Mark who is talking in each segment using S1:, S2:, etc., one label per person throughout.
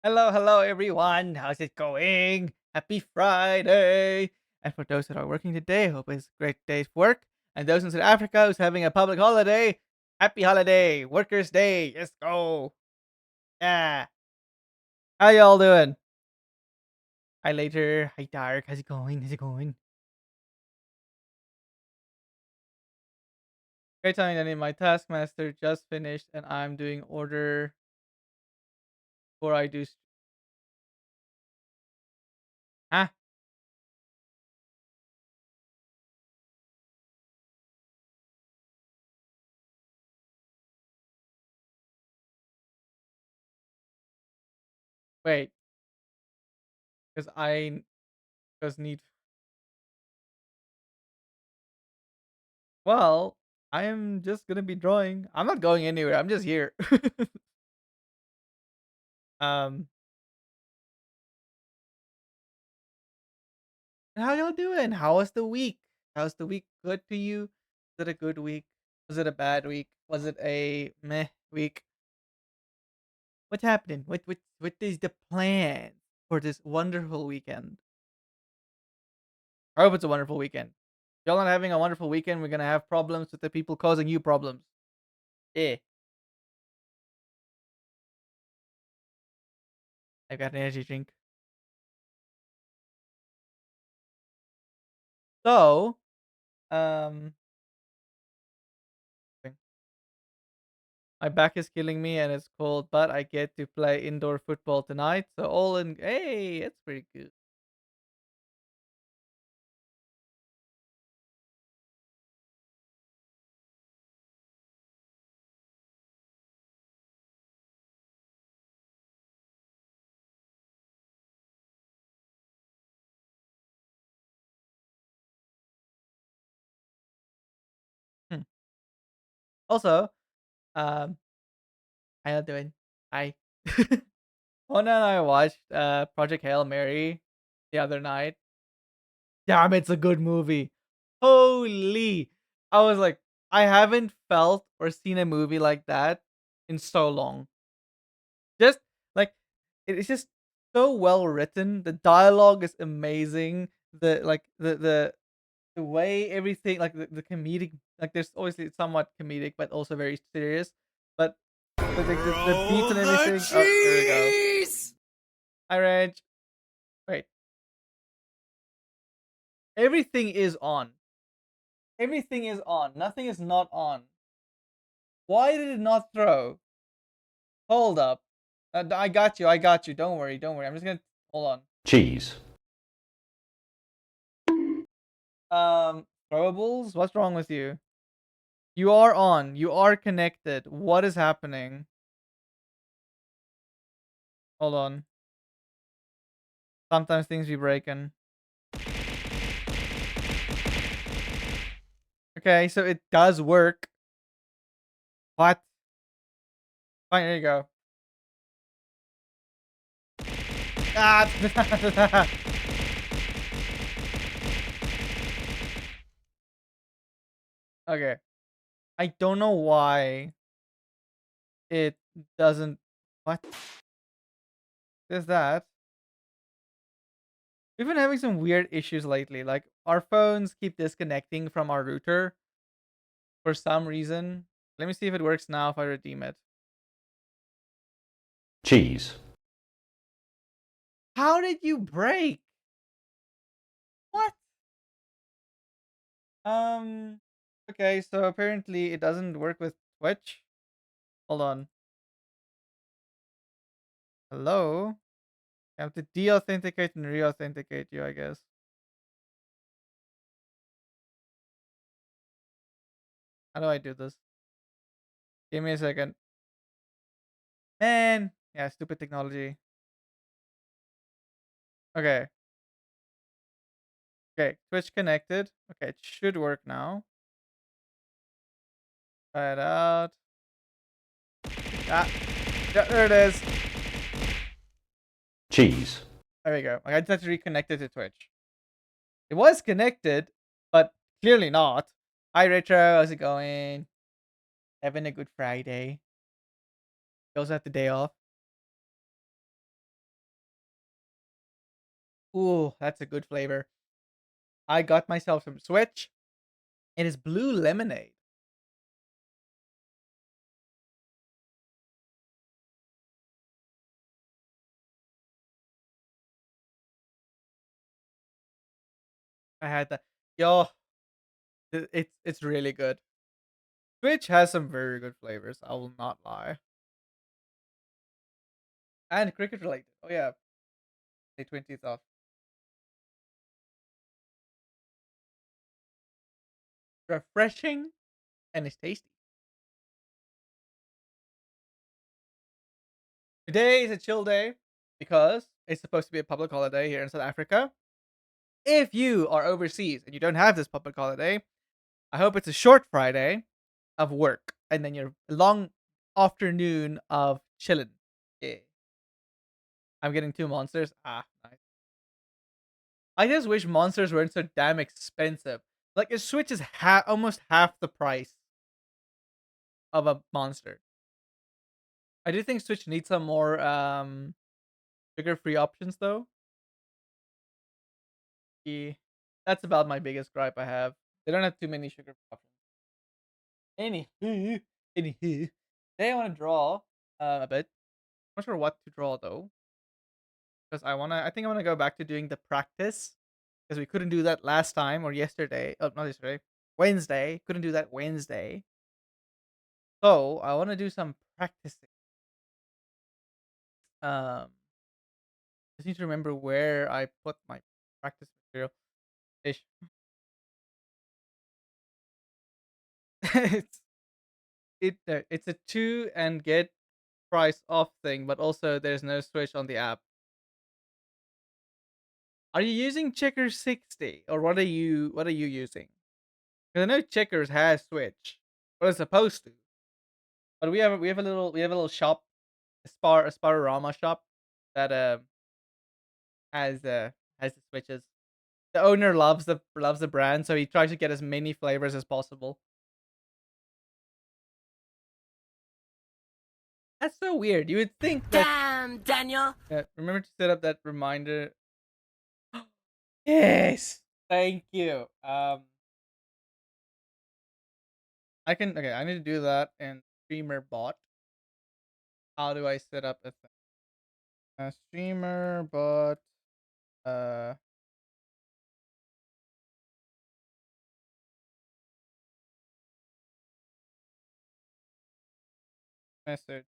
S1: Hello, hello, everyone. How's it going? Happy Friday. And for those that are working today, hope it's a great day's work. And those in South Africa who's having a public holiday, happy holiday, Workers' Day. Let's go. Yeah. How y'all doing? Hi, later. Hi, Dark. How's it going? How's it going? Great time, Danny. My taskmaster just finished, and I'm doing order before I do. Ah, wait. Because need. Well, I'm just gonna be drawing. I'm not going anywhere. I'm just here. um, how y'all doing? How was the week? How's the week good to you? Was it a good week? Was it a bad week? Was it a meh week? What's happening? What is the plan for this wonderful weekend? I hope it's a wonderful weekend. If y'all not having a wonderful weekend, we're gonna have problems with the people causing you problems. Eh. I got an energy drink. So, um, my back is killing me and it's cold, but I get to play indoor football tonight. So all in, hey, it's pretty good. Hmm. Also, um, how you doing? Hi. Mona and I watched Project Hail Mary the other night. Damn, it's a good movie. Holy! I was like, I haven't felt or seen a movie like that in so long. Just like it's just so well written. The dialogue is amazing. The way everything like the comedic, like there's obviously somewhat comedic but also very serious. But the beats
S2: Roll
S1: and
S2: the
S1: everything. Oh, there we go.
S2: cheese!
S1: Hi, Reg. Wait, everything is on. Everything is on. Nothing is not on. Why did it not throw? Hold up. I got you. I got you. Don't worry. Don't worry. I'm just gonna hold
S2: Cheese.
S1: on. Throwables. What's wrong with you? You are on. You are connected. What is happening? Hold on. Sometimes things be breaking. Okay, so it does work. What? Fine, there you go. Ah! Okay. I don't know why it doesn't. What is that? We've been having some weird issues lately. Like our phones keep disconnecting from our router for some reason. Let me see if it works now if I redeem it.
S2: Cheese.
S1: How did you break? What? Um. Okay, so apparently it doesn't work with Twitch. Hold on. Hello? I have to de-authenticate and re-authenticate you, I guess. How do I do this? Give me a second. Man! Yeah, stupid technology. Okay. Okay, Twitch connected. Okay, it should work now. Try it out. Ah, yeah, there it is.
S2: Cheese.
S1: There we go. I just had to reconnect it to Twitch. It was connected, but clearly not. Hi, Retro. How's it going? Having a good Friday. You also have the day off. Ooh, that's a good flavor. I got myself some Switch. It is blue lemonade. I had that. Yo, it's really good. Switch has some very good flavors. I will not lie. And cricket related. Oh yeah, the 20th off. Refreshing and it's tasty. Today is a chill day because it's supposed to be a public holiday here in South Africa. If you are overseas and you don't have this public holiday, I hope it's a short Friday of work and then your long afternoon of chilling. Yeah. I'm getting two monsters. Ah, nice. I just wish monsters weren't so damn expensive. Like a Switch is almost half the price of a monster. I do think Switch needs some more sugar-free options though. Yeah. That's about my biggest gripe I have. They don't have too many sugar options. Anywho, anywho, today I want to draw a bit. I'm not sure what to draw though, because I think I want to go back to doing the practice because we couldn't do that last time or yesterday. Oh, not yesterday. Wednesday. Couldn't do that Wednesday. So I want to do some practicing. Just need to remember where I put my practice material. Ish. it's it's a two and get price off thing, but also there's no switch on the app. Are you using Checker 60 or what are you using? Because I know Checkers has Switch, or it's supposed to. But we have a little shop, a Sparorama shop that has has the Switches. The owner loves the brand, so he tries to get as many flavors as possible. That's so weird. You would think that.
S2: Damn, Daniel.
S1: Remember to set up that reminder. Yes, thank you. I can. Okay, I need to do that in Streamer Bot. How do I set up a thing? Streamer Bot. Uh, Message.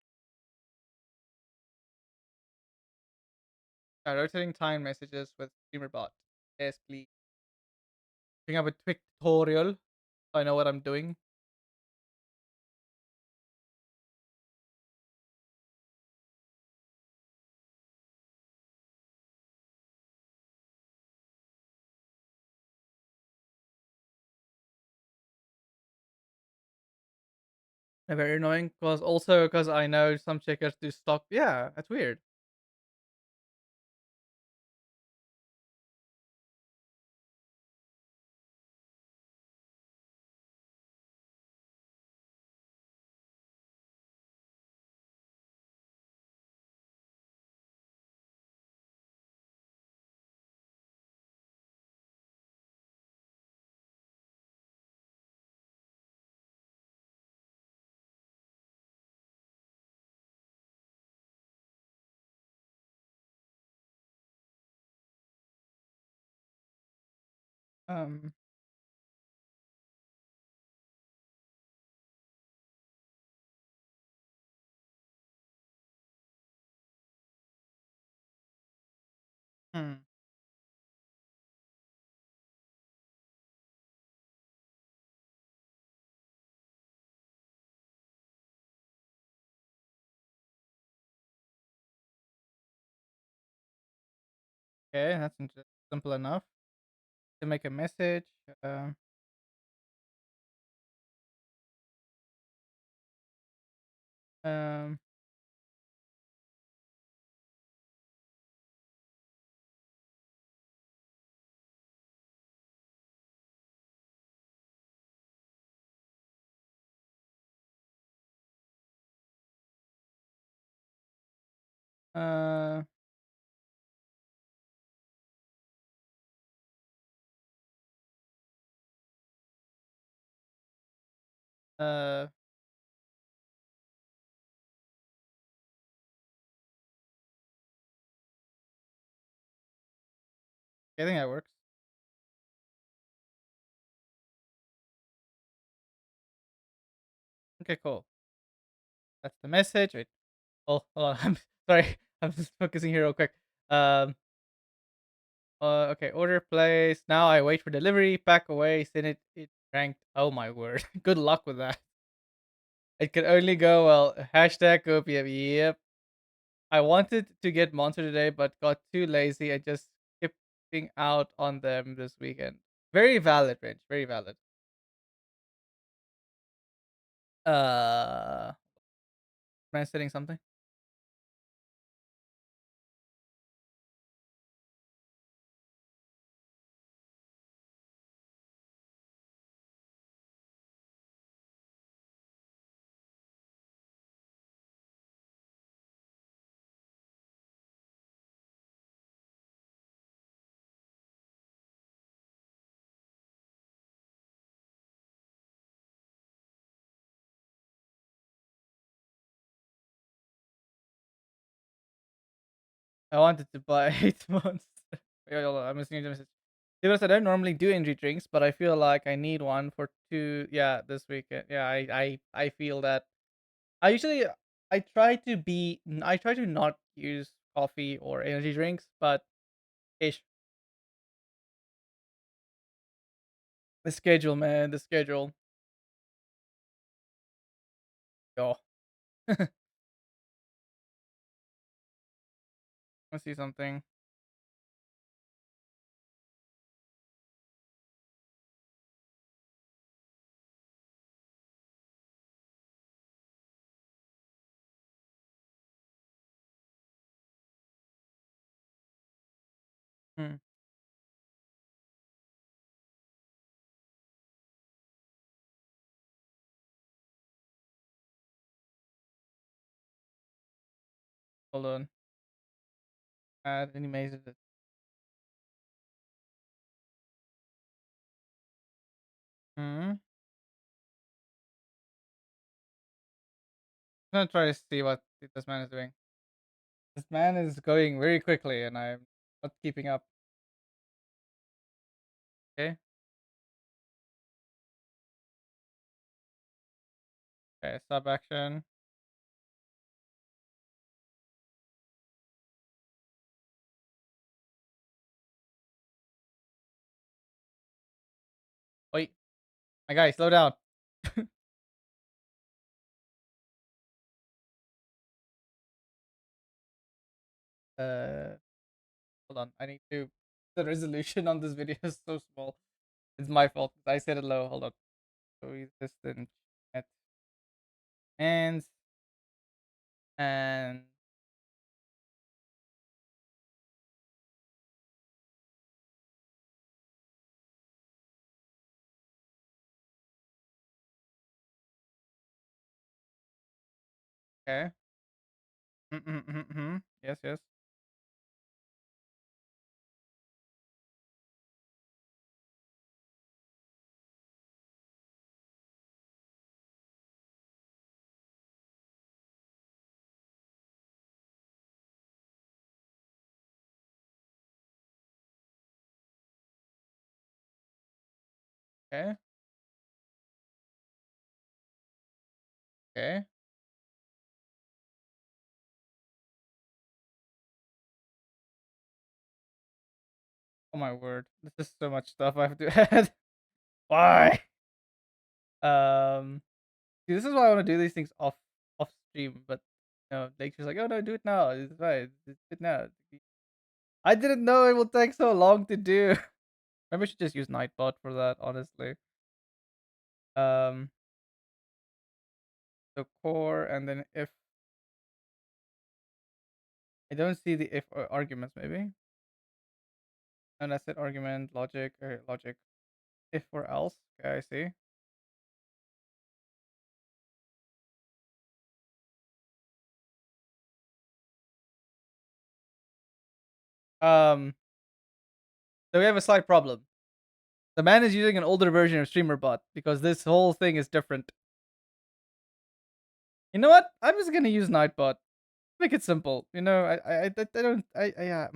S1: Rotating time messages with Streamer Bot. Yes, please. Bring up a quick tutorial. So I know what I'm doing. Very annoying because I know some checkers do stock. Yeah, that's weird. Um, hmm. Okay, that's simple enough to make a message. Um, um, uh, Uh, I think that works. Okay, cool. That's the message. Wait. Oh, hold on. I'm sorry. I'm just focusing here real quick. Um. Okay. Order place. Now I wait for delivery. Pack away. Send it. It ranked. Oh my word. Good luck with that. It can only go well. Hashtag opium. Yep. I wanted to get Monster today, but got too lazy. I just skipping out on them this weekend. Very valid, Rich. Very valid. Am I setting something? I wanted to buy 8 months. Wait, hold on, I'm listening to the message. Because I don't normally do energy drinks, but I feel like I need one for two. Yeah, this weekend. Yeah, I feel that. I usually I try to not use coffee or energy drinks, but ish, the schedule, man, the schedule. Yo, let's see something. Hmm. Hold on. Add any mazes. Hmm. I'm gonna try to see what this man is doing. This man is going very quickly, and I'm not keeping up. Okay. Okay. Sub action. Wait, my guy, slow down. uh, hold on. I need to. The resolution on this video is so small. It's my fault. I set it low. Hold on. So resistant at hands and okay. Yes, yes. Okay, okay. Oh my word, this is so much stuff I have to add. Why? Um, see, this is why I want to do these things off stream, but like she's like, oh no, do it now. It's fine. Do it now. I didn't know it would take so long to do. Maybe I should just use Nightbot for that. Honestly. Um, the core and then if I don't see the if arguments, maybe. And that's it. Argument, logic, logic. If or else. Okay, I see. Um, so we have a slight problem. The man is using an older version of StreamerBot because this whole thing is different. You know what? I'm just gonna use Nightbot. Make it simple. I don't. Yeah.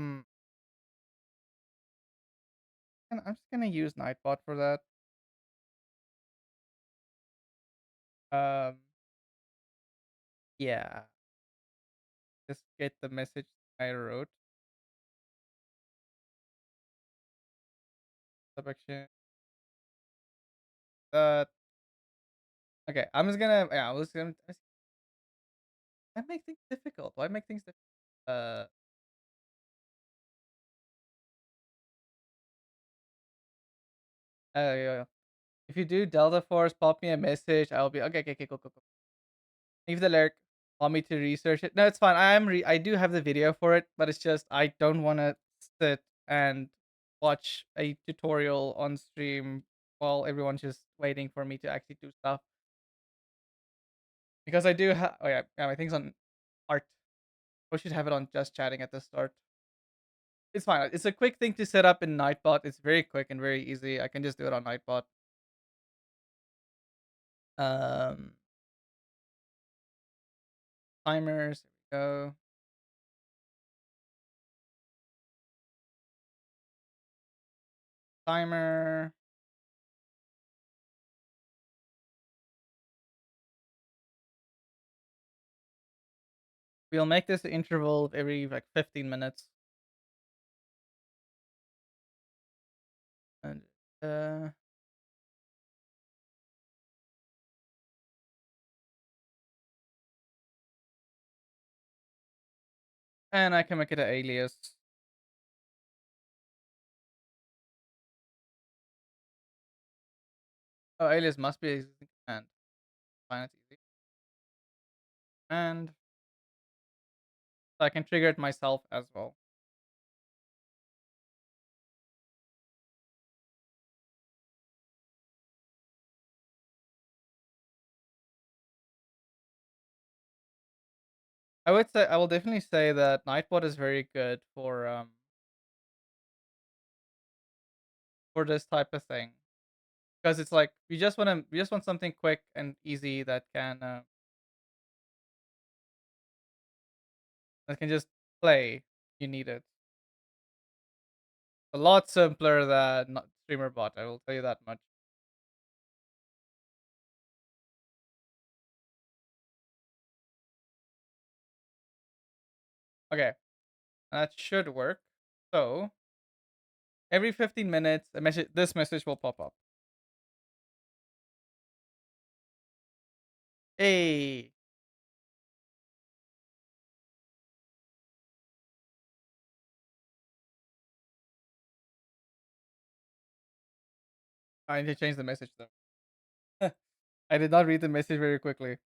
S1: I'm just gonna use Nightbot for that. Um. Yeah. Just get the message I wrote. Subsection. Uh. Okay. I'm just gonna. Yeah. I was gonna. Why make things difficult? Why make things difficult? Yeah, yeah. If you do Delta Force, pop me a message. I'll be okay. Okay. Okay. Cool. Cool. Cool. Leave the lyric. Want me to research it? No, it's fine. I do have the video for it, but it's just I don't want to sit and watch a tutorial on stream while everyone's just waiting for me to actually do stuff. Because I do have. Oh yeah, my thing's on art. We should have it on just chatting at the start. It's fine. It's a quick thing to set up in Nightbot. It's very quick and very easy. I can just do it on Nightbot. Um, Timers. There we go. Timer. We'll make this an interval of every like 15 minutes. And uh, and I can make it an alias. Oh, alias must be existing command. Fine, it's easy. And I can trigger it myself as well. I will definitely say that Nightbot is very good for this type of thing because it's like you just want something quick and easy that can just play. You need it. A lot simpler than streamer bot. I will tell you that much. Okay, that should work. So every 15 minutes, this message will pop up. Hey, I need to change the message though. I did not read the message very quickly.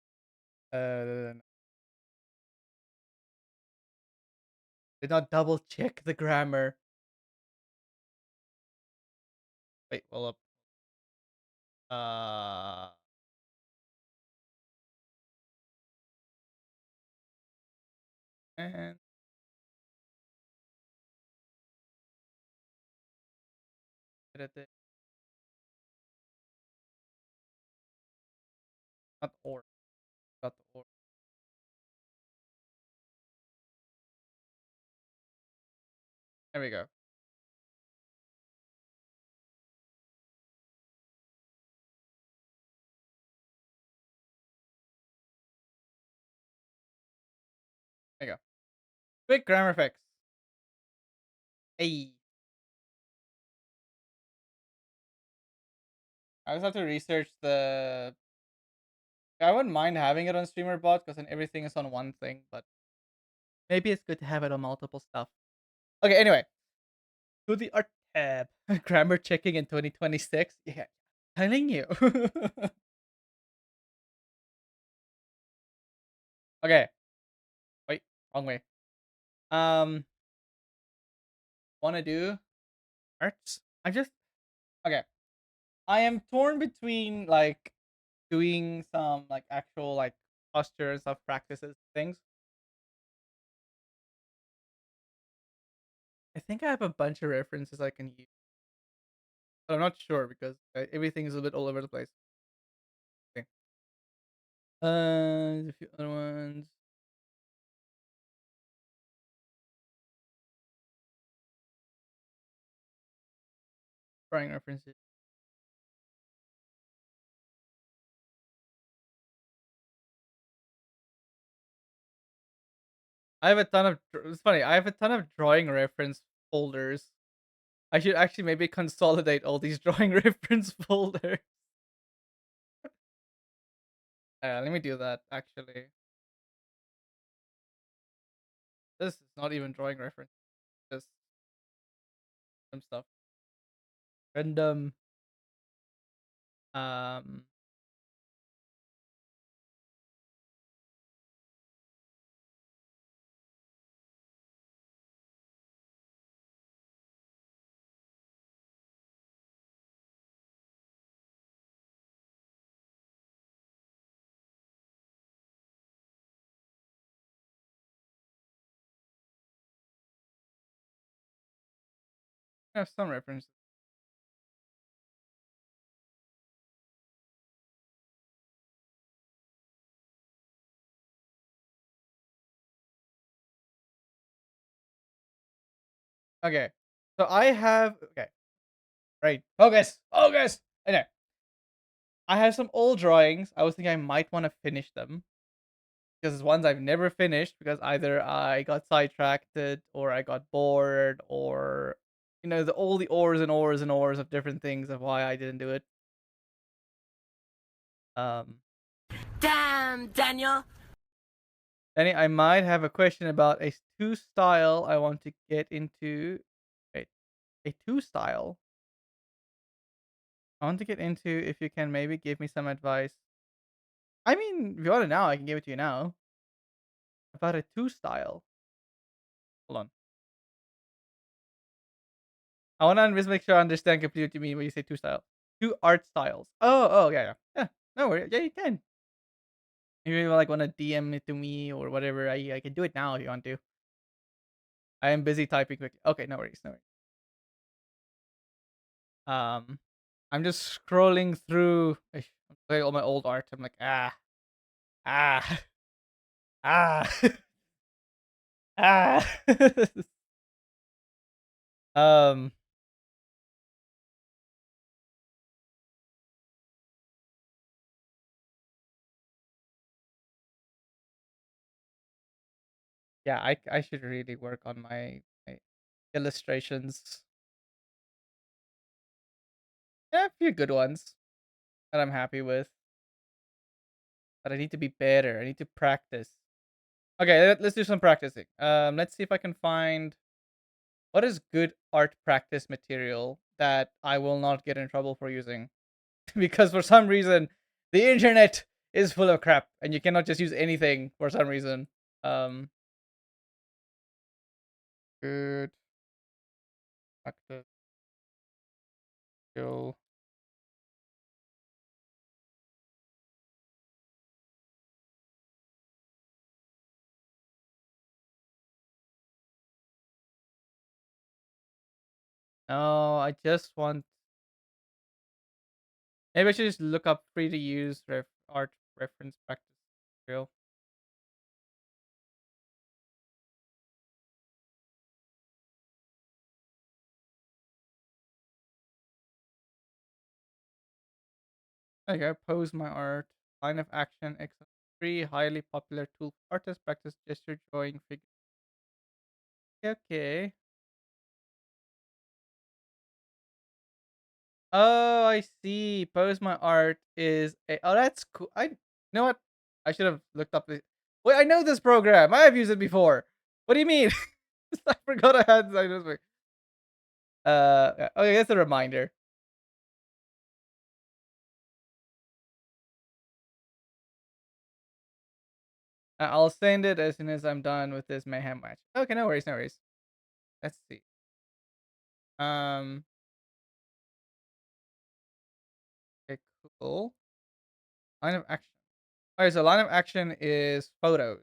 S1: Uh, did not double check the grammar. Wait, hold up. Uh, and edit it. Not or. Not or. There we go. There you go. Quick grammar fix. Hey, I just have to research the. I wouldn't mind having it on streamer bot because then everything is on one thing, but maybe it's good to have it on multiple stuff. Okay, anyway, to the art tab. Grammar checking in 2026. Yeah, telling you. Okay, wait, wrong way. Um, want to do arts? I just okay. I am torn between like doing some like actual like posture and stuff practices things. I think I have a bunch of references I can use, but I'm not sure because everything is a bit all over the place. Okay. A few other ones. Drawing references. I have a ton of. It's funny. I have a ton of drawing reference folders. I should actually maybe consolidate all these drawing reference folders. Let me do that. Actually, this is not even drawing reference. Just some stuff. Random. Um. I have some references. Okay. So I have. Okay. Right. Focus. Focus. Okay. I have some old drawings. I was thinking I might want to finish them because it's ones I've never finished because either I got sidetracked or I got bored or all the ors and ors and ors of different things of why I didn't do it. Um,
S2: Damn, Daniel.
S1: Danny, I might have a question about a two style I want to get into. Wait, a two style I want to get into. If you can maybe give me some advice. I mean, if you want it now, I can give it to you now. About a two style. Hold on. I want to just make sure I understand completely what you mean when you say two style. Two art styles. Oh, yeah, yeah. Yeah, no worry. Yeah, you can. If you like want to DM it to me or whatever, I can do it now if you want to. I am busy typing quickly. Okay, no worries, no worries. Um, I'm just scrolling through all my old art. I'm like, ah, ah, ah. um, yeah, I should really work on my illustrations. Yeah, a few good ones that I'm happy with, but I need to be better. I need to practice. Okay, let's do some practicing. Let's see if I can find what is good art practice material that I will not get in trouble for using. Because for some reason, the internet is full of crap, and you cannot just use anything for some reason. Um, good practice skill. No, I just want. Maybe I should just look up free to use art reference practice material. Okay, pose my art. Line of action. X3 highly popular tool for artists practice gesture drawing figure. Okay. Oh, I see. Pose my art is a. Oh, that's cool. You know what? I should have looked up the. Wait, I know this program. I have used it before. What do you mean? I forgot I had. I just wait. Yeah, okay, that's a reminder. I'll send it as soon as I'm done with this mayhem match. Okay, no worries, no worries. Let's see. Um. Okay, cool. Line of action. Okay, so line of action is photos,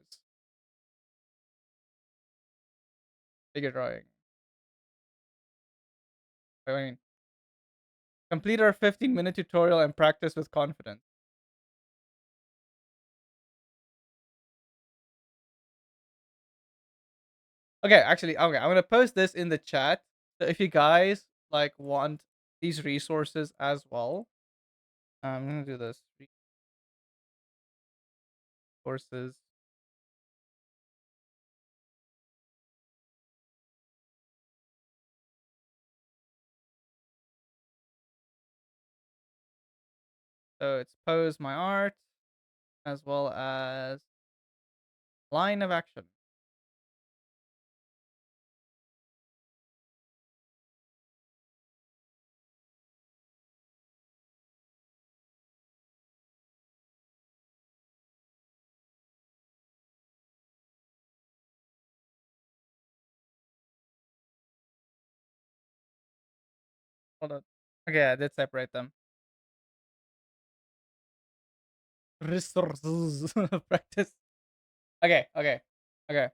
S1: figure drawing. I mean, complete our 15-minute tutorial and practice with confidence. Okay, actually, okay, I'm gonna post this in the chat. So if you guys like want these resources as well, I'm gonna do this resources. So it's pose my art as well as line of action. Hold on. Okay, I did separate them. Resources practice. Okay, okay, okay.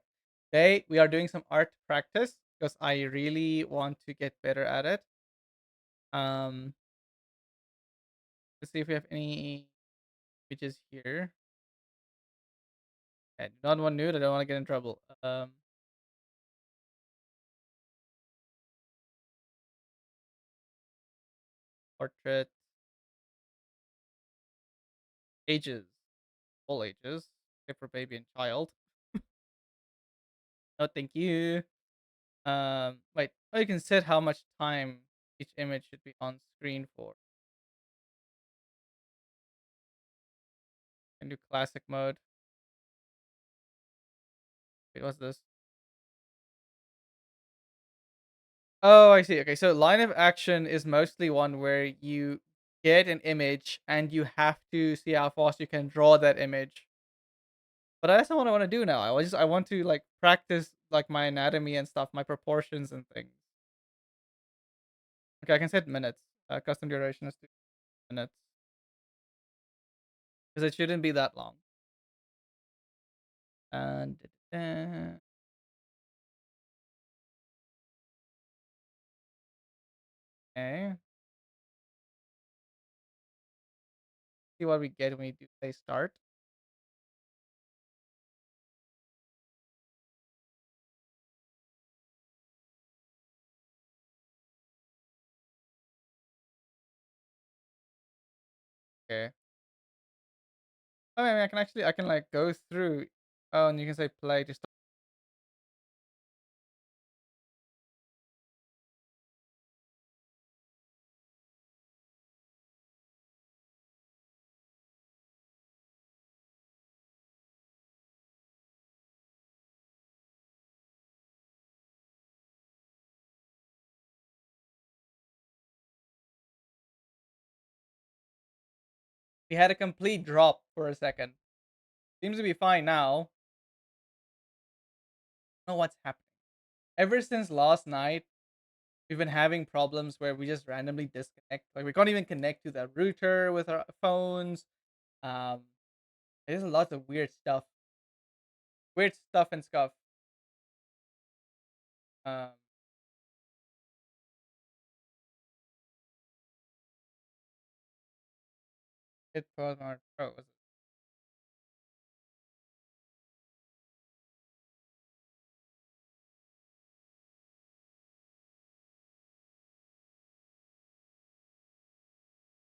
S1: Today we are doing some art practice because I really want to get better at it. Um, let's see if we have any images here. Okay, not one nude. I don't want to get in trouble. Portrait ages, all ages, except for baby and child. No, thank you. Wait. Oh, you can set how much time each image should be on screen for. Can do classic mode. Wait, what's this? Oh, I see. Okay, so line of action is mostly one where you get an image and you have to see how fast you can draw that image. But that's not what I want to do now. I want to like practice like my anatomy and stuff, my proportions and things. Okay, I can set minutes. Custom duration is 2 minutes because it shouldn't be that long. And okay, see what we get when we do say start. Okay. Oh, I mean, I can like go through. Oh, and you can say play to start. We had a complete drop for a second. Seems to be fine now. I don't know what's happening. Ever since last night, we've been having problems where we just randomly disconnect. Like we can't even connect to the router with our phones. Um, there's a lot of weird stuff and stuff. Um, it was not. Oh, was it?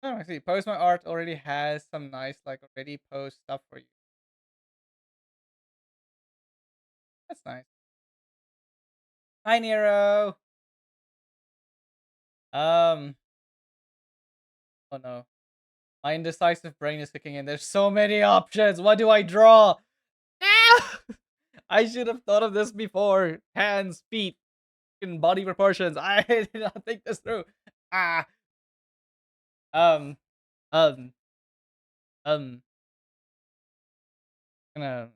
S1: Oh, I see. Post My Art already has some nice, like, already post stuff for you. That's nice. Hi, Nero. Um, oh no, my indecisive brain is kicking in. There's so many options. What do I draw? No! I should have thought of this before. Hands, feet, and body proportions. I did not think this through. Ah. Um. Um. Um. Gonna.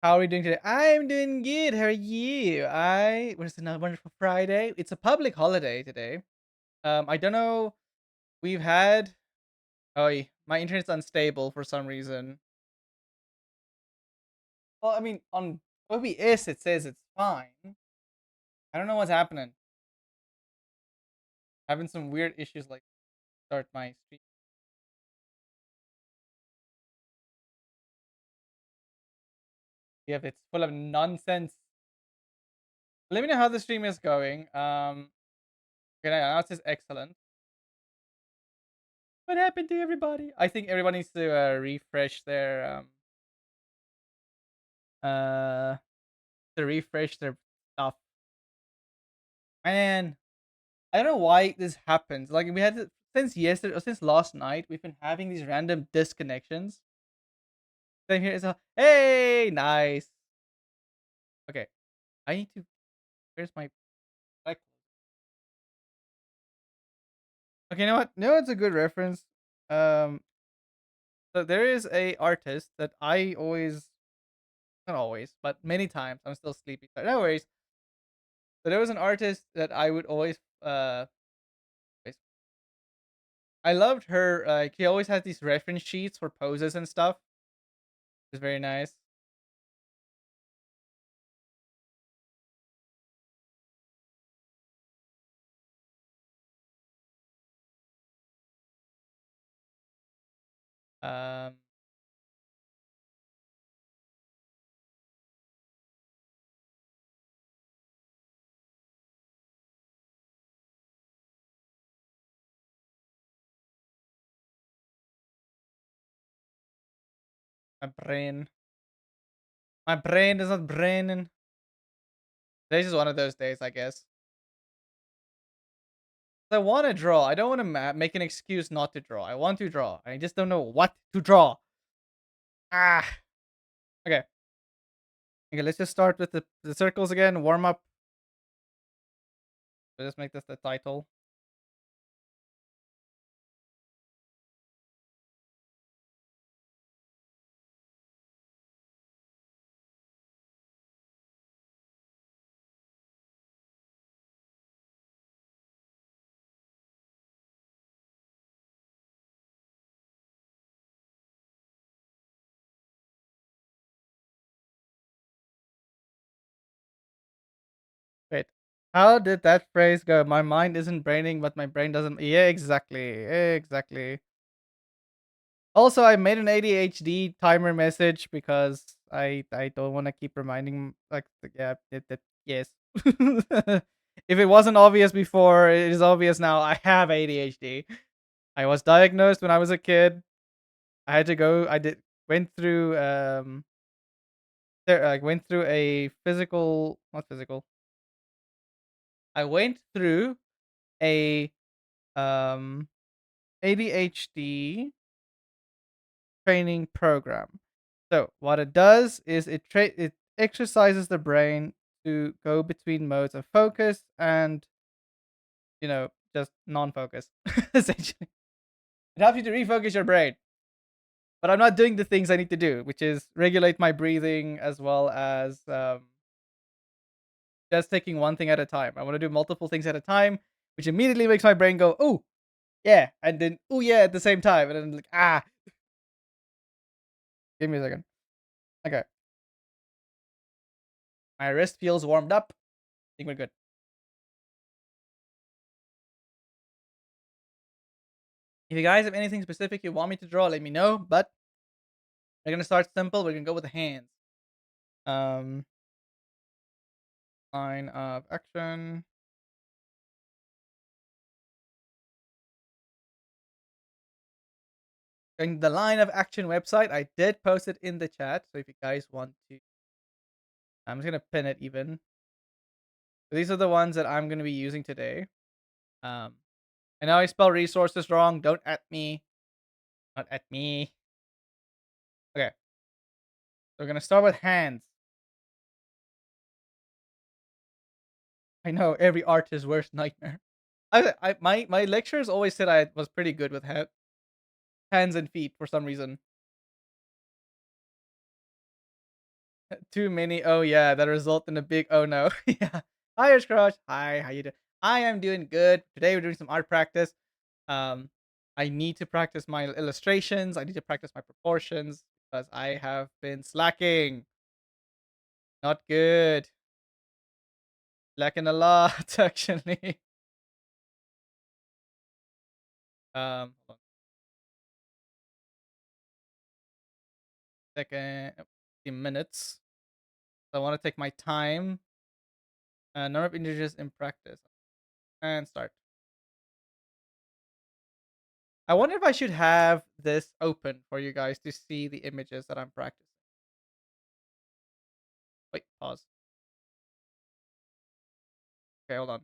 S1: How are we doing today? I'm doing good. How are you? Was another wonderful Friday. It's a public holiday today. I don't know. We've had. Oh, my internet's unstable for some reason. Well, I mean, on OBS it says it's fine. I don't know what's happening. Having some weird issues like start my stream. Yeah, it's full of nonsense. Let me know how the stream is going. Okay, now it says excellent. What happened to everybody? I think everyone needs to refresh their uh stuff. Man, I don't know why this happens. Like we had since yesterday or since last night, we've been having these random disconnections. Same here. It's a hey, nice. Okay, I need to. Where's my like? Okay, you know what? No, it's a good reference. Um, so there is a artist that I always, not always, but many times. I'm still sleepy. So no worries. So there was an artist that I would always always- I loved her. Like he always has these reference sheets for poses and stuff. It's very nice. Um, my brain, my brain is not braining. Today's is one of those days, I guess. I want to draw. I don't want to make an excuse not to draw. I want to draw. I just don't know what to draw. Ah. Okay. Okay. Let's just start with the circles again. Warm up. Let's just make this the title. Wait. How did that phrase go? My mind isn't braining, but my brain doesn't. Yeah, exactly. Exactly. Also, I made an ADHD timer message because I don't want to keep reminding like yeah yes. If it wasn't obvious before, it is obvious now. I have ADHD. I was diagnosed when I was a kid. I had to go. I did went through there. I went through a physical, not physical. I went through a um ADHD training program. So what it does is it exercises the brain to go between modes of focus and just non-focus. Essentially, it helps you to refocus your brain. But I'm not doing the things I need to do, which is regulate my breathing as well as just taking one thing at a time. I want to do multiple things at a time, which immediately makes my brain go, "Oh yeah," and then "Oh yeah" at the same time, and then like give me a second. Okay, my wrist feels warmed up. I think we're good. If you guys have anything specific you want me to draw, let me know. But we're gonna start simple. We're gonna go with the hands. Um, line of action. And the line of action website, I did post it in the chat. So if you guys want to, I'm just gonna pin it even. So these are the ones that I'm gonna be using today. Um, I know I spell resources wrong. Don't at me. Not at me. Okay. So we're gonna start with hands. I know every artist's worst nightmare. My lecturers always said I was pretty good with hands and feet for some reason. Too many oh yeah that result in a big oh no. Yeah. Hi Crush. Hi, how you doing? I am doing good. Today we're doing some art practice. Um I need to practice my illustrations. I need to practice my proportions because I have been slacking. Not good. Lacking a lot actually. Hold on a second. 15 minutes. So I want to take my time. Number of integers in practice. And start. I wonder if I should have this open for you guys to see the images that I'm practicing. Wait, pause. Okay, hold on.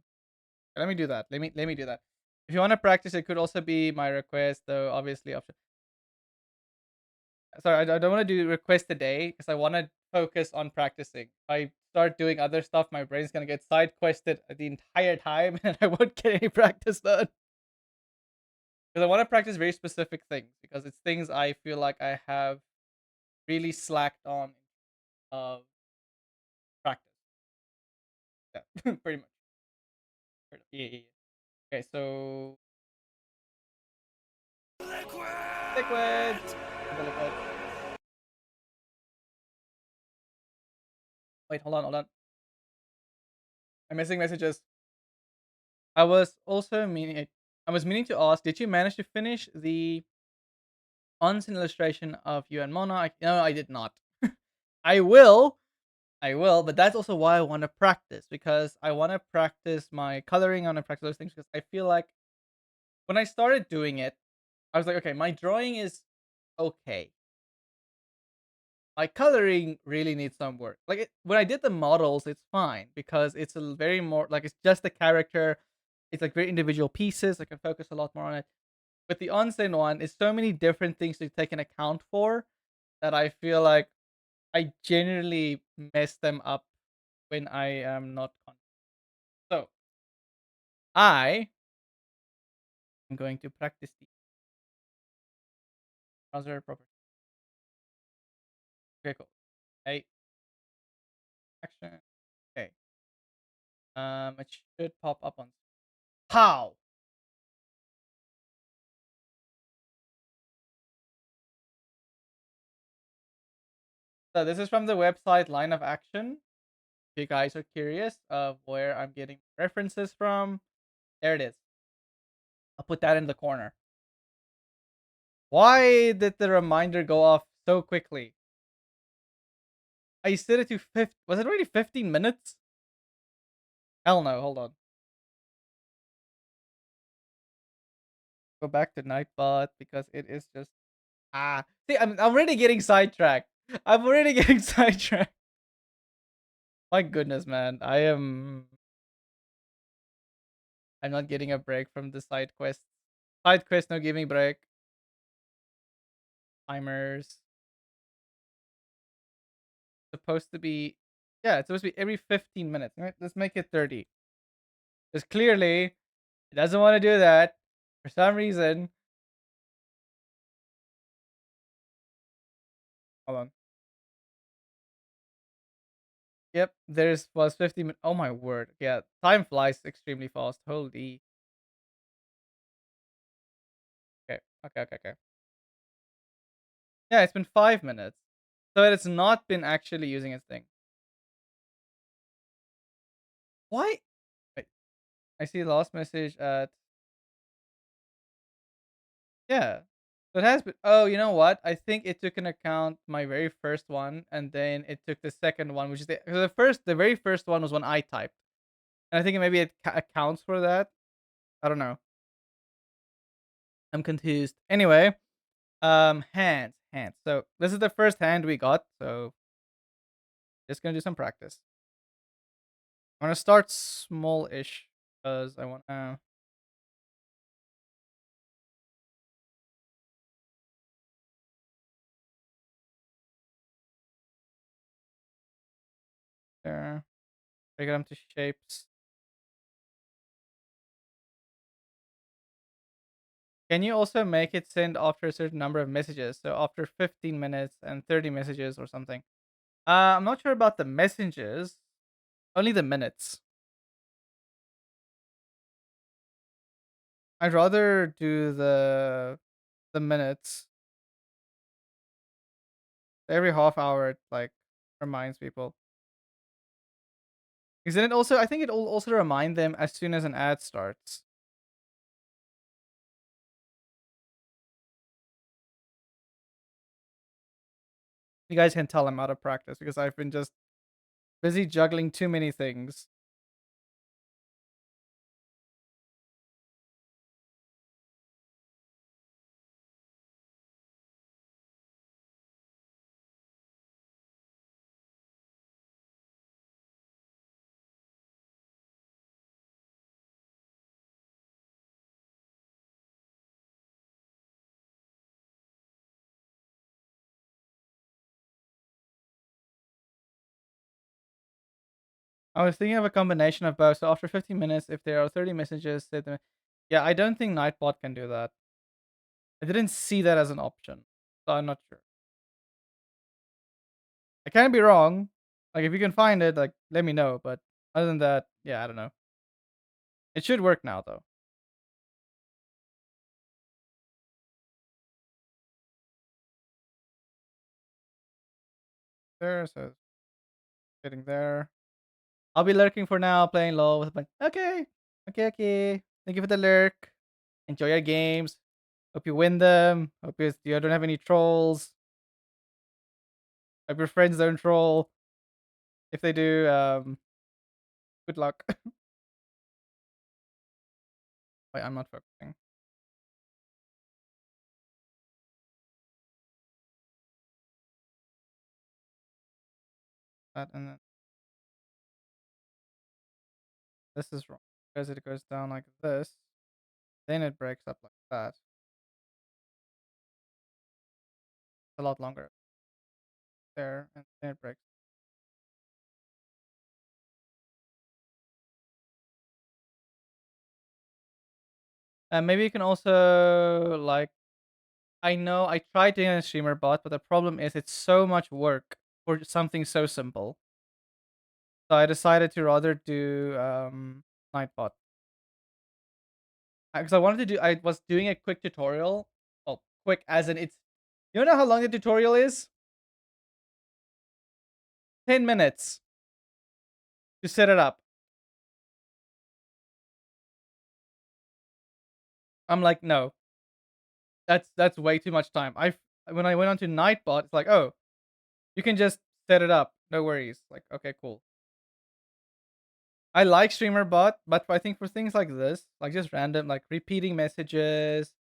S1: Let me do that. Let me do that. If you want to practice, it could also be my request, though. Obviously, option. Sorry, I don't want to do request today because I want to focus on practicing. If I start doing other stuff, my brain's gonna get side quested the entire time, and I won't get any practice done. Because I want to practice very specific things because it's things I feel like I have really slacked on practice. Yeah, pretty much. Yeah, yeah, yeah. Okay, so liquids. The liquid. Wait, hold on. I'm missing messages. I was also meaning. I was meaning to ask, did you manage to finish the onsen illustration of you and Mona? No, I did not. I will. I will, but that's also why I want to practice because I want to practice my coloring. I want to practice those things because I feel like when I started doing it, I was like, okay, my drawing is okay. My coloring really needs some work. Like when I did the models, it's fine because it's a very more like it's just the character. It's like very individual pieces. I can focus a lot more on it. With the onsen one, it's so many different things to take an account for that I feel like I generally mess them up when I am not conscious. So I am going to practice the browser property. Okay, cool. Hey, action. Okay. It should pop up on how. So this is from the website Line of Action. If you guys are curious of where I'm getting references from, there it is. I'll put that in the corner. Why did the reminder go off so quickly? I set it to 50. Was it already 15 minutes? Hell no. Hold on. Go back to Nightbot because it is just See, I'm already getting sidetracked. I'm already getting sidetracked. My goodness, man. I'm not getting a break from the side quest. Side quest no giving break. Timers. Supposed to be yeah, it's supposed to be every 15 minutes. Right? Let's make it 30. Because clearly it doesn't want to do that for some reason. Hold on. Yep, there's was 50 minutes. Oh my word. Yeah, time flies extremely fast. Holy. Okay. Okay. Yeah, it's been 5 minutes. So it's not been actually using its thing. Why? Wait, I see last message at yeah. So it has been. Oh, you know what? I think it took into account my very first one, and then it took the second one, which is the very first one was one I typed, and I think maybe it accounts for that. I don't know. I'm confused. Anyway, hands. So this is the first hand we got. So just gonna do some practice. I'm gonna start small-ish because I want to. There. Break them to shapes. Can you also make it send after a certain number of messages? So after 15 minutes and 30 messages or something. I'm not sure about the messages. Only the minutes. I'd rather do the minutes. Every half hour it like reminds people. Because then it also I think it'll also remind them as soon as an ad starts. You guys can tell I'm out of practice because I've been just busy juggling too many things. I was thinking of a combination of both. So after 15 minutes, if there are 30 messages, yeah, I don't think Nightbot can do that. I didn't see that as an option, so I'm not sure. I can't be wrong. Like if you can find it, like let me know. But other than that, yeah, I don't know. It should work now though. There, so it's getting there. I'll be lurking for now, playing low with my. Okay, okay. Thank you for the lurk. Enjoy your games. Hope you win them. Hope you don't have any trolls. Hope your friends don't troll. If they do, good luck. Wait, I'm not focusing. That and then this is wrong because it goes down like this. Then it breaks up like that. It's a lot longer there, and then it breaks. And maybe you can also like I know I tried doing a streamer bot, but the problem is it's so much work for something so simple. So I decided to rather do Nightbot because I wanted to do. I was doing a quick tutorial. Well, quick as in it's. You know how long the tutorial is? 10 minutes to set it up. I'm like, no, that's way too much time. I when I went on to Nightbot, it's like, oh, you can just set it up, no worries. Like, okay, cool. I like Streamer Bot, but I think for things like this, like just random, like repeating messages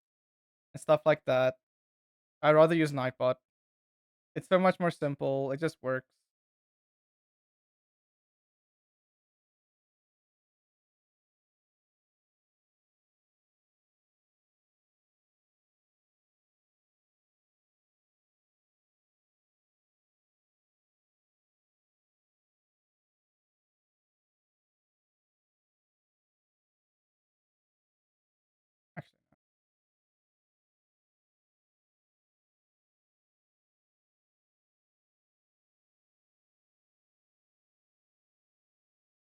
S1: and stuff like that, I'd rather use Nightbot. It's so much more simple. It just works. Actually,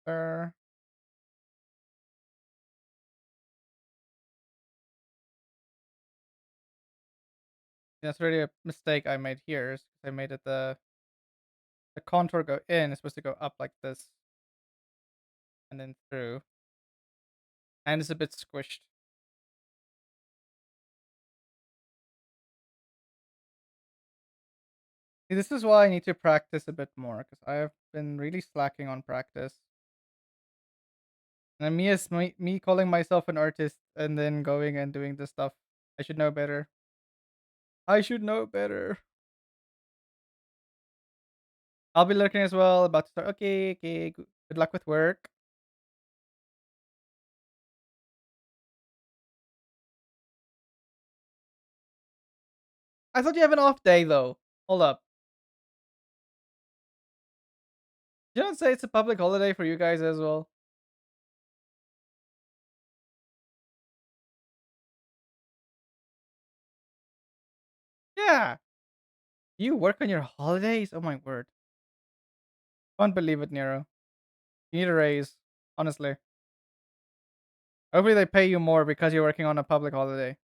S1: there. That's really a mistake I made here. Is I made it the contour go in. It's supposed to go up like this and then through, and it's a bit squished. See, this is why I need to practice a bit more because I have been really slacking on practice. And me calling myself an artist and then going and doing this stuff. I should know better. I should know better. I'll be looking as well. About to start. Okay, okay. Good luck with work. I thought you have an off day though. Hold up. You don't say it's a public holiday for you guys as well. Yeah. You work on your holidays? Oh my word. Can't believe it, Nero. You need a raise. Honestly. Hopefully they pay you more because you're working on a public holiday.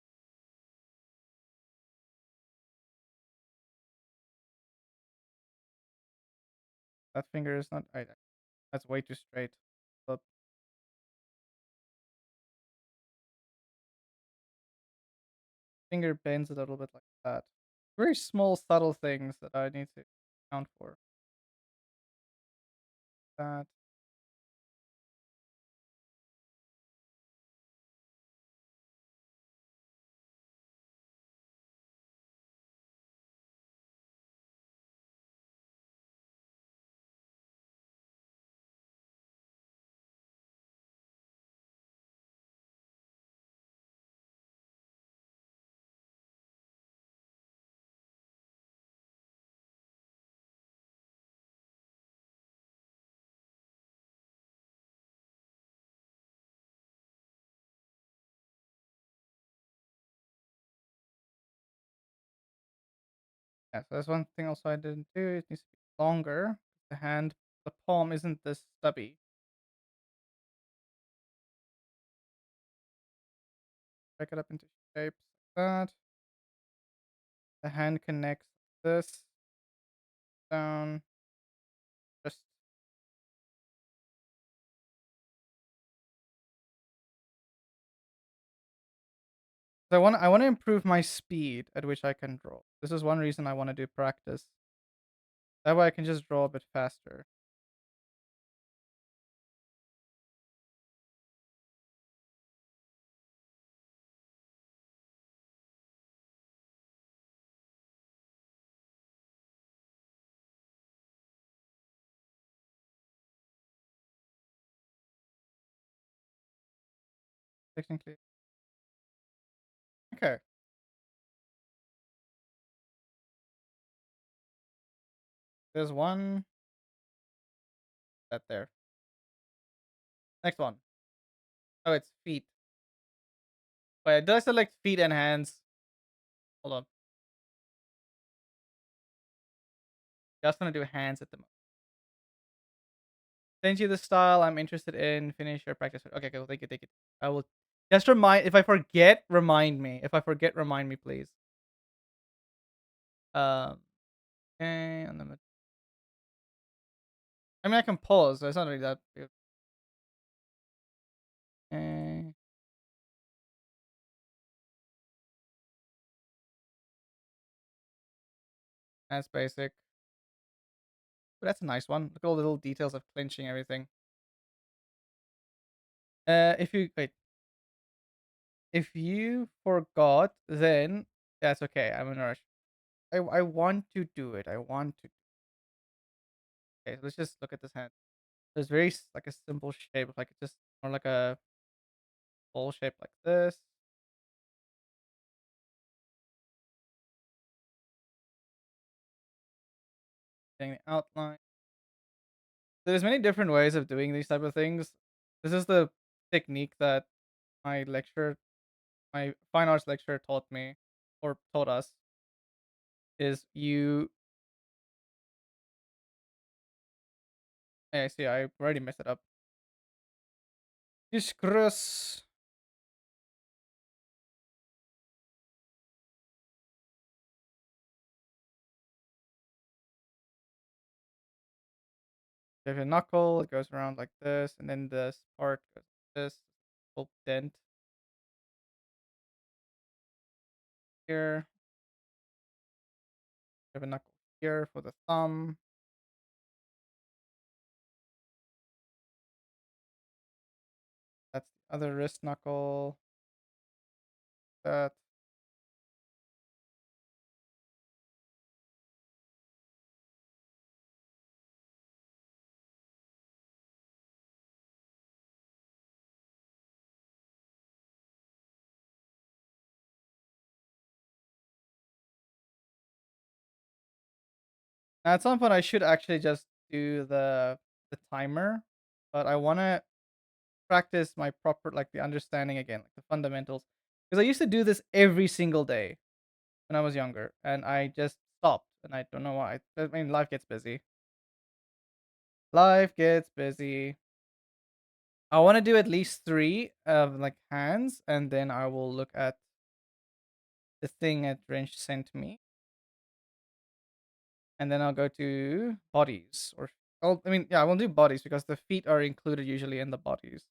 S1: That finger is not right. That's way too straight. But finger bends a little bit like that. Very small, subtle things that I need to count for that. Yeah, so that's one thing also I didn't do. It needs to be longer. The hand, the palm isn't this stubby. Break it up into shapes like that. The hand connects this down. Just so I want to improve my speed at which I can draw. This is one reason I want to do practice. That way I can just draw a bit faster. Technically. Okay. There's one that there. Next one. Oh, it's feet. Wait, did I select feet and hands? Hold on. Just gonna do hands at the moment. Send you the style I'm interested in. Finish your practice. Okay, cool. Thank you. Thank you. I will just remind. If I forget, remind me. If I forget, remind me, please. Um. Okay. And then I mean, I can pause. So it's not really that big. Okay. That's basic. But that's a nice one. Look at all the little details of clinching everything. If you wait, if you forgot, then that's okay. I'm in a rush. I want to do it. I want to. Okay, so let's just look at this hand. There's very like a simple shape, like just more like a bowl shape like this. Getting the outline. There's many different ways of doing these type of things. This is the technique that my lecturer, my fine arts lecturer taught me or taught us is you. Hey, I see. I already messed it up. Discuss. You have your knuckle. It goes around like this, and then this part goes like this. Little dent here. You have a knuckle here for the thumb. That's the other wrist knuckle. That. Now, at some point, I should actually just do the timer, but I want to practice my proper like the understanding again, like the fundamentals, because I used to do this every single day when I was younger, and I just stopped, and I don't know why. I mean, life gets busy. Life gets busy. I want to do at least three of like hands, and then I will look at the thing that Drench sent me, and then I'll go to bodies or. Oh, I mean, yeah, I will do bodies because the feet are included usually in the bodies.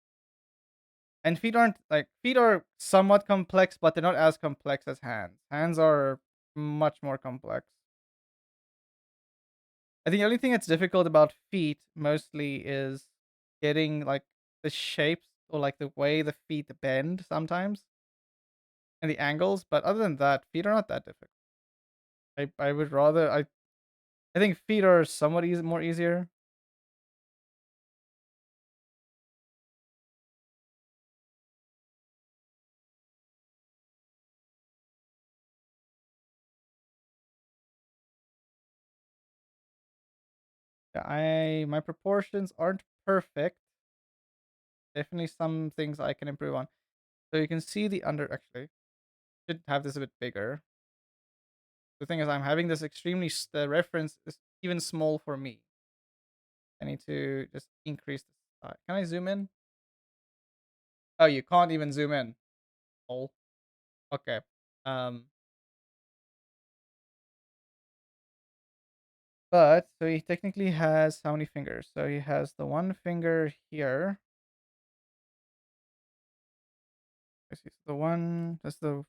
S1: And feet are somewhat complex, but they're not as complex as hands. Hands are much more complex. I think the only thing that's difficult about feet mostly is getting like the shapes or like the way the feet bend sometimes and the angles. But other than that, feet are not that difficult. I would rather I think feet are somewhat more easier. Yeah, I my proportions aren't perfect. Definitely some things I can improve on. So you can see the under actually should have this a bit bigger. The thing is, I'm having this extremely the reference is even small for me. I need to just increase the size. Can I zoom in? Oh, you can't even zoom in. Oh, okay. Um, but so he technically has how many fingers? So he has the one finger here. This is the one. That's the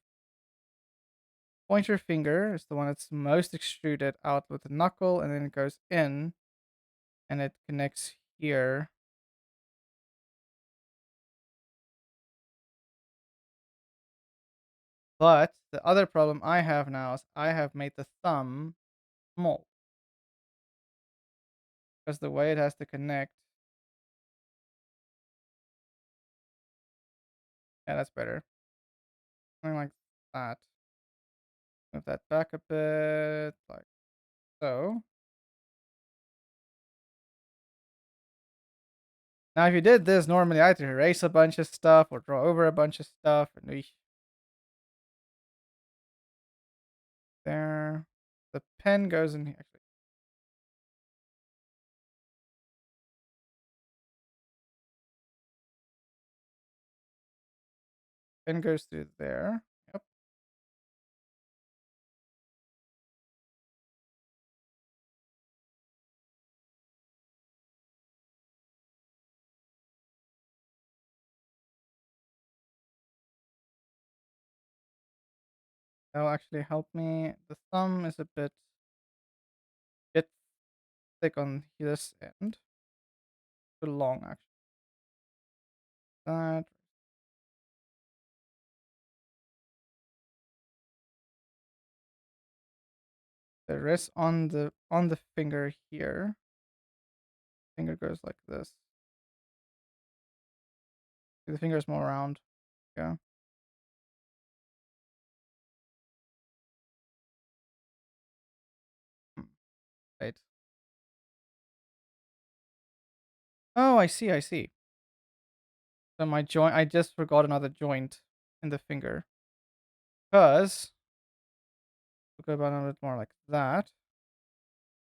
S1: pointer finger. Is the one that's most extruded out with the knuckle, and then it goes in, and it connects here. But the other problem I have now is I have made the thumb small because the way it has to connect. Yeah, that's better. Something like that. Move that back a bit, like so. Now, if you did this normally, I had to erase a bunch of stuff or draw over a bunch of stuff. And there. The pen goes in here. Actually, pen goes through there. Yep. That'll actually help me. The thumb is a bit thick on this end. Too long, actually. That the rest on the finger here. Finger goes like this. The finger is more round. Yeah. Hmm, Right. Oh, I see. I see. So my joint. I just forgot another joint in the finger. Because we'll go about a bit more like that.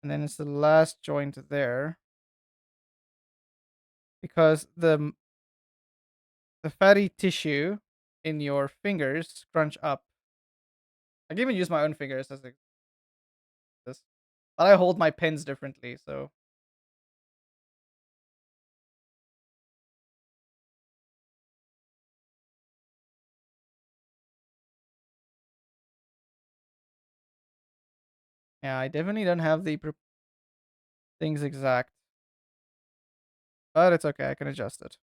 S1: And then it's the last joint there. Because the fatty tissue in your fingers scrunch up. I can even use my own fingers as this. But I hold my pens differently, so yeah, I definitely don't have the things exact. But it's okay, I can adjust it.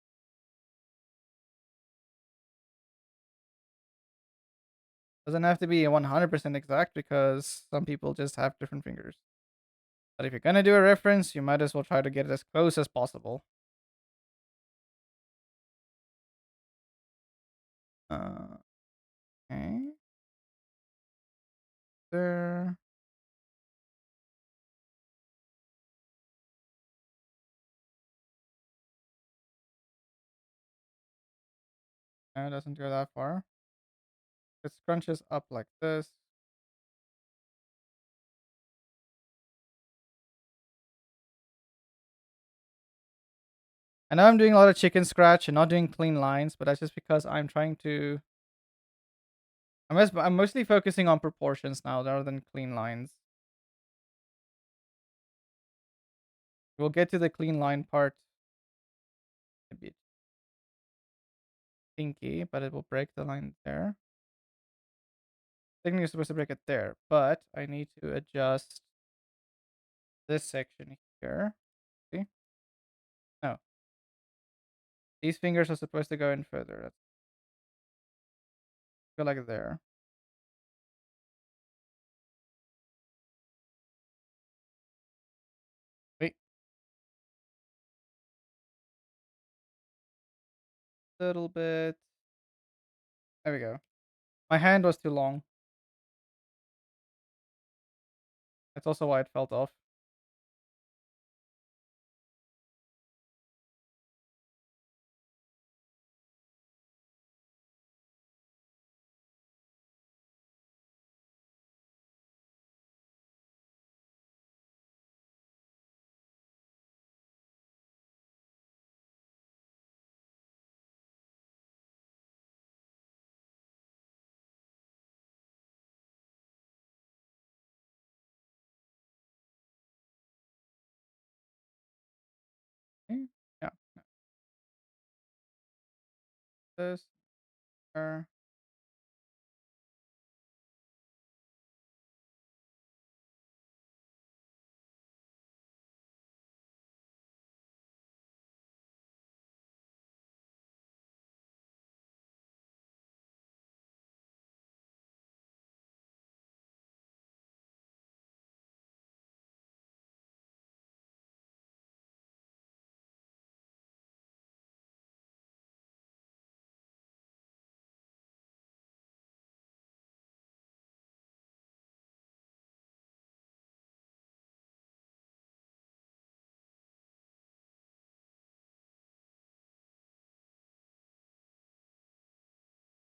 S1: Doesn't have to be 100% exact because some people just have different fingers. But if you're gonna do a reference, you might as well try to get it as close as possible. Uh, okay. There. No, it doesn't go that far. It scrunches up like this. I know I'm doing a lot of chicken scratch and not doing clean lines, but that's just because I'm trying to. I'm mostly focusing on proportions now rather than clean lines. We'll get to the clean line part a bit pinky, but it will break the line there. Technically, you're supposed to break it there, but I need to adjust this section here. See? No, these fingers are supposed to go in further. Let's go like there. Wait, little bit. There we go. My hand was too long. That's also why it felt off. Okay. Yeah. This. There.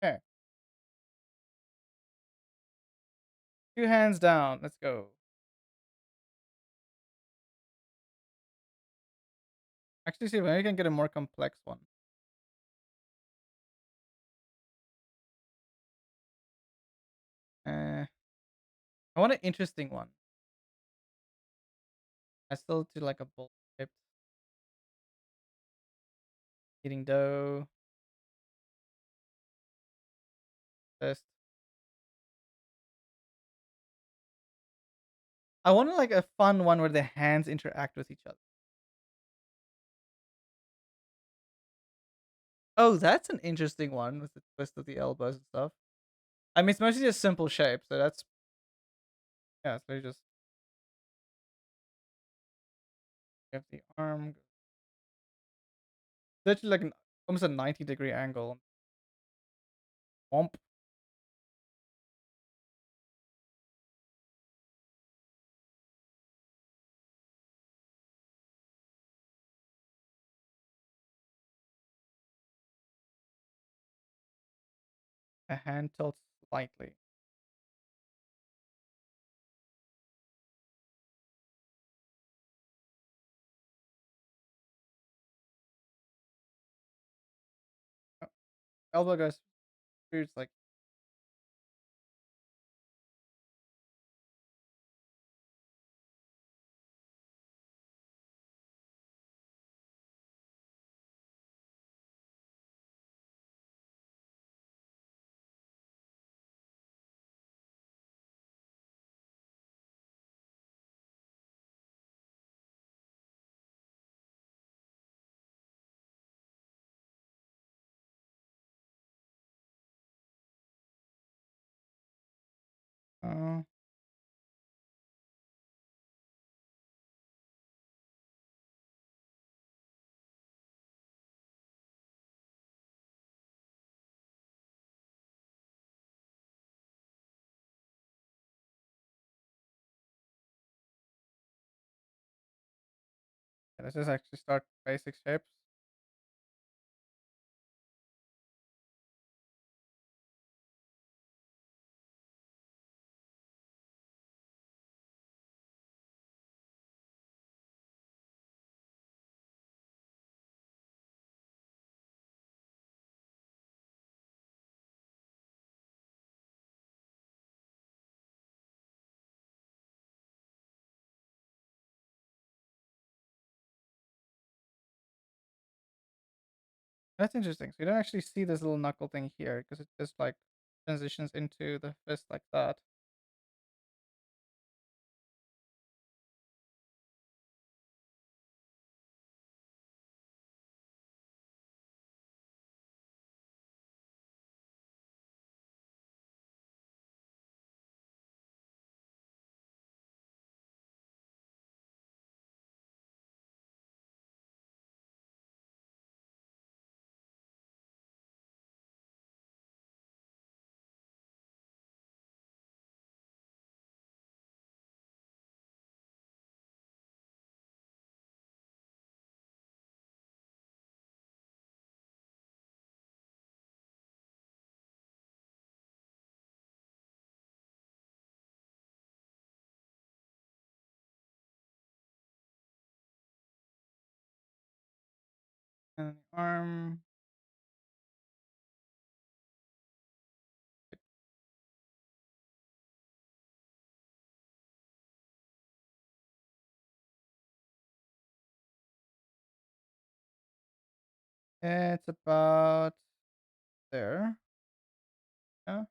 S1: Okay. 2 hands down. Let's go. Actually, see, maybe we can get a more complex one. Uh, I want an interesting one. I still do like a bowl shaped eating dough. This. I want like a fun one where the hands interact with each other. Oh, that's an interesting one with the twist of the elbows and stuff. I mean, it's mostly just simple shape, so that's yeah. So you just have the arm, literally like almost a 90-degree angle. Womp. A hand tilts slightly. Oh, elbow goes through. It's like oh, yeah, let's just actually start basic shapes. That's interesting. So you don't actually see this little knuckle thing here because it just like transitions into the fist like that. And the arm. It's about there. Yeah.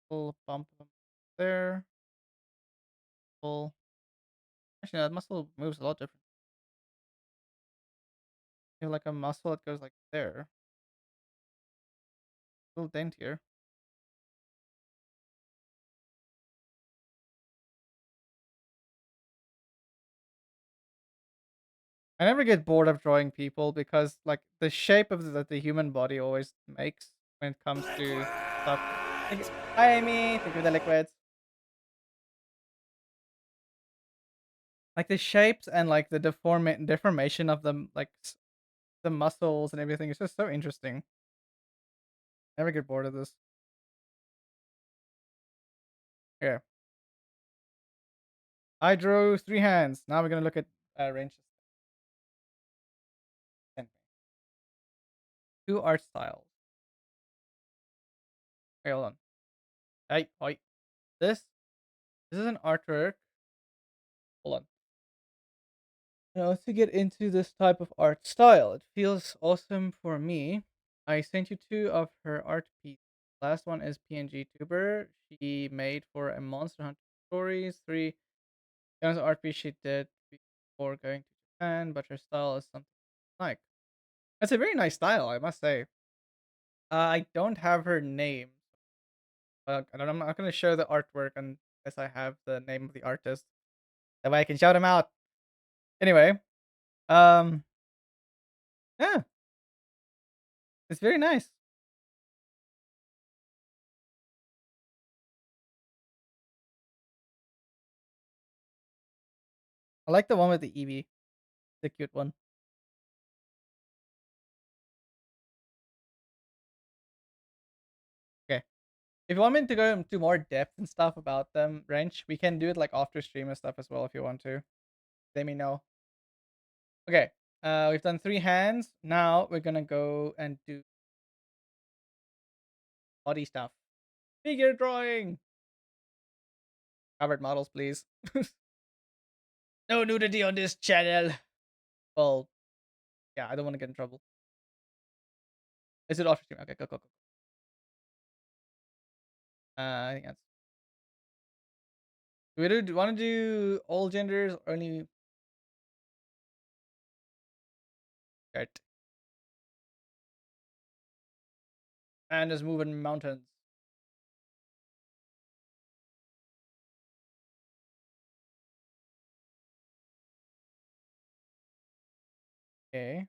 S1: Full bump them there. Full. Actually, no, that muscle moves a lot different. You have like a muscle that goes like there. A little daintier. I never get bored of drawing people because like the shape of the human body always makes when it comes to stuff. Hi Amy, thank you for the liquids. Like the shapes and like the deformation of them, like the muscles and everything. It's just so interesting. Never get bored of this. Here, I drew three hands. Now we're gonna look at ranges. Two art styles. Okay, hold on. Hey, wait. This is an artwork. Hold on. To get into this type of art style, it feels awesome for me. I sent you two of her art pieces. Last one is PNG Tuber. She made for a Monster Hunter Stories. Three was an art piece she did before going to Japan, but her style is something I like. It's a very nice style, I must say. I don't have her name. I'm not going to show the artwork unless I have the name of the artist. That way I can shout him out. Anyway, um, yeah, it's very nice. I like the one with the Eevee. The cute one. Okay. If you want me to go into more depth and stuff about them, Wrench, we can do it like after stream and stuff as well if you want to. Let me know. Okay. We've done three hands. Now we're gonna go and do body stuff. Figure drawing. Covered models, please. No nudity on this channel. Well, yeah, I don't want to get in trouble. Is it after stream? Okay, go, go, go. I think that's. Do we want to do all genders or only art? And just moving mountains. Okay.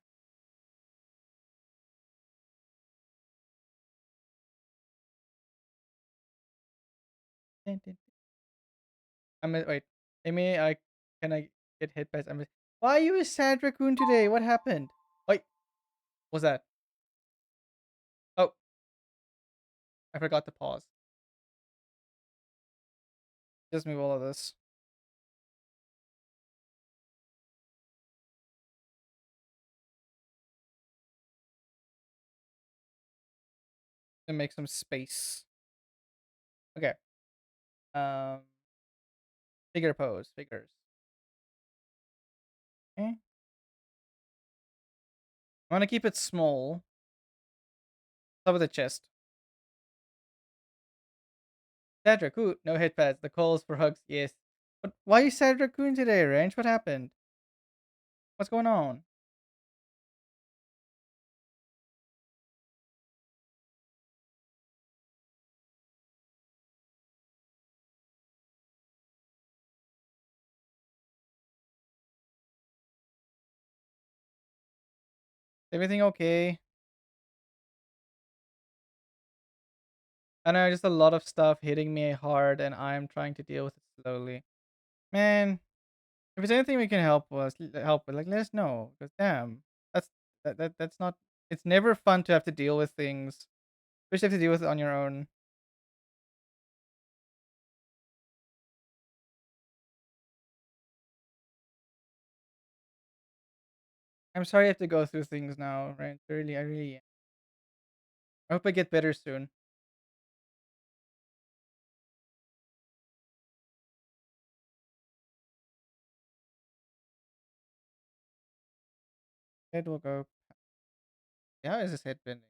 S1: Wait. Amy, can I get hit by some? Why are you a sad raccoon today? What happened? Wait, what's that? Oh, I forgot to pause. Just move all of this and make some space. Okay. Um, figure pose, figures. Okay. I want to keep it small. Top of the chest. Sad raccoon. No hit pads. The calls for hugs. Yes. But why are you sad raccoon today, Range? What happened? What's going on? Is everything okay? I know just a lot of stuff hitting me hard, and I'm trying to deal with it slowly. Man, If there's anything we can help with, like let us know. Because damn, that's that's not. It's never fun to have to deal with things, especially have to deal with it on your own. I'm sorry I have to go through things now, right? Really, I really. I hope I get better soon. Head will go. Yeah, how is his head bending?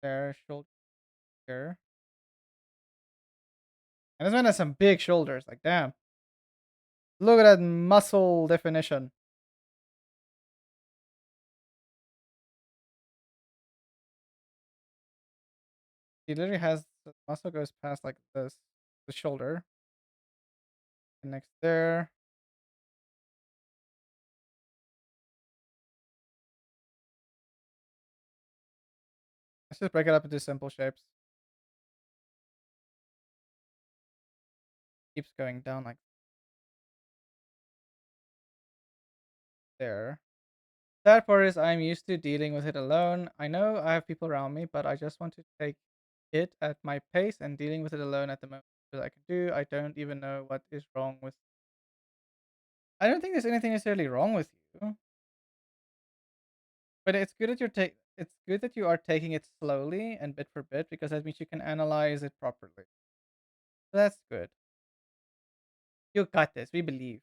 S1: There, shoulder. There. And this man has some big shoulders. Like damn, look at that muscle definition. He literally has the muscle goes past like this, the shoulder, and next there. Let's just break it up into simple shapes. Keeps going down like there. Sad part is I'm used to dealing with it alone. I know I have people around me, but I just want to take it at my pace and dealing with it alone at the moment that I can do. I don't even know what is wrong with. I don't think there's anything necessarily wrong with you, but it's good that It's good that you are taking it slowly and bit for bit because that means you can analyze it properly. So that's good. You got this. We believe.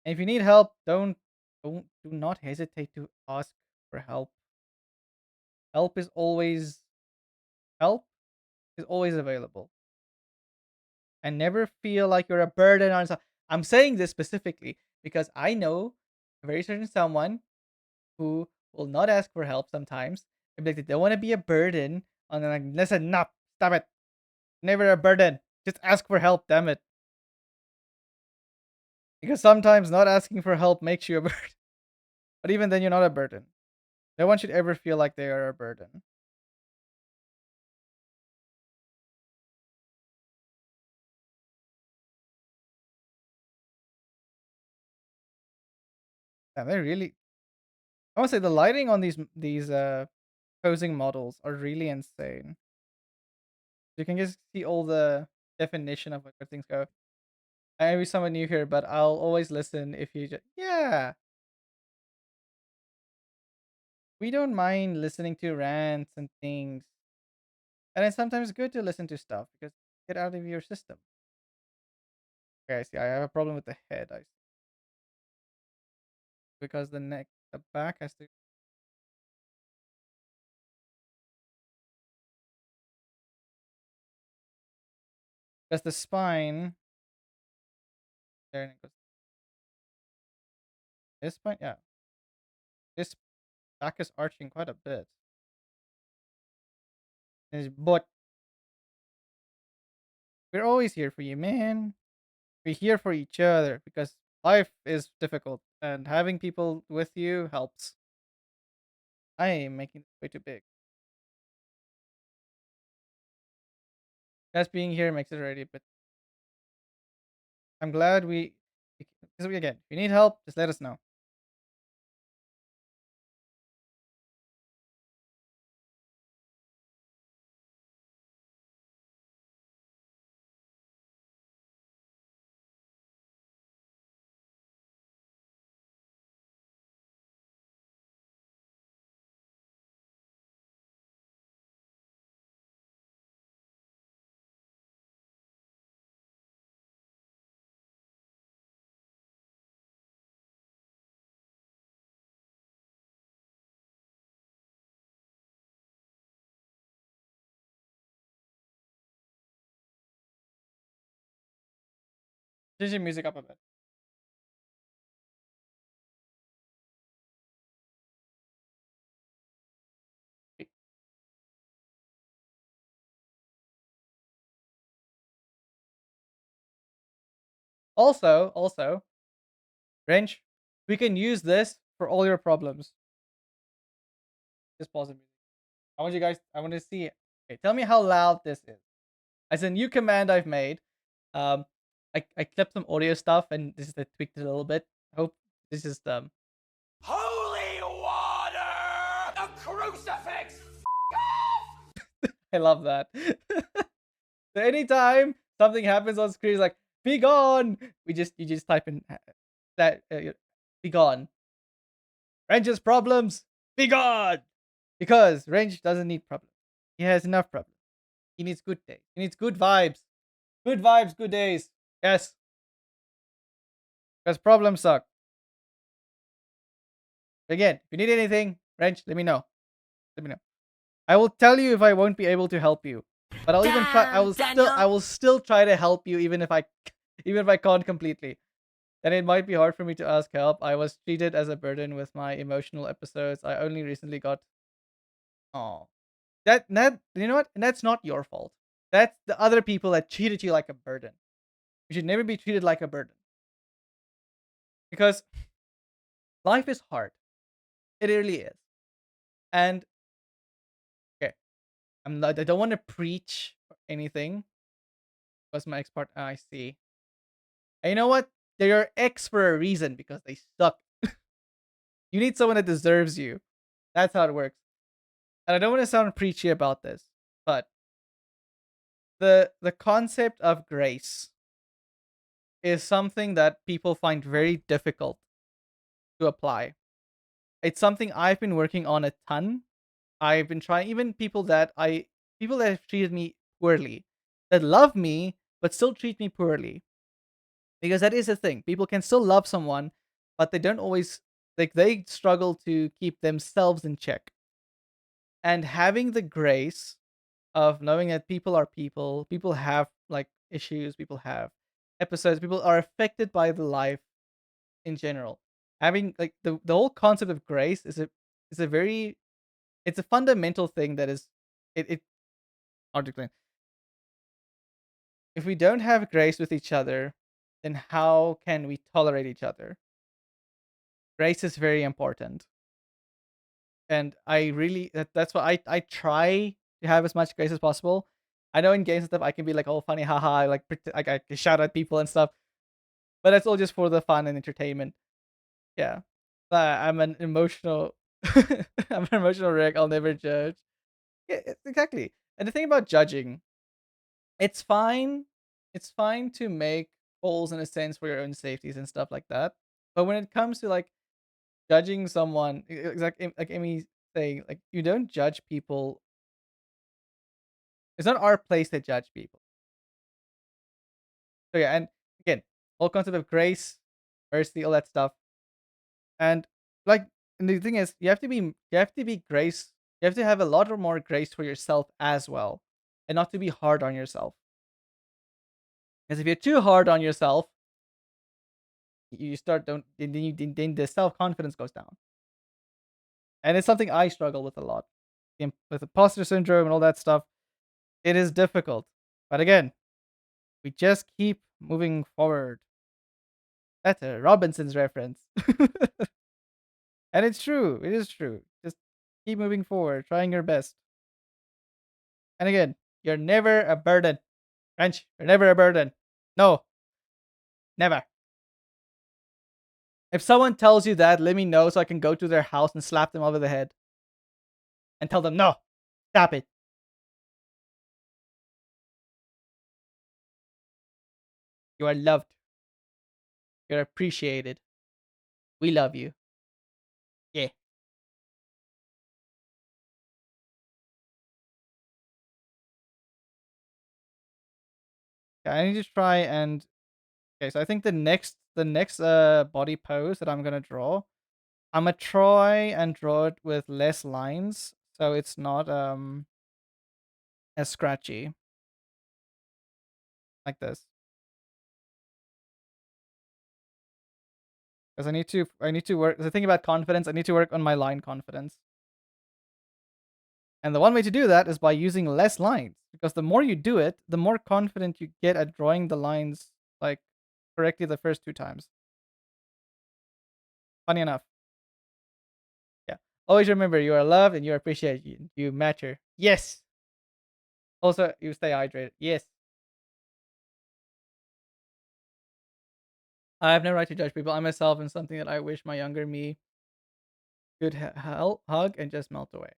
S1: And if you need help, don't do not hesitate to ask for help. Help is always help is always available. And never feel like you're a burden on some. I'm saying this specifically because I know a very certain someone who will not ask for help sometimes. And be like, they don't want to be a burden. And they're like, listen, no, stop it. Never a burden. Just ask for help, damn it. Because sometimes not asking for help makes you a burden. But even then, you're not a burden. No one should ever feel like they are a burden. And they really, I want to say the lighting on these posing models are really insane. You can just see all the definition of where things go. I know someone new here, but I'll always listen if you just yeah. We don't mind listening to rants and things, and it's sometimes good to listen to stuff because get out of your system. Okay, I see. I have a problem with the head. I because the back has to because the spine there and it goes this spine. Yeah, this back is arching quite a bit. But we're always here for you, man. We're here for each other because life is difficult and having people with you helps. I am making this way too big. Just being here makes it already, but I'm glad again, if you need help, just let us know. Change your music up a bit. Also, Wrench, we can use this for all your problems. Just pause the music. I want to see it. Okay, tell me how loud this is. As a new command I've made. Um, I clipped some audio stuff and this is I tweaked it a little bit. I hope this is
S2: Holy water! A crucifix!
S1: I love that. So anytime something happens on screen, it's like "Be gone!" You just type in that "Be gone." Range's problems. Be gone. Because Range doesn't need problems. He has enough problems. He needs good days. He needs good vibes. Good vibes, good days. Yes, because problems suck. Again, if you need anything, Range, let me know. Let me know. I will tell you if I won't be able to help you. But I'll even try
S2: Damn,
S1: I
S2: Daniel!
S1: will still try to help you even if I even if I can't completely. And it might be hard for me to ask help. I was treated as a burden with my emotional episodes. I only recently got oh. That you know what? And that's not your fault. That's the other people that treated you like a burden. You should never be treated like a burden. Because life is hard. It really is. And okay, I don't want to preach anything because my ex part I see. And you know what? They're your ex for a reason because they suck. You need someone that deserves you. That's how it works. And I don't want to sound preachy about this, but the concept of grace is something that people find very difficult to apply. It's something I've been working on a ton. I've been trying even people that have treated me poorly, that love me but still treat me poorly. Because that is the thing. People can still love someone, but they don't always like they struggle to keep themselves in check. And having the grace of knowing that people are people, people have like issues, people have episodes, people are affected by the life in general. Having like the whole concept of grace is a very it's a fundamental thing that is it hard to explain. If we don't have grace with each other, then how can we tolerate each other? Grace is very important. And I really that's why I try to have as much grace as possible. I know in games and stuff I can be like, "Oh, funny, haha," like I can shout at people and stuff, but that's all just for the fun and entertainment. Yeah, I'm an emotional, I'm an emotional wreck. I'll never judge. Yeah, exactly. And the thing about judging, it's fine. It's fine to make holes in a sense for your own safeties and stuff like that. But when it comes to like judging someone, like Amy saying, like you don't judge people. It's not our place to judge people. So yeah, and again, whole concept of grace, mercy, all that stuff, and like, and the thing is, you have to be grace. You have to have a lot more grace for yourself as well, and not to be hard on yourself. Because if you're too hard on yourself, you start don't then the self confidence goes down, and it's something I struggle with a lot. With imposter syndrome and all that stuff, it is difficult. But again, we just keep moving forward. That's a Robinson's reference. And it's true. It is true. Just keep moving forward, trying your best. And again, you're never a burden. French, you're never a burden. No, never. If someone tells you that, let me know so I can go to their house and slap them over the head and tell them, no, stop it. You are loved. You're appreciated. We love you. Yeah. Okay, I need to try and okay, so I think the next body pose that I'm gonna draw, I'm gonna try and draw it with less lines so it's not as scratchy like this. Because I need to work the thing about confidence, I need to work on my line confidence. And the one way to do that is by using less lines. Because the more you do it, the more confident you get at drawing the lines like correctly the first two times. Funny enough. Yeah. Always remember you are loved and you are appreciated. You matter. Yes. Also, you stay hydrated. Yes. I have no right to judge people. I myself am something that I wish my younger me could hug and just melt away.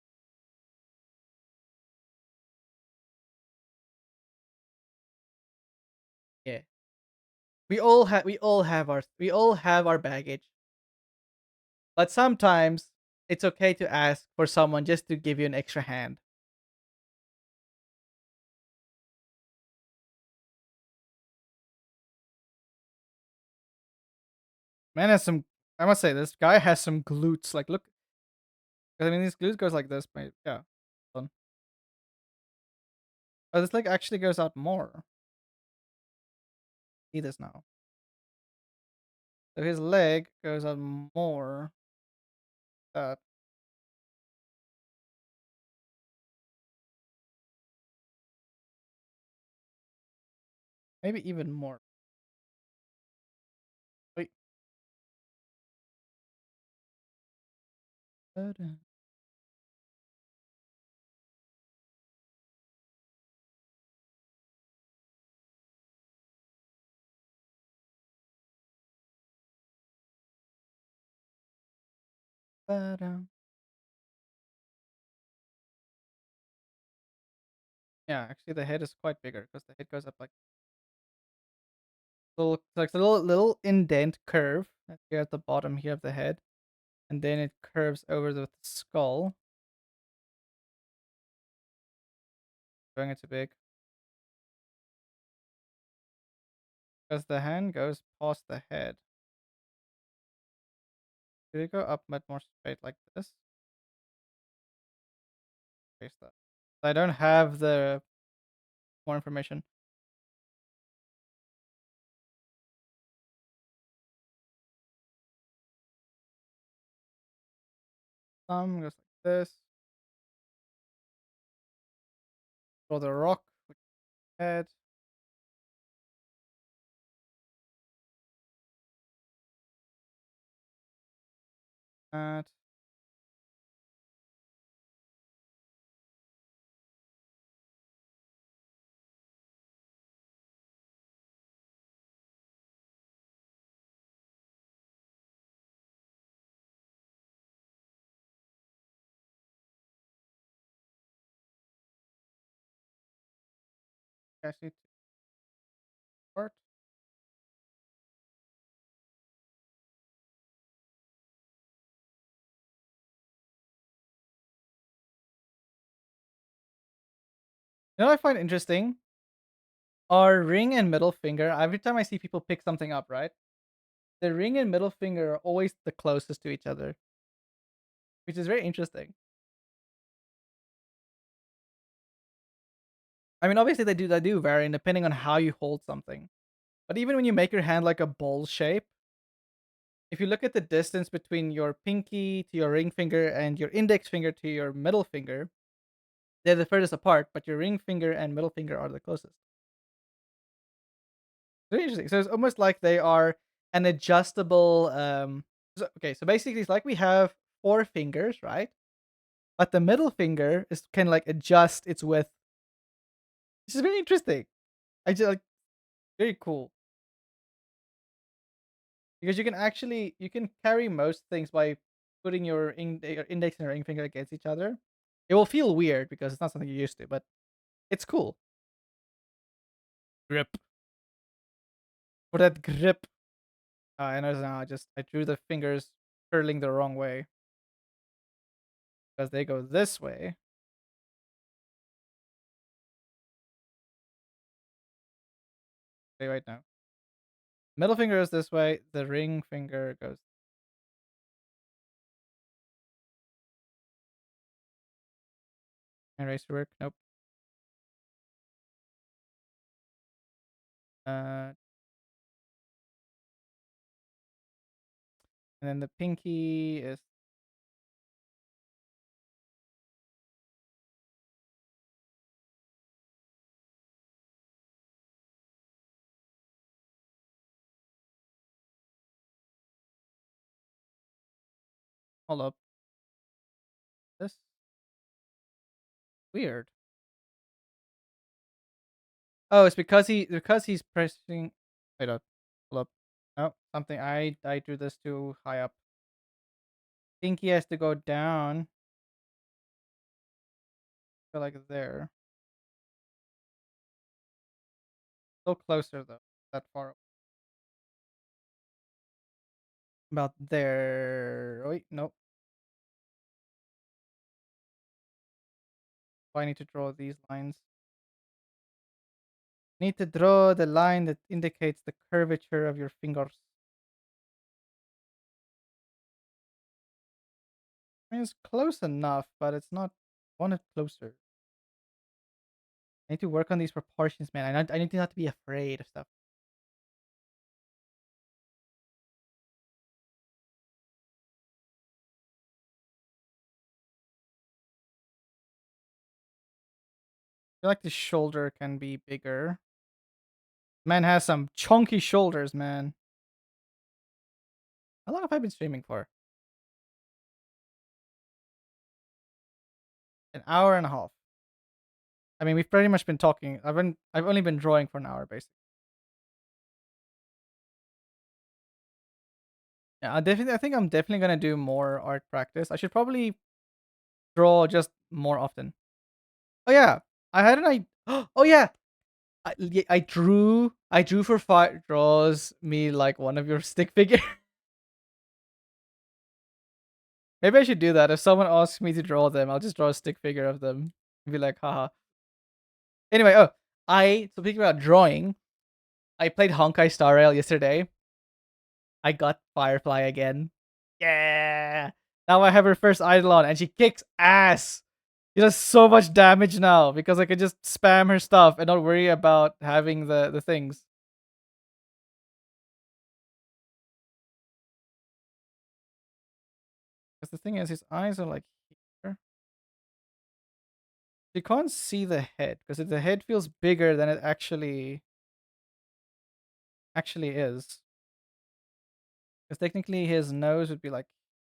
S1: Yeah. We all have our baggage. But sometimes it's okay to ask for someone just to give you an extra hand. Man has some. I must say, this guy has some glutes. Like, look. I mean, these glutes goes like this. But yeah. Hold on. Oh, this leg actually goes out more. See this now. So his leg goes out more. That maybe even more. Wait. Yeah, actually, the head is quite bigger because the head goes up like a little indent curve here at the bottom here of the head, and then it curves over the skull, going it too big because the hand goes past the head. Should it go up much more straight like this? Face that. I don't have the more information. Thumb goes like this. Draw the rock with the head. That. Actually, part. You know what I find interesting? Our ring and middle finger. Every time I see people pick something up, right? The ring and middle finger are always the closest to each other, which is very interesting. I mean, obviously they do vary depending on how you hold something. But even when you make your hand like a bowl shape, if you look at the distance between your pinky to your ring finger and your index finger to your middle finger, they're the furthest apart, but your ring finger and middle finger are the closest. Very interesting. So it's almost like they are an adjustable. Okay, so basically, it's like we have four fingers, right? But the middle finger is can like adjust its width. This is very interesting. I just like very cool because you can carry most things by putting your index and your ring finger against each other. It will feel weird because it's not something you're used to, but it's cool. Grip for that grip. I know now. I drew the fingers curling the wrong way because they go this way. Okay, right now. Middle finger goes this way. The ring finger goes. Eraser work. Nope. Uh, and then the pinky is. Hold up. This weird. Oh, it's because he's pressing. Wait up. Hold up. Oh, something I drew this too high up. Think he has to go down. Go like there. Still closer though. That far. About there. Wait, nope. I need to draw these lines. Need to draw the line that indicates the curvature of your fingers. I mean, it's close enough, but it's not. I want it closer. I need to work on these proportions, man. I need to not to be afraid of stuff. I feel like the shoulder can be bigger. Man has some chunky shoulders, man. How long have I been streaming for? An hour and a half. I mean, we've pretty much been talking. I've only been drawing for an hour, basically. Yeah, I think I'm definitely gonna do more art practice. I should probably draw just more often. Oh yeah, I had an idea. Oh yeah, I drew for 5 draws me like one of your stick figure. Maybe I should do that. If someone asks me to draw them, I'll just draw a stick figure of them and be like, haha. Anyway, so speaking about drawing, I played Honkai Star Rail yesterday. I got Firefly again. Yeah. Now I have her first Eidolon and she kicks ass. She does so much damage now because I can just spam her stuff and not worry about having the things. Because the thing is, his eyes are like here. You can't see the head because the head feels bigger than it actually is. Because technically his nose would be like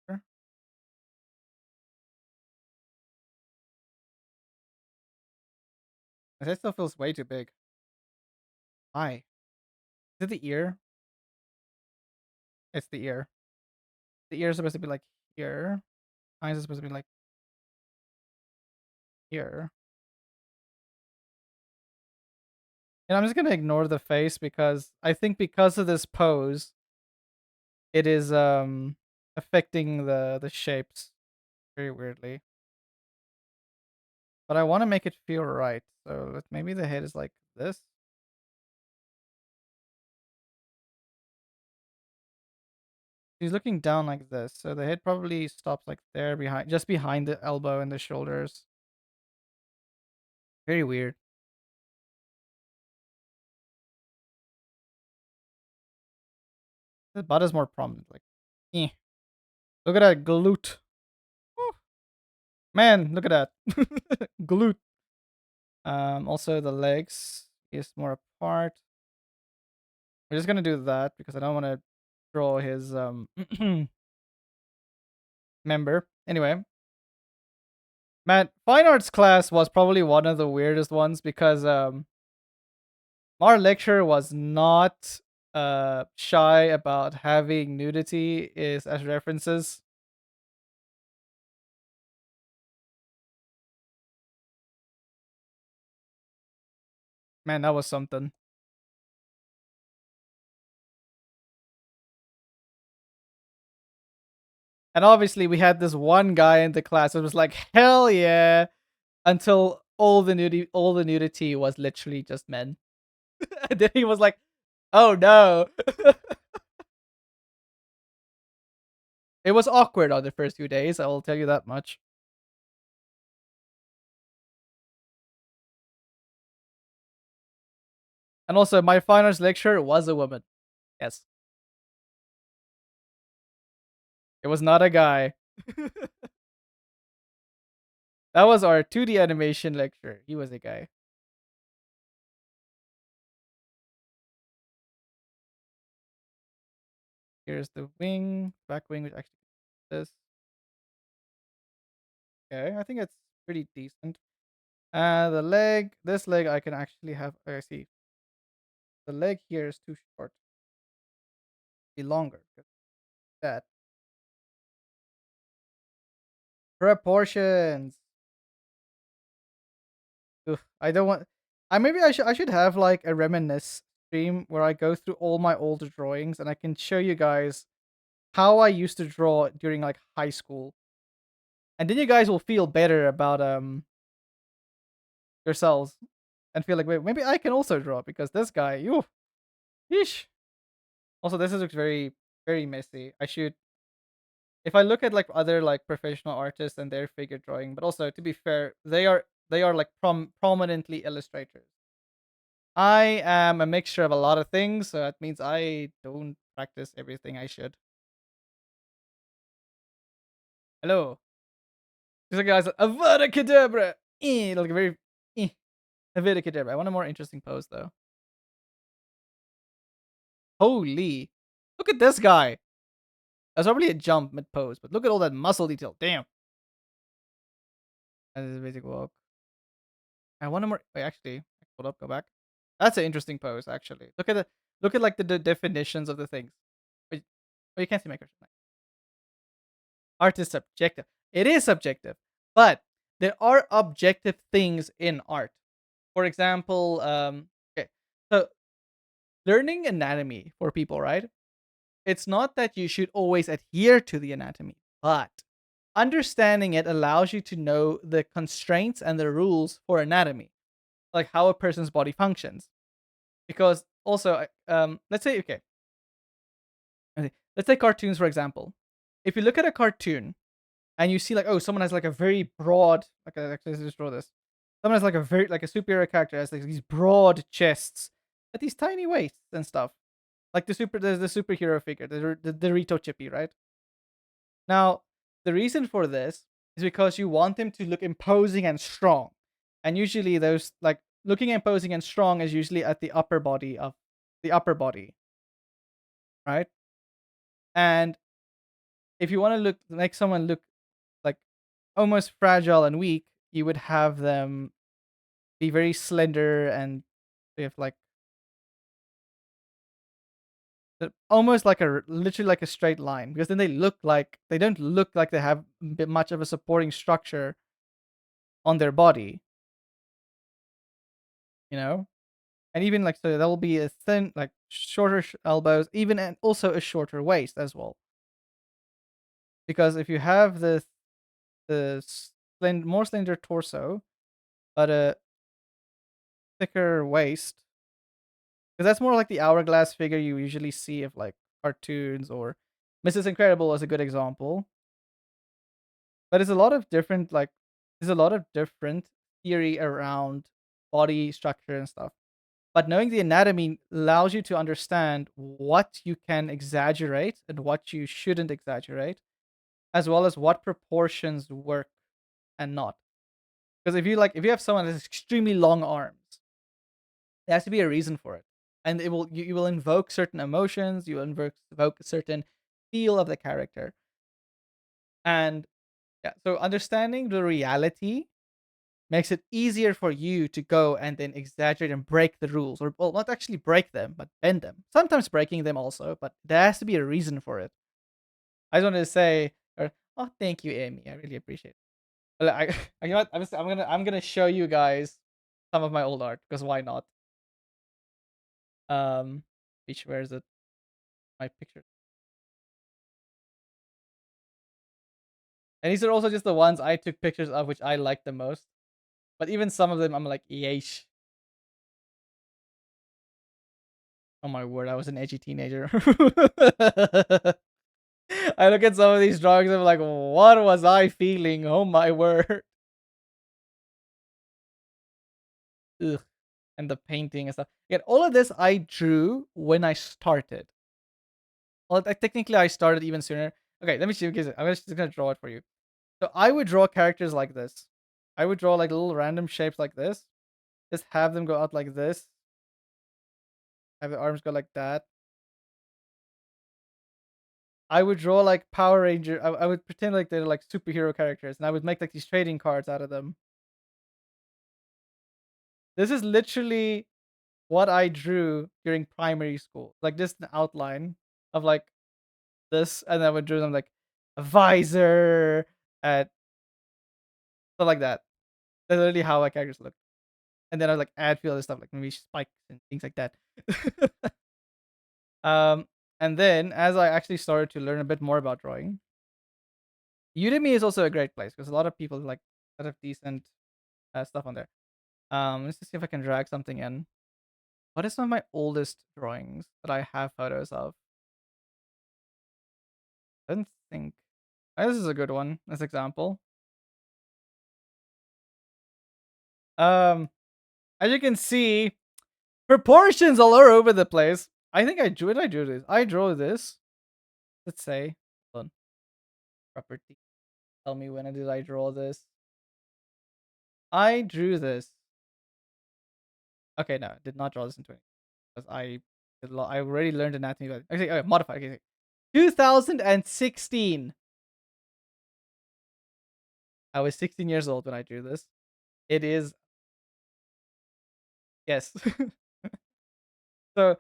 S1: here. His head still feels way too big. Why? Is it the ear? It's the ear. The ear is supposed to be like here. Eyes are supposed to be like here. And I'm just gonna ignore the face because I think because of this pose, it is affecting the shapes very weirdly. But I want to make it feel right. So maybe the head is like this. He's looking down like this, so the head probably stops like there behind, just behind the elbow and the shoulders. Very weird. The butt is more prominent. Like, eh. Look at that glute. Woo. Man, look at that glute. Also the legs is more apart. We're just gonna do that because I don't want to draw his member. Anyway, man, fine arts class was probably one of the weirdest ones because our lecturer was not shy about having nudity is as references. Man, that was something. And obviously we had this one guy in the class that was like, hell yeah, until all the nudity was literally just men. And then he was like, oh no. It was awkward on the first few days, I will tell you that much. And also, my finance lecturer was a woman. Yes, it was not a guy. That was our 2D animation lecturer. He was a guy. Here's the wing, back wing, which actually this. Okay, I think it's pretty decent. The leg, this leg I can actually have. I see. The leg here is too short. be longer. That proportions. Oof, I don't want. I should have like a reminisce stream where I go through all my older drawings and I can show you guys how I used to draw during like high school, and then you guys will feel better about yourselves and feel like wait, maybe I can also draw because this guy, you, yeesh. Also, this looks very messy. I should if I look at like other like professional artists and their figure drawing, but also to be fair, they are like prominently illustrators. I am a mixture of a lot of things, so that means I don't practice everything I should. Hello. These are guys like Avada Kedavra. Like a very eh, Avada Kedavra. I want a more interesting pose though. Holy. Look at this guy. That's probably a jump mid pose, but look at all that muscle detail. Damn. That is a basic walk. I want a more wait, actually. Hold up, go back. That's an interesting pose, actually. Look at like the definitions of the things. Wait, oh, you can't see my cursor. Art is subjective. It is subjective, but there are objective things in art. For example, okay, so learning anatomy for people, right? It's not that you should always adhere to the anatomy, but understanding it allows you to know the constraints and the rules for anatomy, like how a person's body functions. Because also, let's say, let's say cartoons for example. If you look at a cartoon and you see like, oh, someone has like a very broad, like actually let's just draw this. Someone has like a very like a superhero character has like these broad chests, but these tiny waists and stuff. Like the superhero figure, the Dorito Chippy, right? Now, the reason for this is because you want them to look imposing and strong, and usually those like looking imposing and strong is usually at the upper body, right? And if you want to look make someone look like almost fragile and weak, you would have them be very slender and they have like almost like literally like a straight line because then they don't look like they have much of a supporting structure on their body, you know. And even like so, there'll be a thin, like shorter elbows, even and also a shorter waist as well. Because if you have the more slender torso but a thicker waist, because that's more like the hourglass figure you usually see of like cartoons or Mrs. Incredible is a good example. But it's a lot of different like there's a lot of different theory around body structure and stuff. But knowing the anatomy allows you to understand what you can exaggerate and what you shouldn't exaggerate, as well as what proportions work and not. Because if you have someone that has extremely long arms, there has to be a reason for it. And you will invoke certain emotions, you will invoke a certain feel of the character. And yeah, so understanding the reality makes it easier for you to go and then exaggerate and break the rules, or well, not actually break them, but bend them. Sometimes breaking them also, but there has to be a reason for it. I just wanted to say, oh, thank you, Amy. I really appreciate it. Well, you know what? I'm gonna show you guys some of my old art because why not? Which where is it? My picture. And these are also just the ones I took pictures of, which I like the most. But even some of them, I'm like, yeesh. Oh my word, I was an edgy teenager. I look at some of these drawings, I'm like, what was I feeling? Oh my word. Ugh. And the painting and stuff. Yet all of this I drew when I started. Well, technically I started even sooner. Okay, let me see. I'm just gonna draw it for you. So I would draw characters like this. I would draw like little random shapes like this. Just have them go out like this. Have the arms go like that. I would draw like Power Ranger. I would pretend like they're like superhero characters, and I would make like these trading cards out of them. This is literally what I drew during primary school. Like just an outline. of like this, and then I would draw them like a visor and stuff like that. That's literally how my characters look. And then I like add a few other stuff like maybe spikes and things like that. um, and then as I actually started to learn a bit more about drawing, Udemy is also a great place because a lot of people like that have decent stuff on there. Let's just see if I can drag something in. What is some of my oldest drawings that I have photos of? I don't think. This is a good one. This example. Um, as you can see, proportions all over the place. I think I drew it. I drew this. I drew this. Let's say, hold on, property. Tell me when did I draw this? I drew this. Okay, no, I did not draw this in 20 because I already learned anatomy. But actually, okay, modify. Okay, 2016. I was 16 years old when I drew this. It is yes. So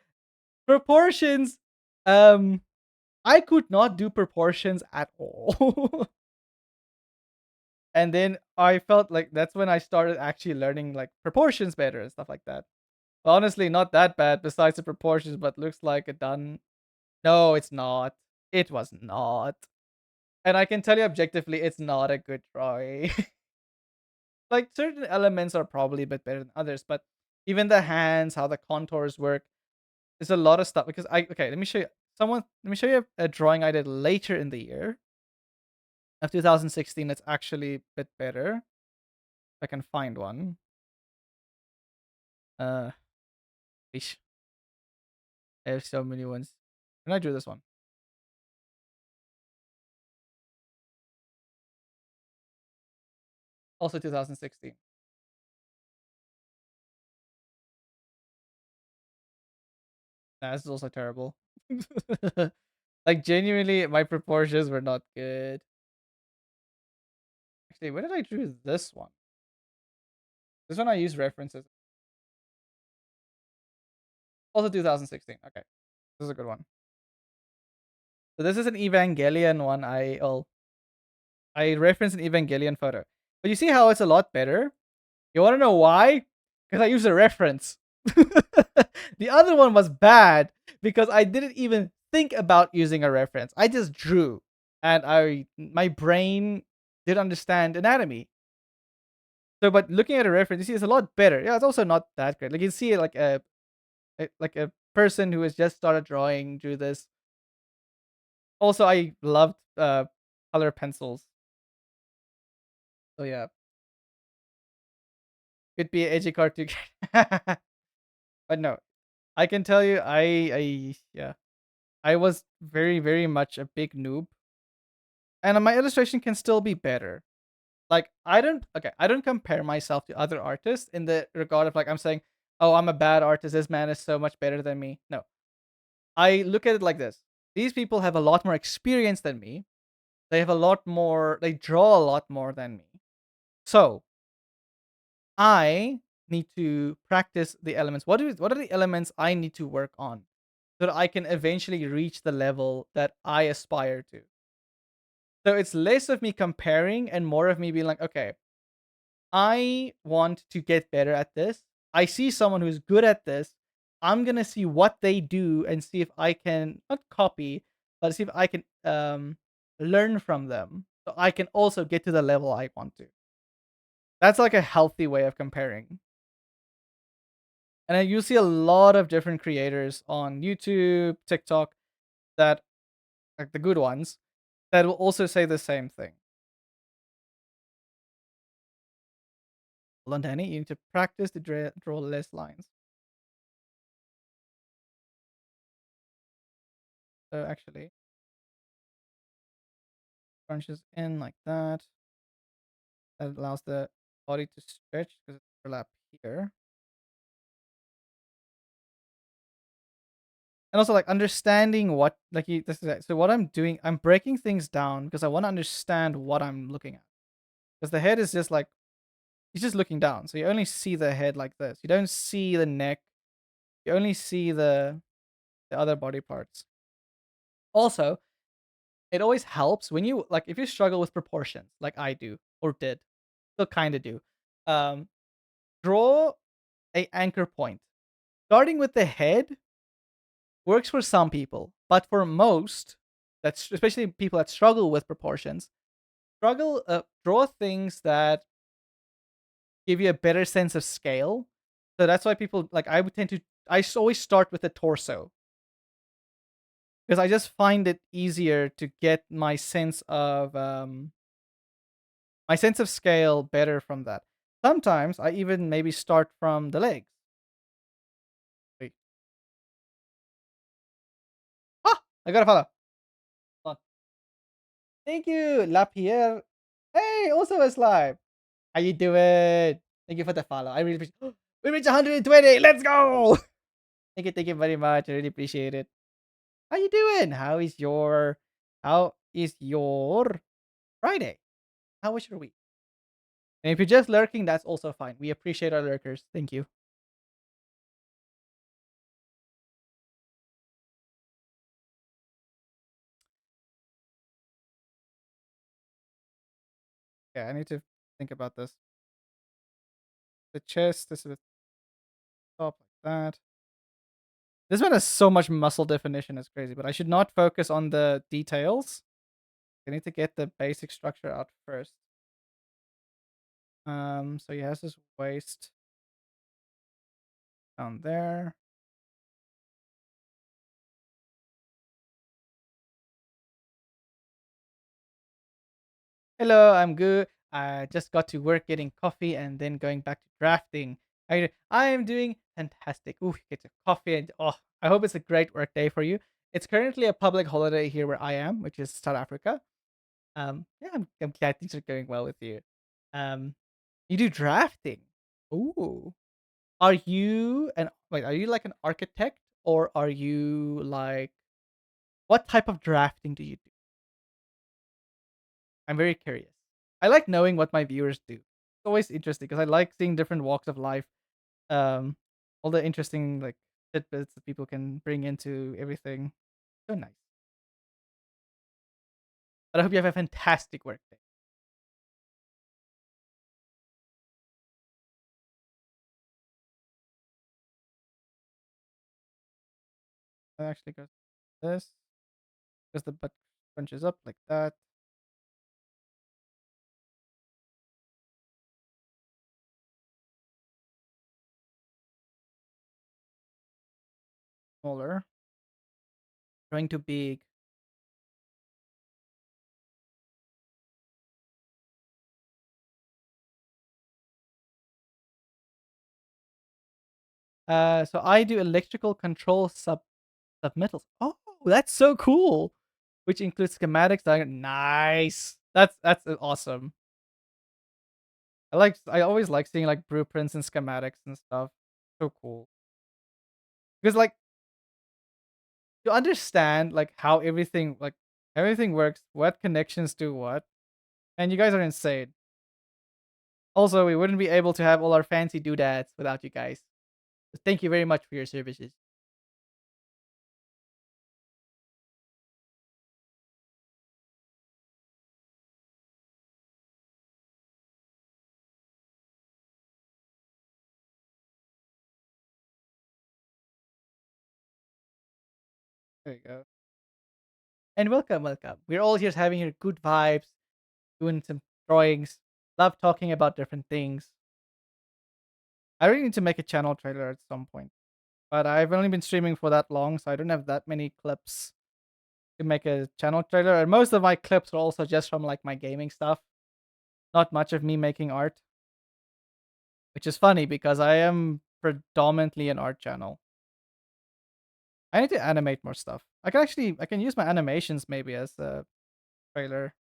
S1: proportions. Um, I could not do proportions at all. And then I felt like that's when I started actually learning like proportions better and stuff like that. Honestly, not that bad besides the proportions, but looks like a done. No, it's not. It was not. And I can tell you objectively, it's not a good drawing. Like certain elements are probably a bit better than others, but even the hands, how the contours work, there's a lot of stuff. Because let me show you let me show you a drawing I did later in the year of 2016. That's actually a bit better. If I can find one. Uh, Ish. I have so many ones. Can I do this one? Also 2016. Nah, this is also terrible. Like genuinely, my proportions were not good. Actually, where did I do this one? This one I use references. Also 2016. Okay, this is a good one. So this is an Evangelion one. I referenced an Evangelion photo, but you see how it's a lot better. You want to know why? Because I used a reference. The other one was bad because I didn't even think about using a reference. I just drew, and my brain didn't understand anatomy. So, but looking at a reference, you see it's a lot better. Yeah, it's also not that great. Like you see, like a person who has just started drawing drew this. Also, I loved color pencils. So yeah, could be an edgy cartoon. But no, I can tell you, yeah, I was very very much a big noob, and my illustration can still be better. Like I don't compare myself to other artists in the regard of like I'm saying, oh, I'm a bad artist. This man is so much better than me. No, I look at it like this: these people have a lot more experience than me. They have a lot more. They draw a lot more than me. So I need to practice the elements. What are the elements I need to work on so that I can eventually reach the level that I aspire to? So it's less of me comparing and more of me being like, okay, I want to get better at this. I see someone who's good at this. I'm gonna see what they do and see if I can not copy, but see if I can learn from them. So I can also get to the level I want to. That's like a healthy way of comparing. And then you see a lot of different creators on YouTube, TikTok, that like the good ones, that will also say the same thing. Hold on, Danny, you need to practice to draw less lines. So actually, crunches in like that. That allows the body to stretch because it's overlap here. And also like understanding what like this is it. So what I'm doing, I'm breaking things down because I want to understand what I'm looking at. Because the head is just like he's just looking down. So you only see the head like this. You don't see the neck. You only see the other body parts. Also, it always helps when you like if you struggle with proportions, like I do or did, still kind of do. Um, draw a anchor point. Starting with the head works for some people, but for most, that's especially people that struggle with proportions, draw things that give you a better sense of scale. So that's why people like I would tend to always start with the torso because I just find it easier to get my sense of scale better from that. Sometimes I even maybe start from the legs. Wait. Ah, I got a follow. Hold on. Thank you, Lapierre. Hey, also a slime. How you doing? Thank you for the follow. I really appreciate. We reached 120. Let's go. Thank you very much. I really appreciate it. How you doing? How is your Friday? How was your week? And if you're just lurking, that's also fine. We appreciate our lurkers. Thank you. Yeah, I need to think about this. The chest, this is the top like that. This one has so much muscle definition, it's crazy, but I should not focus on the details. I need to get the basic structure out first. So he has his waist down there. Hello, I'm good. I just got to work getting coffee and then going back to drafting. I am doing fantastic. Ooh, get a coffee and oh, I hope it's a great work day for you. It's currently a public holiday here where I am, which is South Africa. Yeah, I'm glad things are going well with you. Um, you do drafting. Ooh, are you like an architect or are you like what type of drafting do you do? I'm very curious. I like knowing what my viewers do. It's always interesting because I like seeing different walks of life. Um, all the interesting like tidbits that people can bring into everything. So nice. But I hope you have a fantastic work day. That actually goes this because the butt crunches up like that. Smaller, going too big. So I do electrical control submittals. Oh, that's so cool. Which includes schematics. Nice. That's awesome. I always like seeing like blueprints and schematics and stuff. So cool. Because like to understand like how everything works, what connections do what, and you guys are insane. Also, we wouldn't be able to have all our fancy doodads without you guys. So thank you very much for your services. There you go. And welcome, welcome. We're all here having your good vibes, doing some drawings, love talking about different things. I really need to make a channel trailer at some point, but I've only been streaming for that long, so I don't have that many clips to make a channel trailer. And most of my clips are also just from like my gaming stuff, not much of me making art, which is funny because I am predominantly an art channel. I need to animate more stuff. I can use my animations maybe as a trailer.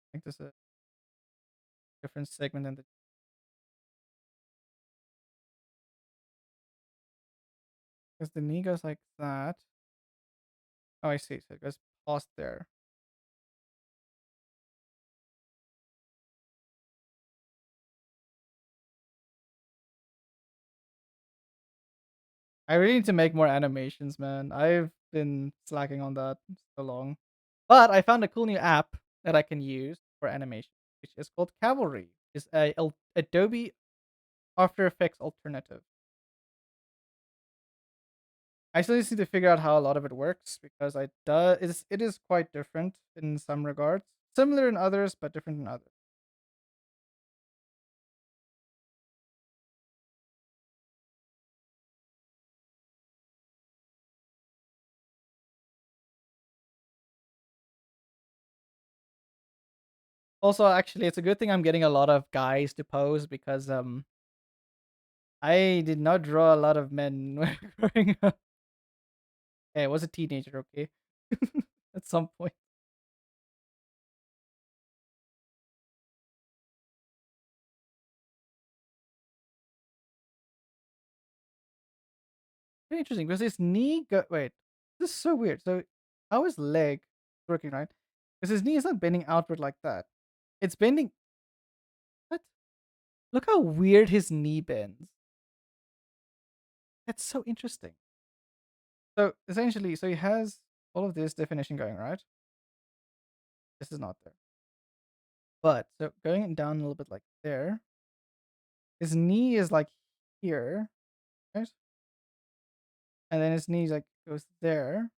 S1: I think there's a different segment in the because the knee goes like that. Oh, I see. So it goes past there. I really need to make more animations, man. I've been slacking on that so long. But I found a cool new app that I can use for animation, which is called Cavalry. It's a Adobe After Effects alternative. I still just need to figure out how a lot of it works because it is quite different in some regards, similar in others, but different in others. Also, actually, it's a good thing I'm getting a lot of guys to pose because I did not draw a lot of men when growing up. Hey, I was a teenager, okay? At some point. Very interesting because his knee go wait. This is so weird. So how his leg working, right? Because his knee is not bending outward like that. It's bending what? Look how weird his knee bends. That's so interesting. So essentially, so he has all of this definition going, right? This is not there. But so going down a little bit like there, his knee is like here, right? And then his knee like goes there.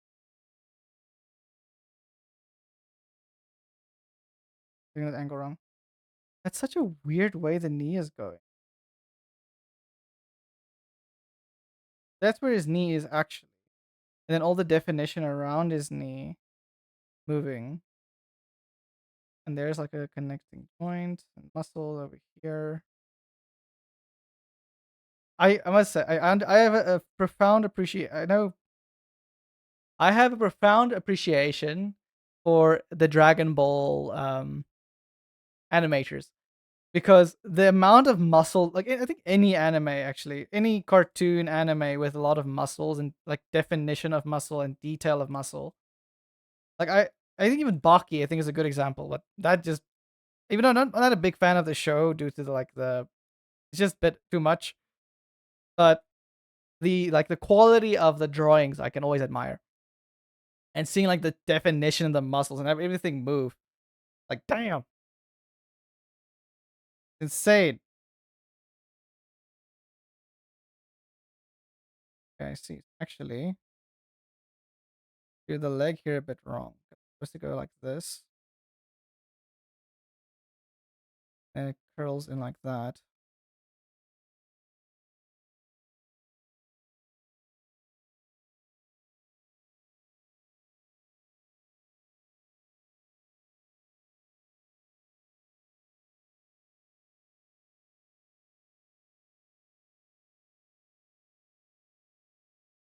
S1: Doing that angle wrong. That's such a weird way the knee is going. That's where his knee is actually. And then all the definition around his knee moving. And there's like a connecting joint and muscle over here. I must say I have a profound appreciation. I have a profound appreciation for the Dragon Ball animators because the amount of muscle, like I think any anime actually, any cartoon anime with a lot of muscles and like definition of muscle and detail of muscle. Like I think even Baki I think is a good example, but that just even though I'm not a big fan of the show due to the it's just a bit too much, but the quality of the drawings I can always admire. And seeing like the definition of the muscles and everything move. Like damn, insane. Okay, I see. Actually, do the leg here a bit wrong. It's supposed to go like this. And it curls in like that.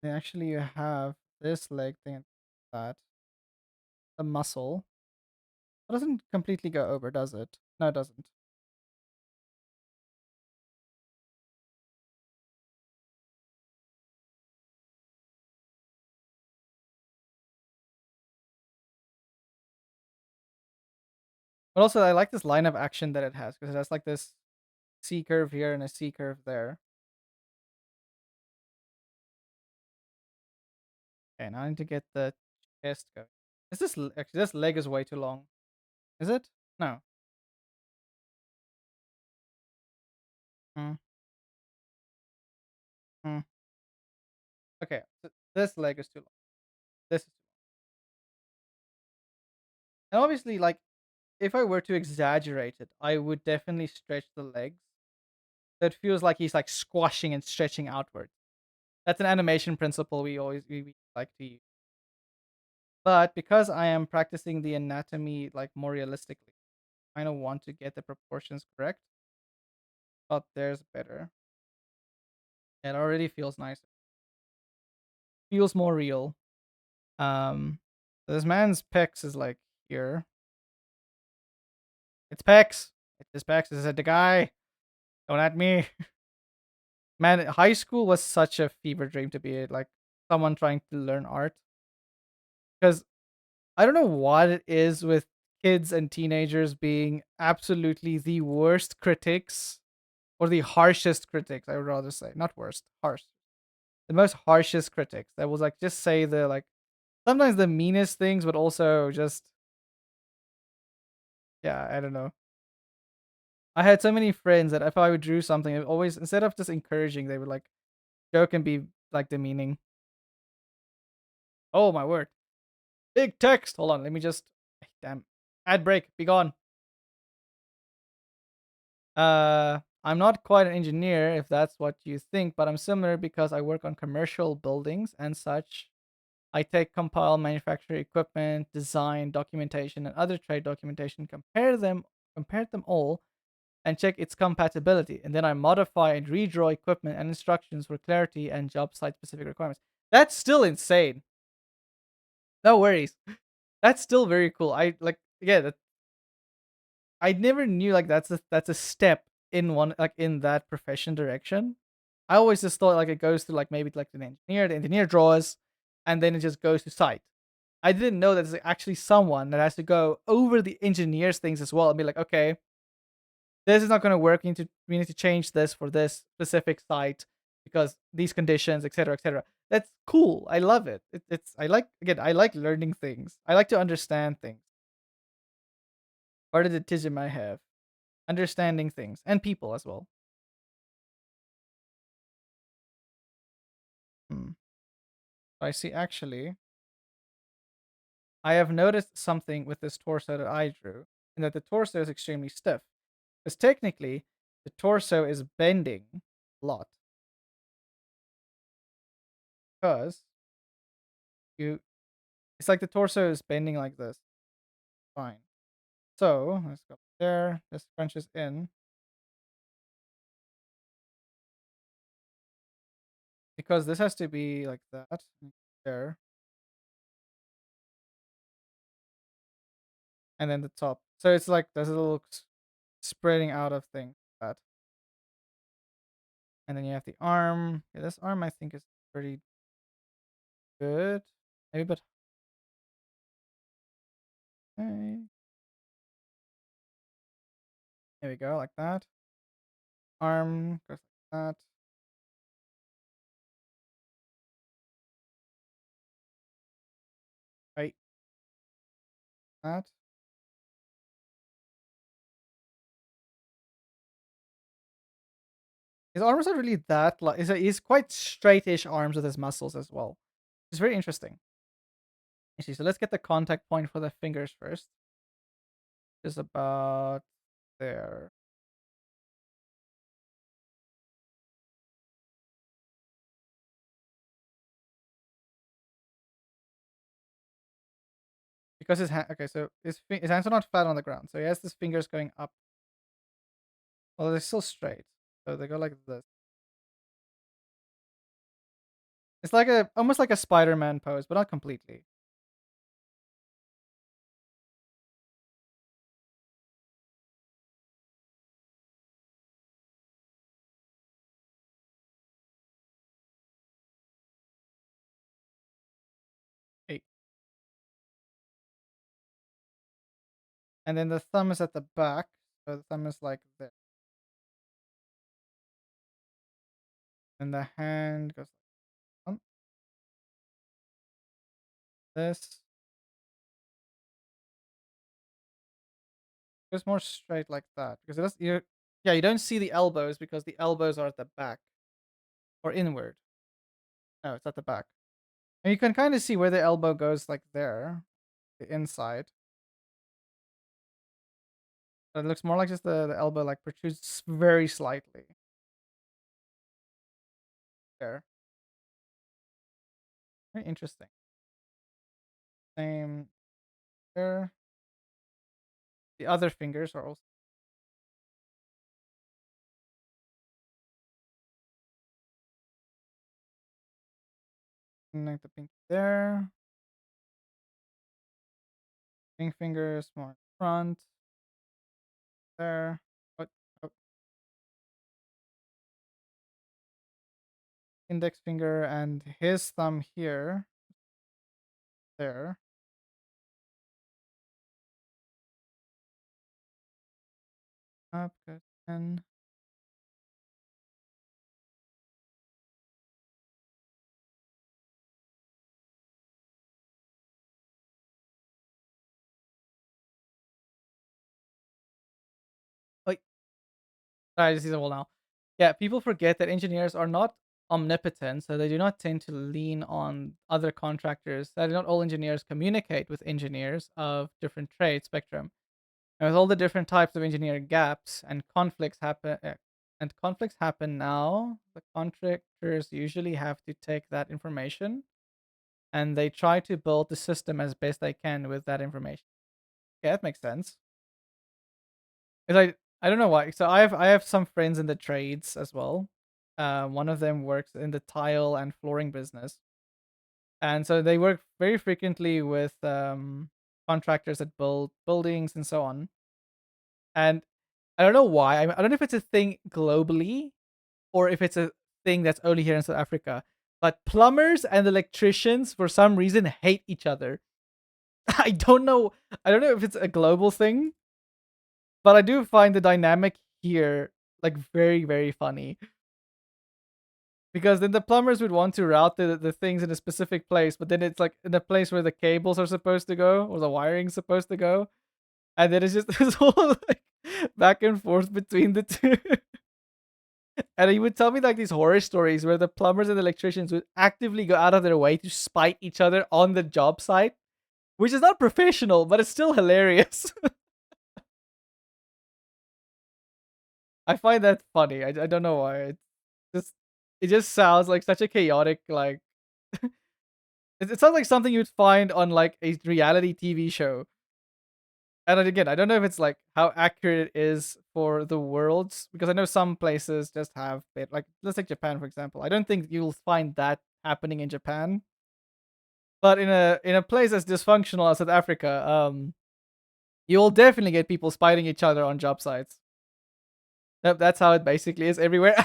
S1: And actually you have this leg thing and that. The muscle. It doesn't completely go over, does it? No, it doesn't. But also I like this line of action that it has because it has like this C curve here and a C curve there. Okay, now I need to get the chest going. Is this actually this leg is way too long? Is it? No. Hmm. Hmm. Okay, so this leg is too long. This is and obviously like if I were to exaggerate it, I would definitely stretch the legs. So it feels like he's like squashing and stretching outward. That's an animation principle we like to use. But because I am practicing the anatomy like more realistically, I kind of want to get the proportions correct. But there's better. It already feels nicer. Feels more real. This man's pecs is like here. It's pecs. It's his pecs. Is it the guy? Don't at me. Man, high school was such a fever dream to be like someone trying to learn art. Because I don't know what it is with kids and teenagers being absolutely the worst critics or the harshest critics, I would rather say. Not worst, harsh. the most harshest critics that was like just say the like sometimes the meanest things, but also just yeah, I don't know. I had so many friends that if I would drew something, it always instead of just encouraging, they would like joke and be like demeaning. Oh my word. Big text. Hold on, let me just damn ad break, be gone. I'm not quite an engineer if that's what you think, but I'm similar because I work on commercial buildings and such. I take compile manufacturer equipment, design, documentation, and other trade documentation, compare them all, and check its compatibility. And then I modify and redraw equipment and instructions for clarity and job site specific requirements. That's still insane. No worries. That's still very cool. I like yeah, I never knew like that's a step in one like in that profession direction. I always just thought like it goes to like maybe like the engineer draws, and then it just goes to site. I didn't know that there's actually someone that has to go over the engineers things as well and be like, okay, this is not going to work. We need to change this for this specific site because these conditions, etc., etc. That's cool. I love it. It's I like again. I like learning things. I like to understand things. Part of the tism I have, understanding things and people as well. Hmm. I see. Actually, I have noticed something with this torso that I drew, and that the torso is extremely stiff. Because technically, the torso is bending a lot. Because you, it's like the torso is bending like this. Fine. So let's go there. This crunches in because this has to be like that. There, and then the top. So it's like there's a little spreading out of thing like that. And then you have the arm. Yeah, this arm I think is pretty good. Maybe, but okay. There we go, like that. Arm goes like that. Right, that. His arms are really that like he's quite straightish arms with his muscles as well. It's very interesting. You see, so let's get the contact point for the fingers first. Just about there. Because his hand, okay, so his hands are not flat on the ground, so he has his fingers going up. Well, they're still straight, so they go like this. It's like a almost like a Spider-Man pose, but not completely. Hey. And then the thumb is at the back, so the thumb is like this, and the hand goes like this. Goes more straight like that because it does. Yeah, you don't see the elbows because the elbows are at the back or inward. No, it's at the back, and you can kind of see where the elbow goes, like there, the inside. But it looks more like just the elbow like protrudes very slightly there. Very interesting. Same there. The other fingers are also like the pinky there. Ring fingers more in front there. What? Oh, index finger and his thumb here, there. Up, good. And I just see the wall now. Yeah, people forget that engineers are not omnipotent, so they do not tend to lean on other contractors. That not all engineers communicate with engineers of different trade spectrum. And with all the different types of engineering gaps and conflicts happen now, the contractors usually have to take that information and they try to build the system as best they can with that information. Yeah, that makes sense. It's like I don't know why. So I have some friends in the trades as well. One of them works in the tile and flooring business, and so they work very frequently with contractors that build buildings and so on. And I don't know why. I don't know if it's a thing globally or if it's a thing that's only here in South Africa. But plumbers and electricians, for some reason, hate each other. I don't know. I don't know if it's a global thing, but I do find the dynamic here like very, very funny. Because then the plumbers would want to route the things in a specific place, but then it's like in the place where the cables are supposed to go or the wiring's supposed to go. And then it's just this whole like back and forth between the two. And he would tell me like these horror stories where the plumbers and electricians would actively go out of their way to spite each other on the job site, which is not professional, but it's still hilarious. I find that funny. I don't know why. Just it just sounds like such a chaotic like it sounds like something you'd find on like a reality TV show. And then again, I don't know if it's like how accurate it is for the worlds because I know some places just have it. Like let's take Japan for example. I don't think you'll find that happening in Japan, but in a place as dysfunctional as South Africa, you'll definitely get people spiting each other on job sites. Yep, that's how it basically is everywhere.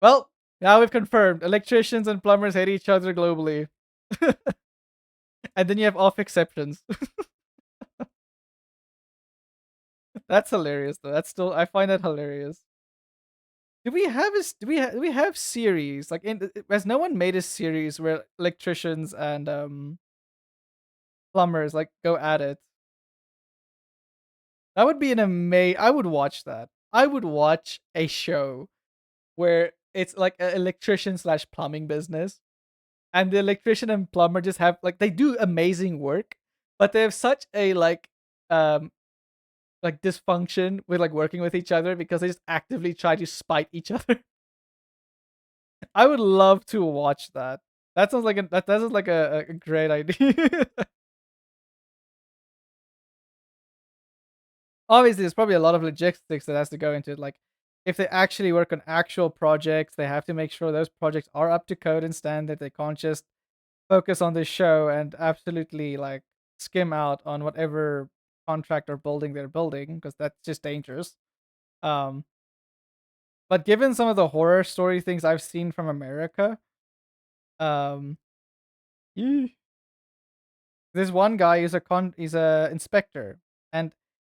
S1: Well, now we've confirmed electricians and plumbers hate each other globally, and then you have off exceptions. That's hilarious though. That's still I find that hilarious. Do we have series like has no one made a series where electricians and plumbers like go at it? That would be an amazing. I would watch that. I would watch a show where it's like an electrician slash plumbing business, and the electrician and plumber just have like they do amazing work, but they have such a um like dysfunction with like working with each other because they just actively try to spite each other. I would love to watch that. That sounds like a great idea. Obviously, there's probably a lot of logistics that has to go into it. Like, if they actually work on actual projects, they have to make sure those projects are up to code and standard. They can't just focus on this show and absolutely like skim out on whatever contract or building they're building because that's just dangerous. Um, but given some of the horror story things I've seen from America, um, eeh, this one guy is he's a inspector, and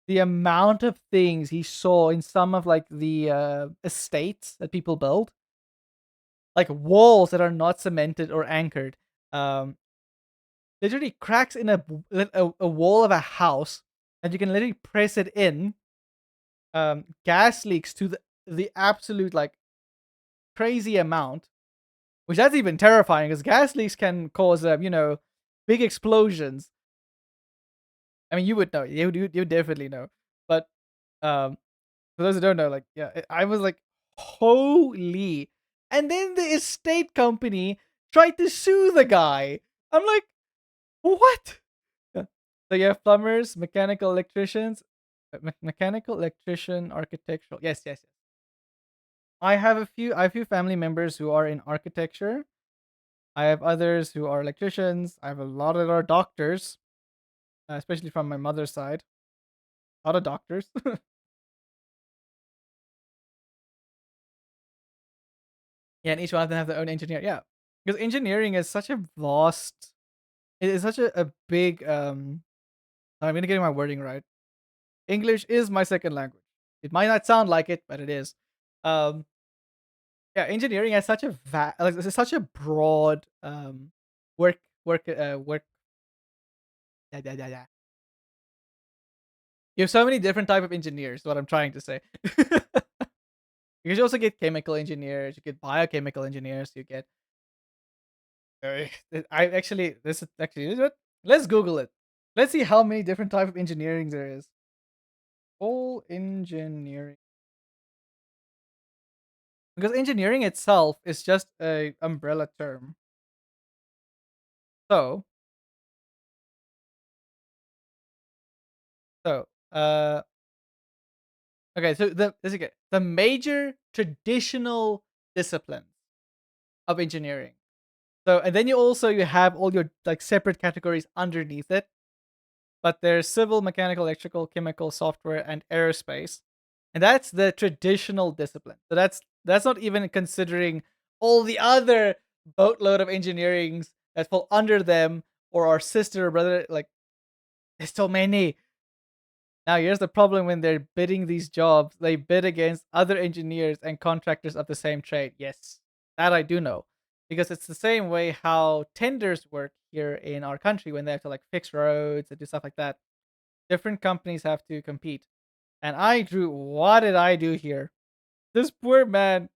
S1: the amount of things he saw in some of like the estates that people build, like walls that are not cemented or anchored, um, literally cracks in a wall of a house, and you can literally press it in. Gas leaks to the absolute like crazy amount, which that's even terrifying because gas leaks can cause big explosions. I mean, you would know. You definitely know. But um, for those who don't know, like, yeah, I was like, holy. And then the estate company tried to sue the guy. I'm like, what? Yeah. So you have plumbers, mechanical electricians, mechanical electrician, architectural. Yes, yes, yes. I have a few family members who are in architecture. I have others who are electricians. I have a lot that are doctors, especially from my mother's side. A lot of doctors. Yeah, and each one of them have their own engineer. Yeah, because engineering is such a vast. It is such a big. I'm gonna get my wording right. English is my second language. It might not sound like it, but it is. Um, yeah, engineering has such a like it's such a broad work. Yeah, yeah, yeah, yeah. You have so many different type of engineers, is what I'm trying to say. Because you also get chemical engineers, you get biochemical engineers, you get uh, I actually this is actually you know what? Let's Google it. Let's see how many different type of engineering there is. All engineering. Because engineering itself is just a umbrella term. So, so okay, so this again. The major traditional disciplines of engineering. So and then you have all your like separate categories underneath it. But there's civil, mechanical, electrical, chemical, software, and aerospace. And that's the traditional discipline. So that's not even considering all the other boatload of engineerings that fall under them or our sister or brother. Like there's so many. Now here's the problem when they're bidding these jobs, they bid against other engineers and contractors of the same trade. Yes, that I do know. Because it's the same way how tenders work here in our country when they have to like fix roads and do stuff like that. Different companies have to compete. And I drew what did I do here? This poor man,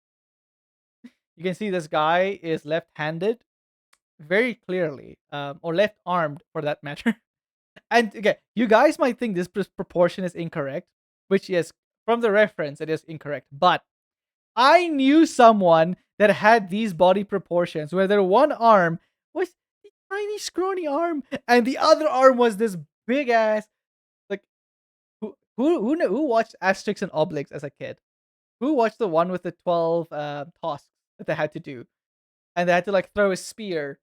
S1: you can see this guy is left-handed very clearly, or left-armed for that matter. And okay, you guys might think this proportion is incorrect, which is from the reference it is incorrect. But I knew someone that had these body proportions where their one arm was a tiny scrawny arm and the other arm was this big ass like who watched Asterix and Obelix as a kid? Who watched the one with the 12 tasks that they had to do? And they had to like throw a spear.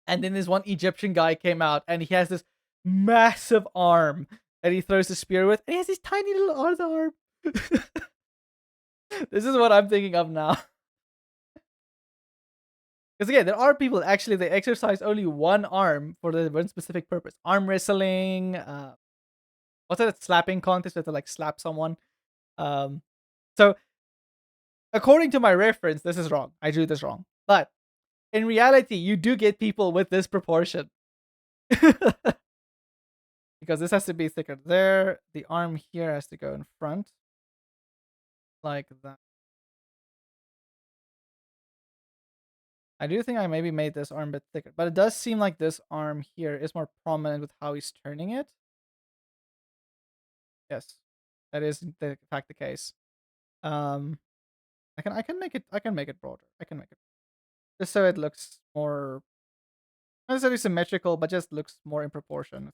S1: And then this one Egyptian guy came out and he has this massive arm that he throws the spear with. And he has this tiny little other arm. This is what I'm thinking of now. Because again, there are people that actually they exercise only one arm for the one specific purpose. Arm wrestling, what's that slapping contest where they like slap someone? Um so according to my reference, this is wrong. I drew this wrong. But in reality, you do get people with this proportion. Because this has to be thicker there. The arm here has to go in front. Like that. I do think I maybe made this arm a bit thicker. But it does seem like this arm here is more prominent with how he's turning it. Yes. That is in fact the case. Um I can make it broader. I can make it just so it looks more not necessarily symmetrical, but just looks more in proportion.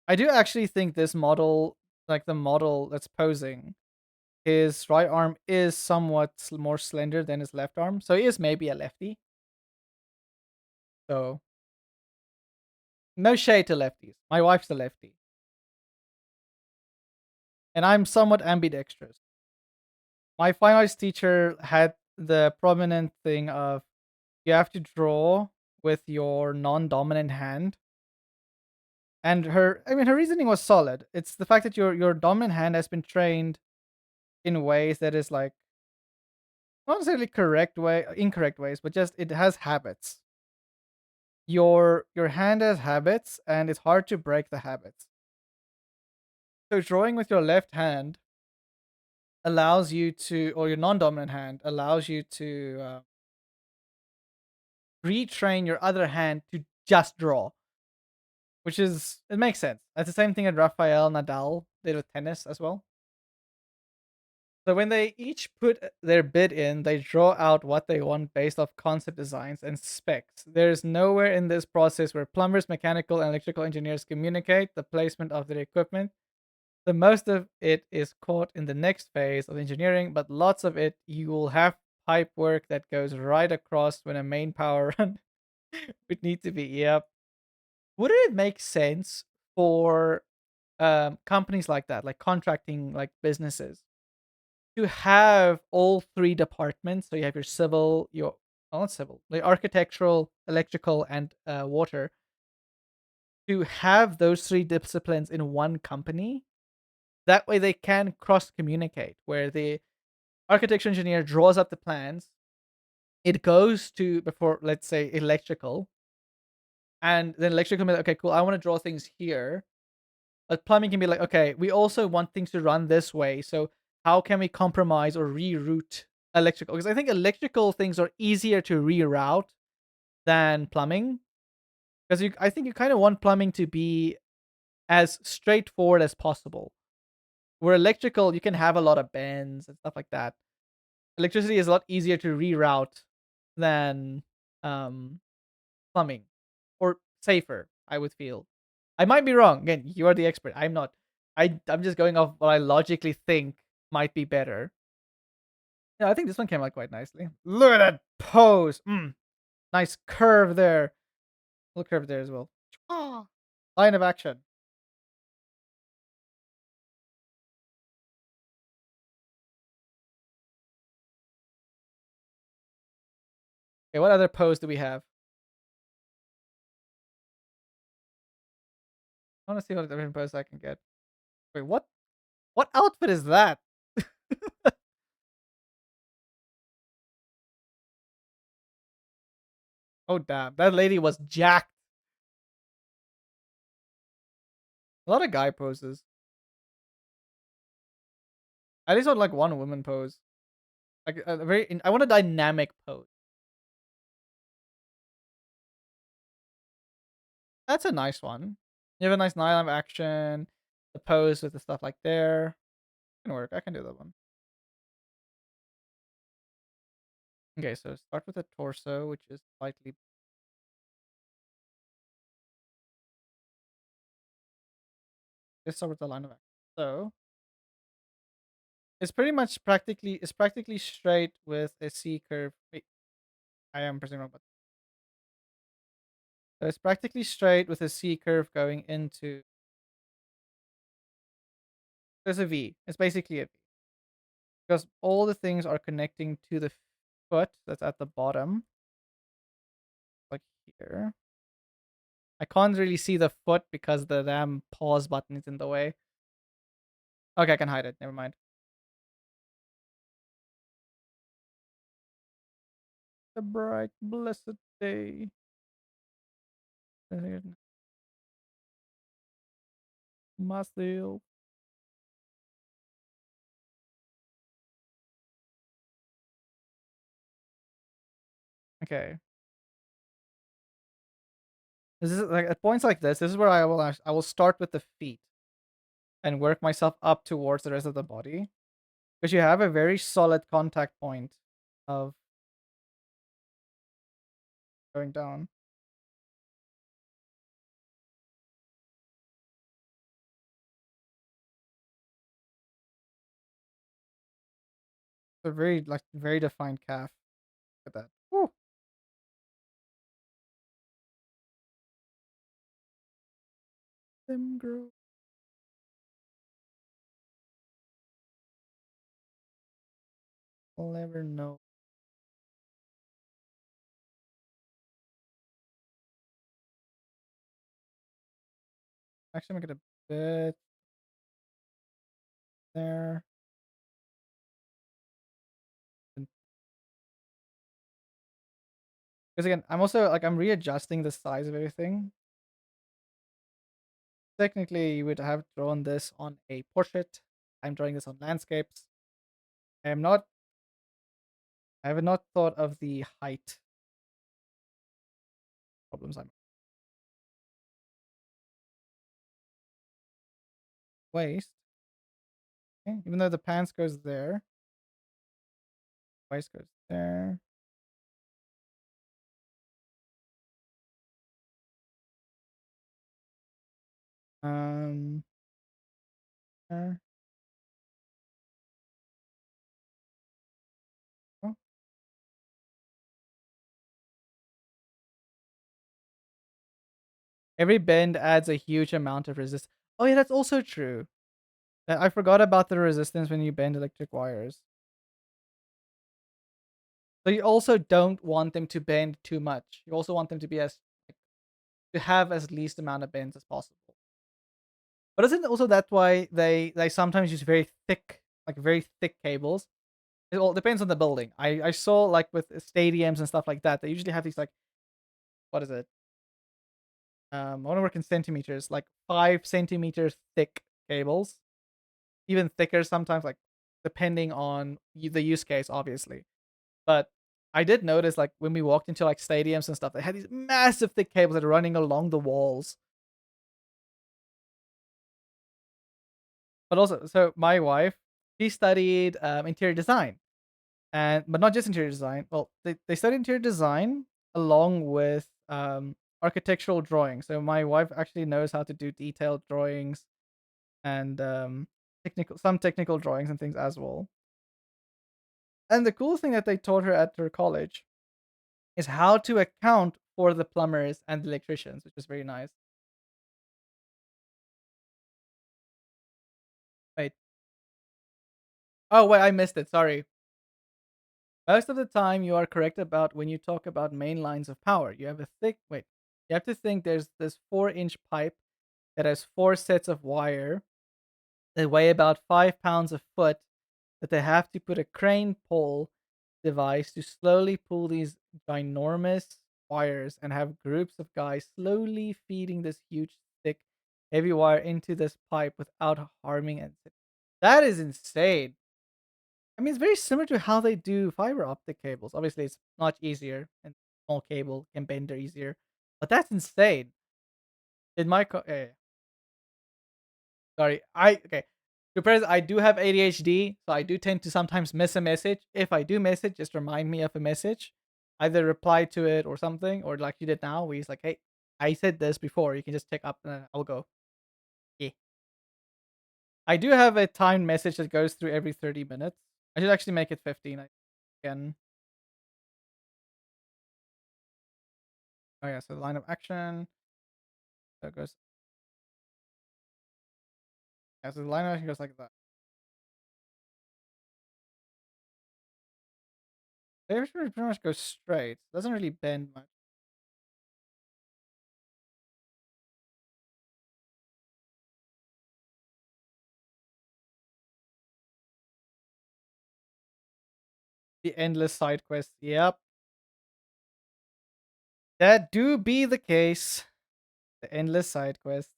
S1: I do actually think this model, like the model that's posing, his right arm is somewhat more slender than his left arm, so he is maybe a lefty. So no shade to lefties. My wife's a lefty, and I'm somewhat ambidextrous. My fine arts teacher had the prominent thing of you have to draw with your non-dominant hand, and her reasoning was solid. It's the fact that your dominant hand has been trained in ways that is like not necessarily incorrect ways, but just it has habits. Your hand has habits, and it's hard to break the habits. So drawing with your left hand allows you to, or your non-dominant hand allows you to retrain your other hand to just draw, which is it makes sense. That's the same thing that Rafael Nadal did with tennis as well. So when they each put their bid in, they draw out what they want based off concept designs and specs. There's nowhere in this process where plumbers, mechanical, and electrical engineers communicate the placement of their equipment. The most of it is caught in the next phase of engineering, but lots of it you will have pipe work that goes right across when a main power run would need to be. Yep. Wouldn't it make sense for companies like that, like contracting, like businesses, to have all three departments? So you have your civil, your well, not civil, like architectural, electrical, and water. To have those three disciplines in one company, that way they can cross communicate. Where the architecture engineer draws up the plans, it goes to before let's say electrical, And then electrical can be like, okay, cool. I want to draw things here. But plumbing can be like, okay, we also want things to run this way. So how can we compromise or reroute electrical? Because I think electrical things are easier to reroute than plumbing. Because I think you kind of want plumbing to be as straightforward as possible. Where electrical, you can have a lot of bends and stuff like that. Electricity is a lot easier to reroute than um, plumbing, or safer, I would feel. I might be wrong. Again, you are the expert. I'm not. I'm just going off what I logically think might be better. Yeah, I think this one came out quite nicely. Look at that pose. Nice curve there. Little curve there as well. Ah, line of action. Okay, what other pose do we have? I want to see what different pose I can get. Wait, what? What outfit is that? Oh damn, that lady was jacked. A lot of guy poses. At least on like one woman pose. Like a very, I want a dynamic pose. That's a nice one. You have a nice line of action. The pose with the stuff like there can work. I can do that one. Okay, so start with the torso, which is slightly. Let's start with the line of action. So it's practically straight with a C curve. Wait, I am pressing wrong button. So it's practically straight with a C curve going into. There's a V. It's basically a V because all the things are connecting to the foot that's at the bottom, like here. I can't really see the foot because the damn pause button is in the way. Okay, I can hide it. Never mind. The bright, blessed day. Myself. Okay. This is like at points like this. This is where I will start with the feet and work myself up towards the rest of the body because you have a very solid contact point of going down. It's a very defined calf. Look at that. Woo. Them girl. I'll never know. Actually, make it a bit there. Because again, I'm also like I'm readjusting the size of everything. Technically, you would have drawn this on a portrait. I'm drawing this on landscapes. I am not. I have not thought of the height problems. I'm waist. Okay. Even though the pants goes there, waist goes there. Um, there. Oh. Every bend adds a huge amount of resistance. Oh yeah, that's also true. I forgot about the resistance when you bend electric wires. So you also don't want them to bend too much. You also want them to be as like, to have as least amount of bends as possible. But isn't also that why they sometimes use very thick cables? It all depends on the building. I saw like with stadiums and stuff like that. They usually have these like what is it? I want to work in centimeters, like 5 centimeters thick cables, even thicker sometimes, like depending on the use case, obviously. But I did notice, like when we walked into like stadiums and stuff, they had these massive thick cables that are running along the walls. But also, so my wife, she studied interior design, and but not just interior design. Well, they studied interior design along with architectural drawing. So my wife actually knows how to do detailed drawings and technical drawings and things as well. And the cool thing that they taught her at her college is how to account for the plumbers and the electricians, which is very nice. Wait. Oh wait, I missed it. Sorry. Most of the time, you are correct about when you talk about main lines of power. You have a thick wait. You have to think there's this 4-inch pipe that has 4 sets of wire that weigh about 5 pounds a foot, that they have to put a crane pole device to slowly pull these ginormous wires and have groups of guys slowly feeding this huge, thick, heavy wire into this pipe without harming it. That is insane. I mean, it's very similar to how they do fiber optic cables. Obviously, it's much easier and small cable can bend easier, but that's insane. In my sorry, I okay. To press, I do have ADHD, so I do tend to sometimes miss a message. If I do miss it, just remind me of a message. Either reply to it or something, or like you did now, where he's like, "Hey, I said this before. You can just pick up, and then I'll go." Yeah, I do have a timed message that goes through every 30 minutes. I should actually make it 15. Again. Oh yeah, so the line of action. So it goes. Yeah, so the line of action goes like that. It actually pretty much goes straight. Doesn't really bend much. The endless side quests. Yep, that do be the case. The endless side quests.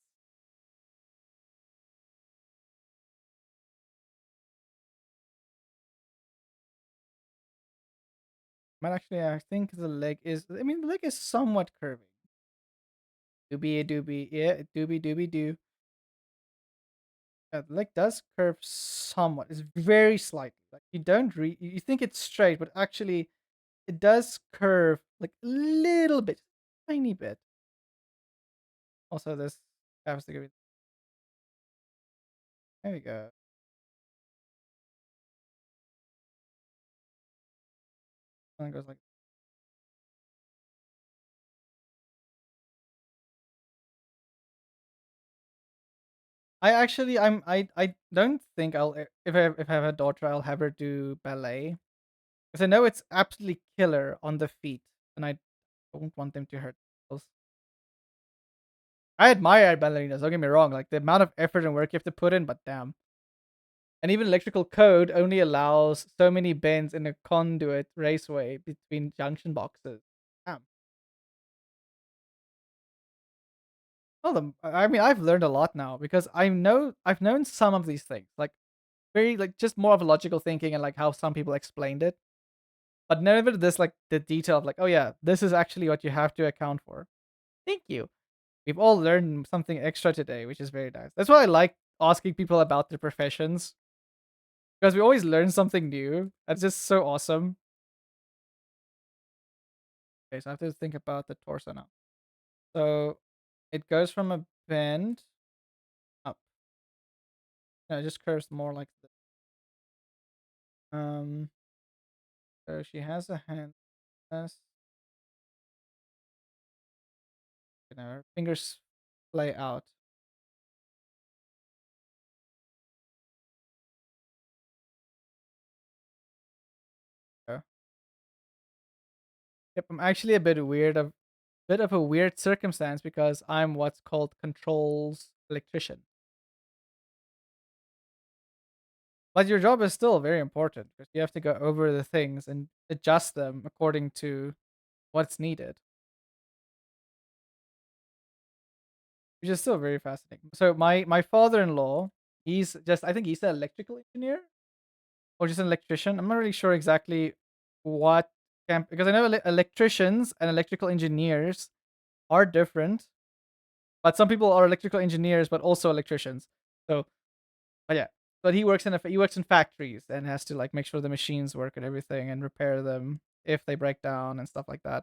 S1: But actually, I think the leg is. I mean, the leg is somewhat curvy. Doobie doobie. Yeah, doobie doobie doo. Yeah, the leg does curve somewhat. It's very slightly. Like you don't you think it's straight, but actually it does curve like a little bit, tiny bit. Also, this has to go. There we go. And it goes like. I don't think if I have a daughter, I'll have her do ballet because I know it's absolutely killer on the feet, and I don't want them to hurt themselves. I admire ballerinas. Don't get me wrong, like the amount of effort and work you have to put in, but damn. And even electrical code only allows so many bends in a conduit raceway between junction boxes. Damn. Well, I mean, I've learned a lot now because I've known some of these things, like very like just more of a logical thinking and like how some people explained it, but never this like the detail of like, oh yeah, this is actually what you have to account for. Thank you. We've all learned something extra today, which is very nice. That's why I like asking people about their professions because we always learn something new. That's just so awesome. Okay, so I have to think about the torso now. So it goes from a bend up. No, it just curves more like this. Um, so she has a hand. Yes, her fingers lay out. Yeah. Yep, I'm actually a bit of a weird circumstance because I'm what's called controls electrician. But your job is still very important because you have to go over the things and adjust them according to what's needed. which is still very fascinating. So my father-in-law, he's just I think he's an electrical engineer or just an electrician. I'm not really sure exactly what camp because I know electricians and electrical engineers are different, but some people are electrical engineers but also electricians. So, but yeah, but he works in factories and has to like make sure the machines work and everything and repair them if they break down and stuff like that.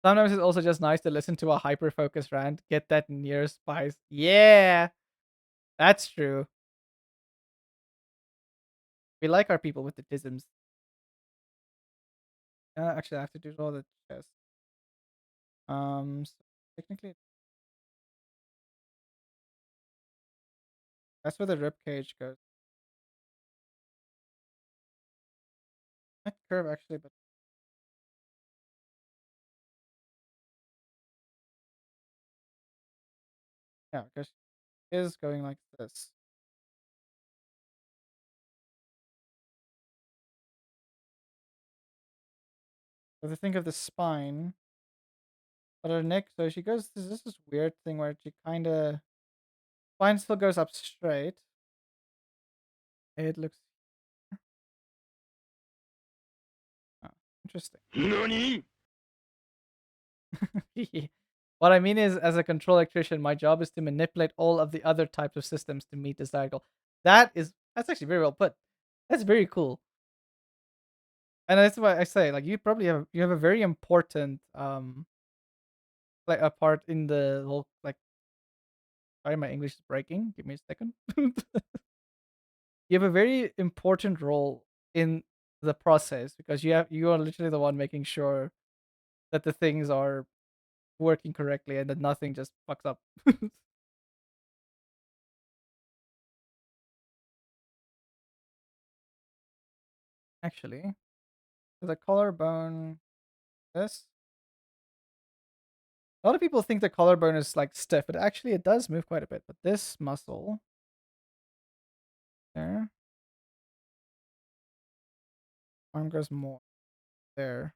S1: Sometimes it's also just nice to listen to a hyper focused rant, get that near spice. Yeah, that's true. We like our people with the tisms. Actually, I have to do all the chest. So technically, that's where the rib cage goes. Might curve actually, but yeah, because it is going like this. So if you think of the spine, but her neck, so she goes. This weird thing where she kind of spine still goes up straight. It looks oh, interesting.
S2: NANI?!
S1: What I mean is, as a control electrician, my job is to manipulate all of the other types of systems to meet this goal. That's actually very well put. That's very cool, and that's why I say like you have a very important like a part in the whole like. Sorry, my English is breaking. Give me a second. You have a very important role in the process because you are literally the one making sure that the things are working correctly and that nothing just fucks up. Actually, the collarbone. This a lot of people think the collarbone is like stiff, but actually it does move quite a bit. But this muscle there, arm goes more there.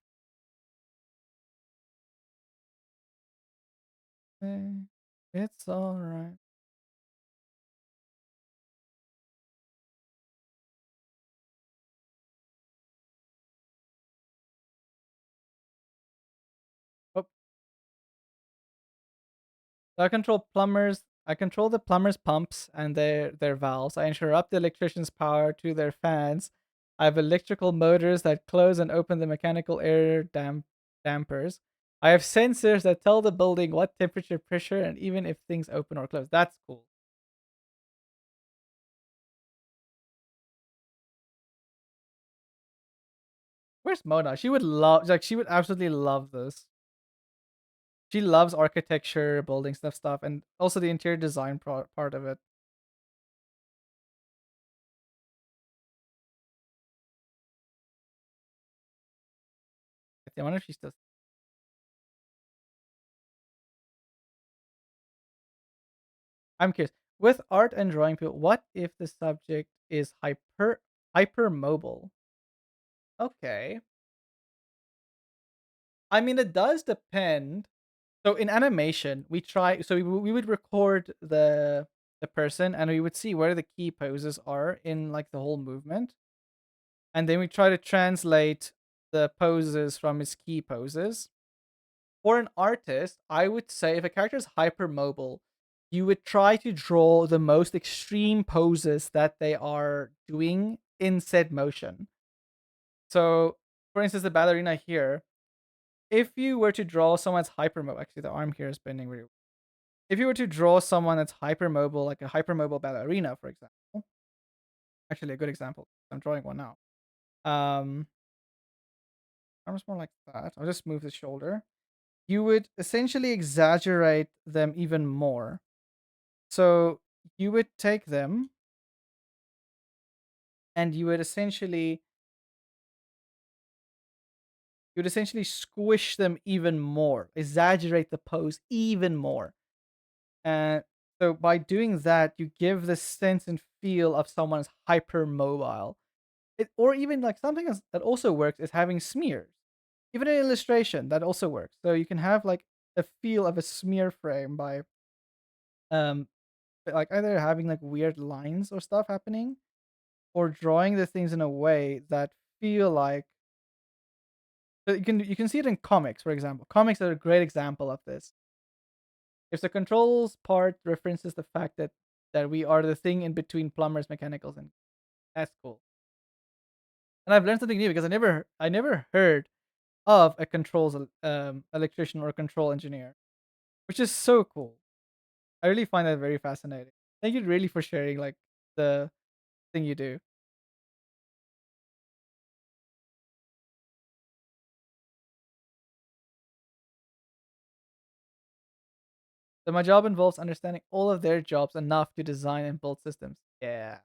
S1: It's all right. Oh, so I control the plumbers' pumps and their valves. I interrupt the electrician's power to their fans. I have electrical motors that close and open the mechanical air dampers. I have sensors that tell the building what temperature, pressure, and even if things open or close. That's cool. Where's Mona? She would absolutely love this. She loves architecture, building stuff, and also the interior design part of it. I wonder if she still. I'm curious. With art and drawing people, what if the subject is hypermobile? Okay. I mean, it does depend. So in animation, we would record the person and we would see where the key poses are in like the whole movement, and then we try to translate the poses from his key poses. For an artist, I would say if a character is hypermobile, you would try to draw the most extreme poses that they are doing in said motion. So, for instance, the ballerina here, if you were to draw someone's hypermobile, actually, the arm here is bending really. If you were to draw someone that's hypermobile, like a hypermobile ballerina, for example, actually, a good example, I'm drawing one now. Arms more like that. I'll just move the shoulder. You would essentially exaggerate them even more. So you would take them and you would essentially squish them even more, exaggerate the pose even more. And so by doing that, you give the sense and feel of someone's hypermobile. Or even like something else that also works is having smears. Even an illustration that also works. So you can have like a feel of a smear frame by um like either having like weird lines or stuff happening or drawing the things in a way that feel like you can see it in comics, for example. Comics are a great example of this. If the controls part references the fact that we are the thing in between plumbers, mechanicals, and that's cool. And I've learned something new because I never heard of a controls electrician or a control engineer, which is so cool. I really find that very fascinating. Thank you really for sharing like the thing you do. So my job involves understanding all of their jobs enough to design and build systems. Yeah.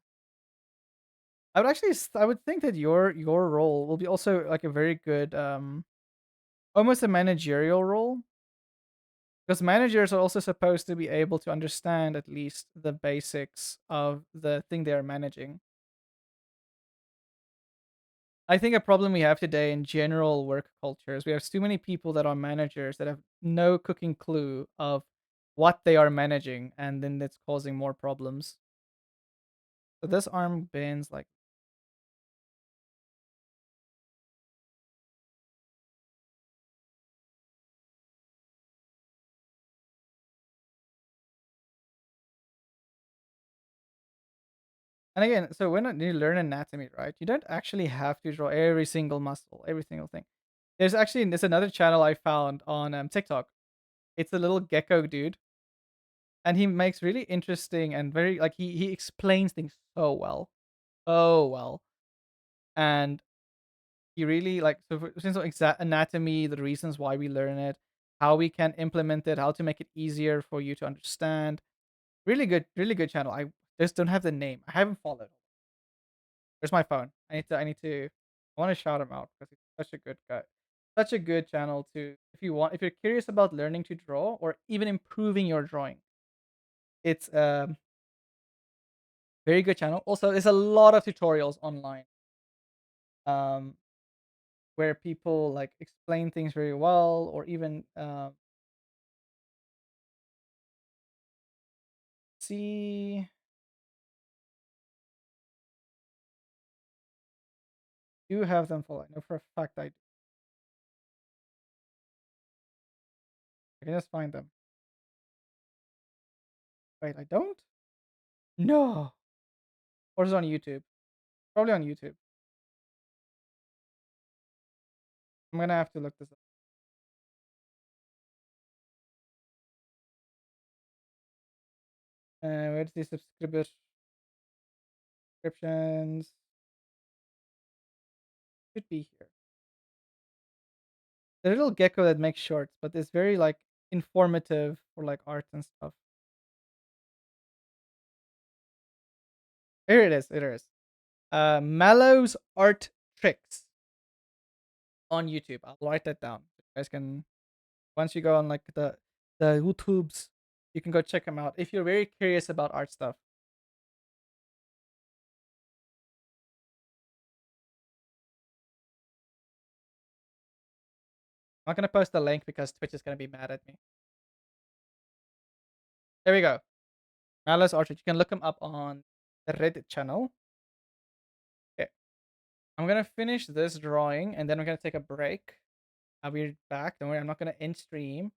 S1: I would think that your role will be also like a very good almost a managerial role because managers are also supposed to be able to understand at least the basics of the thing they are managing. I think a problem we have today in general work culture is we have too many people that are managers that have no cooking clue of what they are managing, and then it's causing more problems. So this arm bends like, and again, so when you learn anatomy, right, you don't actually have to draw every single muscle, every single thing. There's another channel I found on TikTok. It's a little gecko dude, and he makes really interesting and very like he explains things so well, and he really like so for since exact anatomy, the reasons why we learn it, how we can implement it, how to make it easier for you to understand. Really good channel. I just don't have the name. I haven't followed. Where's my phone? I want to shout him out because he's such a good guy. Such a good channel to if you're curious about learning to draw or even improving your drawing. It's a very good channel. Also, there's a lot of tutorials online. Um where people like explain things very well or even see do have them full. I know for a fact I do. I can just find them. Wait, I don't? No. Or is it on YouTube? Probably on YouTube. I'm gonna have to look this up. Where's the subscriptions? Should be here. The little gecko that makes shorts, but it's very like informative for like art and stuff. Here it is. It is. Mallow's Art Tricks on YouTube. I'll write that down. You guys can once you go on like the YouTubes, you can go check them out if you're very curious about art stuff. I'm not gonna post the link because Twitch is gonna be mad at me. There we go. Malice Orchard. You can look him up on the Reddit channel. Okay. I'm gonna finish this drawing and then I'm gonna take a break. I'll be back. Don't worry, I'm not gonna end stream,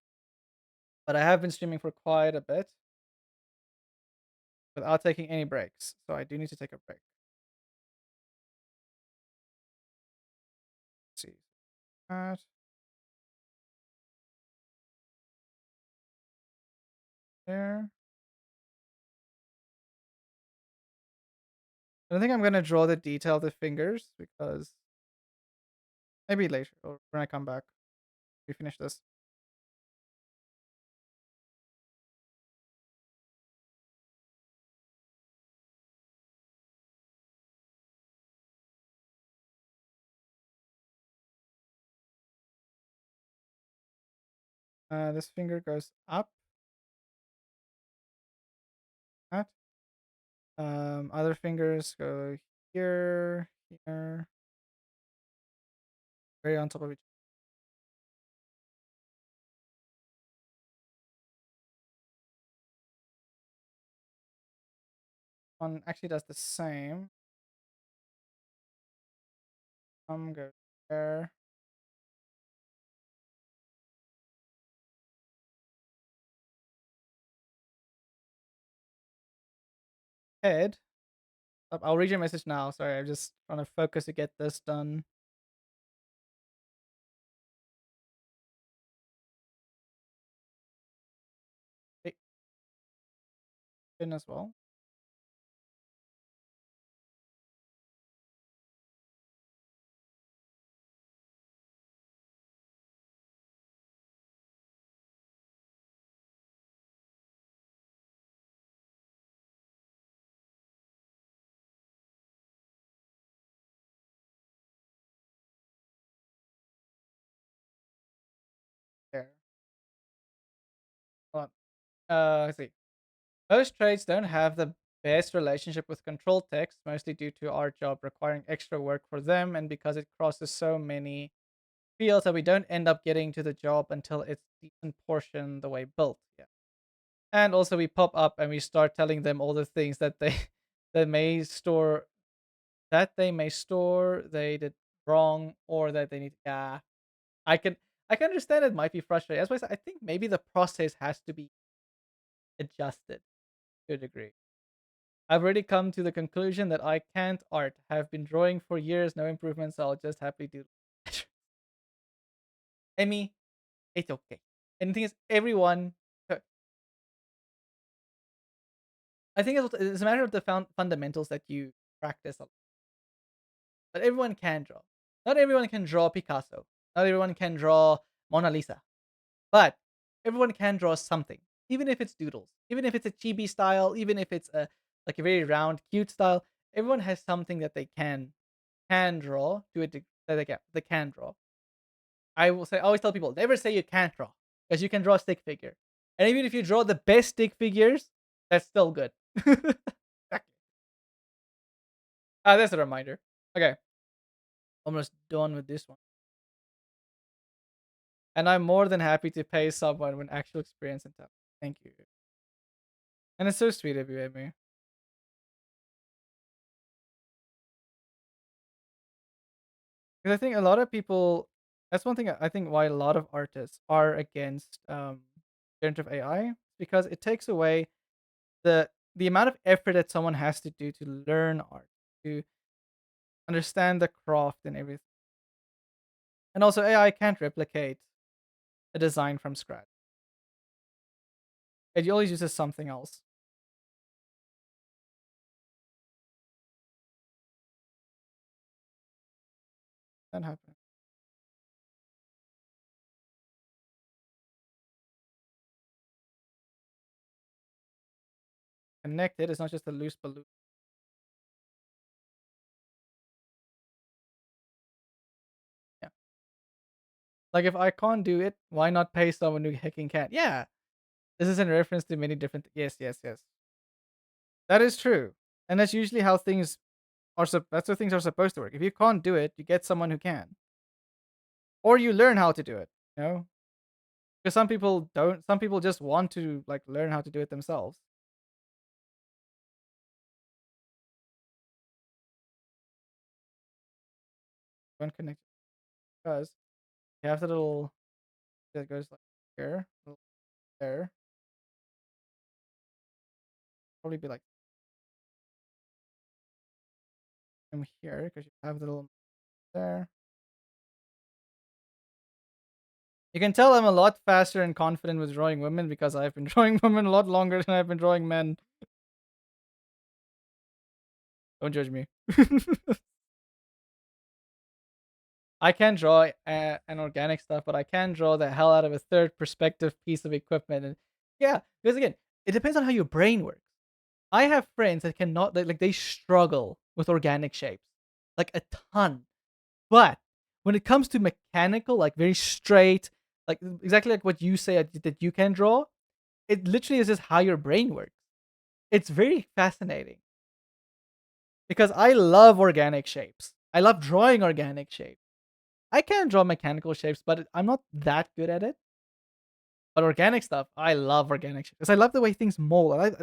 S1: but I have been streaming for quite a bit without taking any breaks. So I do need to take a break. Let's see. That there. I don't think I'm gonna draw the detail of the fingers because maybe later or when I come back. We finish this. This finger goes up. That. Other fingers go here, here, very on top of each. one actually does the same. Go there. Head. I'll read your message now. Sorry, I'm just trying to focus to get this done. Hey, in as well. There. Hold on. Let's see. Most trades don't have the best relationship with control text, mostly due to our job requiring extra work for them and because it crosses so many fields that we don't end up getting to the job until it's decent portion the way built. Yeah. And also we pop up and we start telling them all the things that they that may store they did wrong or that they need. Yeah. I can I can understand it might be frustrating. That's why I think maybe the process has to be adjusted to a degree. I've already come to the conclusion that I can't art. Have been drawing for years, no improvements. So I'll just happily do. Emmy, it's okay. And the thing is, everyone. I think it's a matter of the fundamentals that you practice. But everyone can draw. Not everyone can draw Picasso. Not everyone can draw Mona Lisa. But everyone can draw something, even if it's doodles, even if it's a chibi style, even if it's a like a very round, cute style. Everyone has something that they can draw to it that they can draw. I always tell people never say you can't draw because you can draw a stick figure, and even if you draw the best stick figures, that's still good. That's a reminder. Okay, almost done with this one, and I'm more than happy to pay someone with actual experience and time. Thank you, and it's so sweet of you, Amy. Because I think a lot of people. That's one thing I think why a lot of artists are against generative AI because it takes away the amount of effort that someone has to do to learn art, to understand the craft and everything. And also AI can't replicate a design from scratch. It always uses something else. That happens. Connected is not just a loose balloon. Yeah. Like if I can't do it, why not pay someone who hacking can? Yeah. This is in reference to many different yes, yes, yes. That is true. And that's usually how things that's how things are supposed to work. If you can't do it, you get someone who can. Or you learn how to do it, you know? Because some people don't. Some people just want to like learn how to do it themselves. Don't connect because you have the little that goes like here, little there. Probably be like from here because you have the little there. You can tell I'm a lot faster and confident with drawing women because I've been drawing women a lot longer than I've been drawing men. Don't judge me. I can draw an organic stuff, but I can draw the hell out of a third perspective piece of equipment. And yeah, because again, it depends on how your brain works. I have friends that cannot like they struggle with organic shapes, like a ton. But when it comes to mechanical, like very straight, like exactly like what you say that you can draw, it literally is just how your brain works. It's very fascinating because I love organic shapes. I love drawing organic shapes. I can draw mechanical shapes, but I'm not that good at it. But organic stuff, I love organic shapes because I love the way things mold.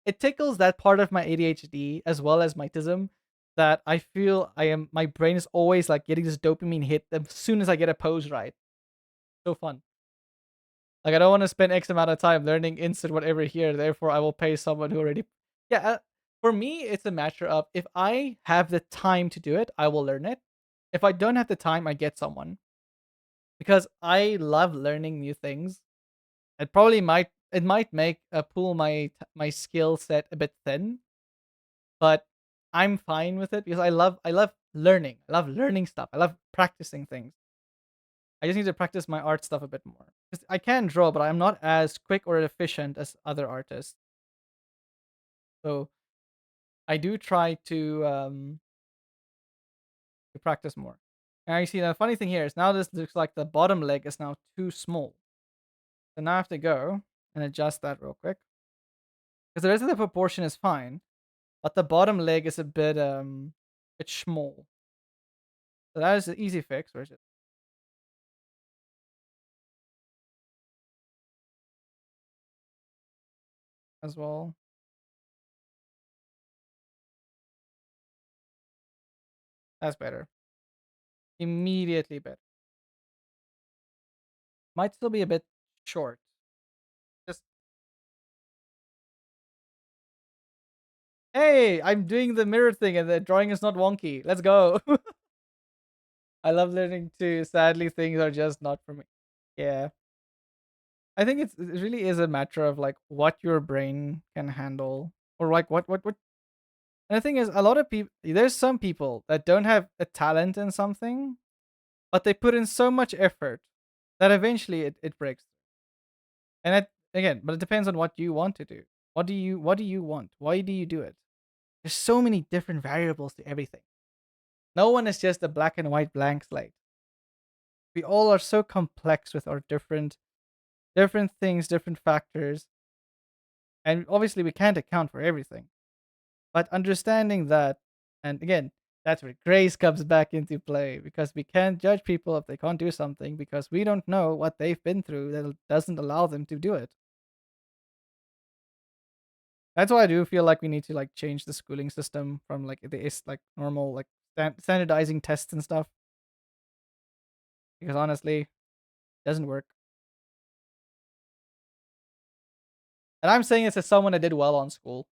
S1: it tickles that part of my ADHD as well as my tism that I feel my brain is always like getting this dopamine hit as soon as I get a pose right. So fun. Like I don't want to spend X amount of time learning instant whatever here. Therefore, I will pay someone who already. Yeah, for me, it's a matter of if I have the time to do it, I will learn it. If I don't have the time, I get someone because I love learning new things. It might make pull my skill set a bit thin, but I'm fine with it because I love learning. I love learning stuff. I love practicing things. I just need to practice my art stuff a bit more. 'Cause I can draw, but I'm not as quick or efficient as other artists. So I do try to practice more. And you see the funny thing here is now this looks like the bottom leg is now too small. So now I have to go and adjust that real quick. Because the rest of the proportion is fine, but the bottom leg is a bit small. So that is an easy fix. Where is it as well? That's better. Immediately better. Might still be a bit short. Just hey, I'm doing the mirror thing and the drawing is not wonky. Let's go. I love learning too. Sadly, things are just not for me. Yeah. I think it really is a matter of like what your brain can handle or like what and the thing is a lot of people there's some people that don't have a talent in something, but they put in so much effort that eventually it breaks. And again, but it depends on what you want to do. What do you want? Why do you do it? There's so many different variables to everything. No one is just a black and white blank slate. We all are so complex with our different things, different factors, and obviously we can't account for everything. But understanding that, and again, that's where grace comes back into play because we can't judge people if they can't do something because we don't know what they've been through that doesn't allow them to do it. That's why I do feel like we need to like change the schooling system from like the is like normal like standardizing tests and stuff because honestly, it doesn't work. And I'm saying this as someone that did well on school.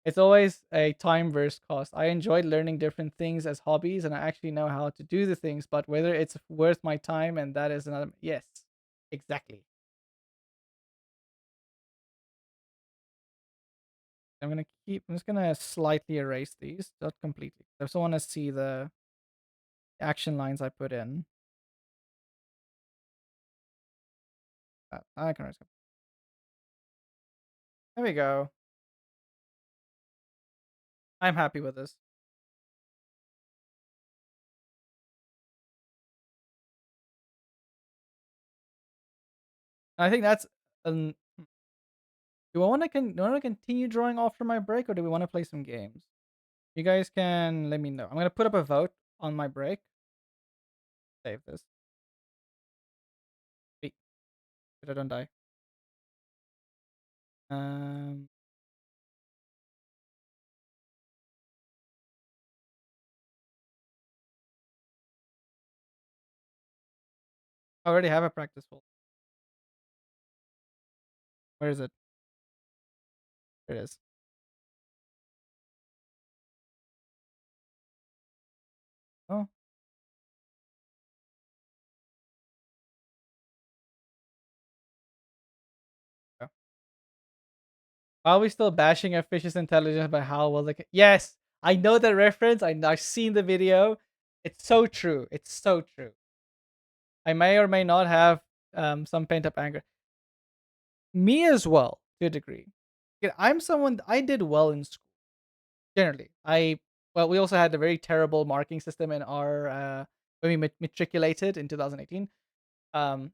S1: It's always a time versus cost. I enjoyed learning different things as hobbies, and I actually know how to do the things. But whether it's worth my time, and that is another. Yes, exactly. I'm just gonna slightly erase these, not completely. I also want to see the action lines I put in. I can erase them. There we go. I'm happy with this. I think that's. Um, do I want to continue drawing after my break, or do we want to play some games? You guys can let me know. I'm gonna put up a vote on my break. Save this. Wait, so I don't die. Um, I already have a practice full. Where is it? There it is. Oh, yeah. Are we still bashing a fish's intelligence by how well they can? Yes, I know the reference. I've seen the video. It's so true. It's so true. I may or may not have some pent up anger. Me as well, to a degree. Yeah, I'm someone I did well in school. Generally, we also had a very terrible marking system in our when we matriculated in 2018. Um,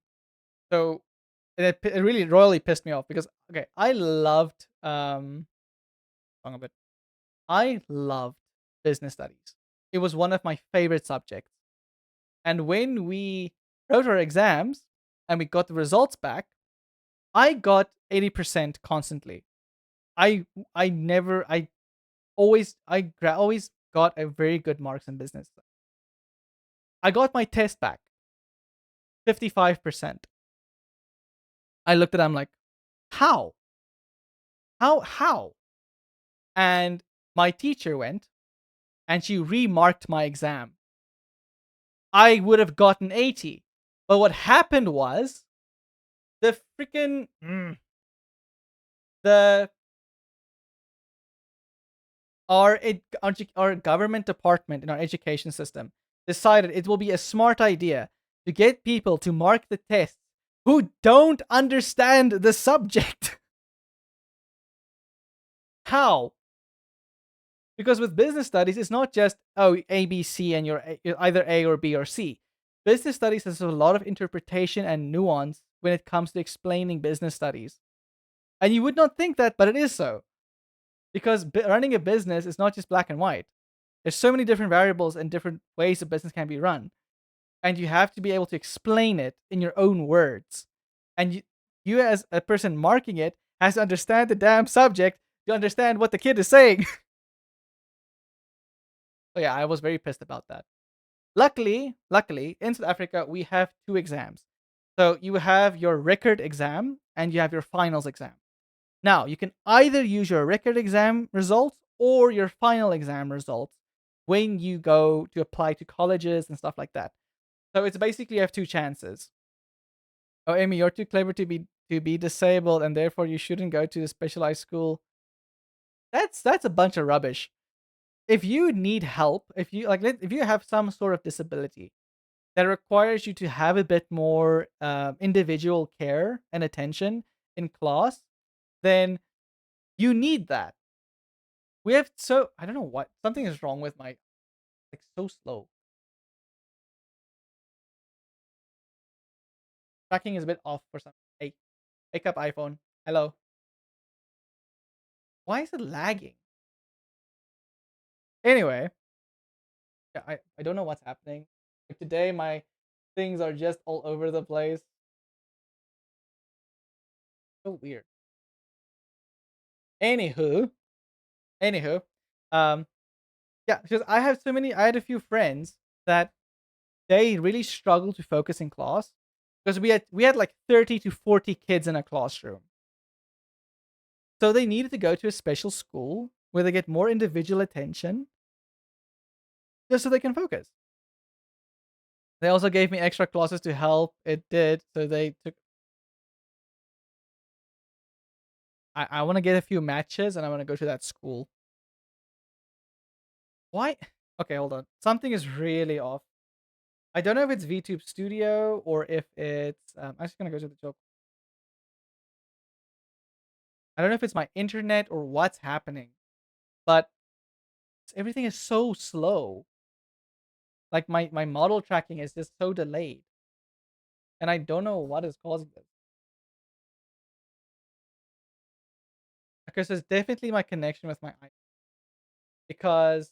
S1: so it really royally pissed me off because okay, wrong a bit. I loved business studies. It was one of my favorite subjects. And when we wrote our exams and we got the results back, I got 80% constantly. I I never I always got a very good marks in business. I got my test back 55%. I looked at it, I'm like, how? How? And my teacher went and she remarked my exam. I would have gotten 80. But what happened was the freaking the our government department in our education system decided it will be a smart idea to get people to mark the tests who don't understand the subject. How? Because with business studies, it's not just A, B, C, and you're either A or B or C. Business studies has a lot of interpretation and nuance when it comes to explaining business studies, and you would not think that, but it is so. Because running a business is not just black and white. There's so many different variables and different ways a business can be run, and you have to be able to explain it in your own words. And you as a person marking it, has to understand the damn subject to understand what the kid is saying. So yeah, I was very pissed about that. Luckily, in South Africa, we have two exams. So you have your record exam and you have your finals exam. Now, you can either use your record exam results or your final exam results when you go to apply to colleges and stuff like that. So it's basically you have two chances. Oh, Amy, you're too clever to be disabled and therefore you shouldn't go to the specialized school. That's a bunch of rubbish. If you need help, if you have some sort of disability that requires you to have a bit more individual care and attention in class, then you need that. We have so I don't know what something is wrong with my like so slow. Tracking is a bit off for some. Hey, wake up iPhone. Hello. Why is it lagging? Anyway, yeah, I don't know what's happening. Like today my things are just all over the place. So weird. Anywho, anywho, um, yeah, because I had a few friends that they really struggle to focus in class because we had like 30 to 40 kids in a classroom. So they needed to go to a special school where they get more individual attention just so they can focus. They also gave me extra classes to help. It did. So they took I want to get a few matches and I want to go to that school. Why? Okay, hold on. Something is really off. I don't know if it's VTube Studio or if it's I'm just gonna go to the joke. I don't know if it's my internet or what's happening, but everything is so slow. Like my model tracking is just so delayed, and I don't know what is causing this. Because it's definitely my connection with my iPhone. Because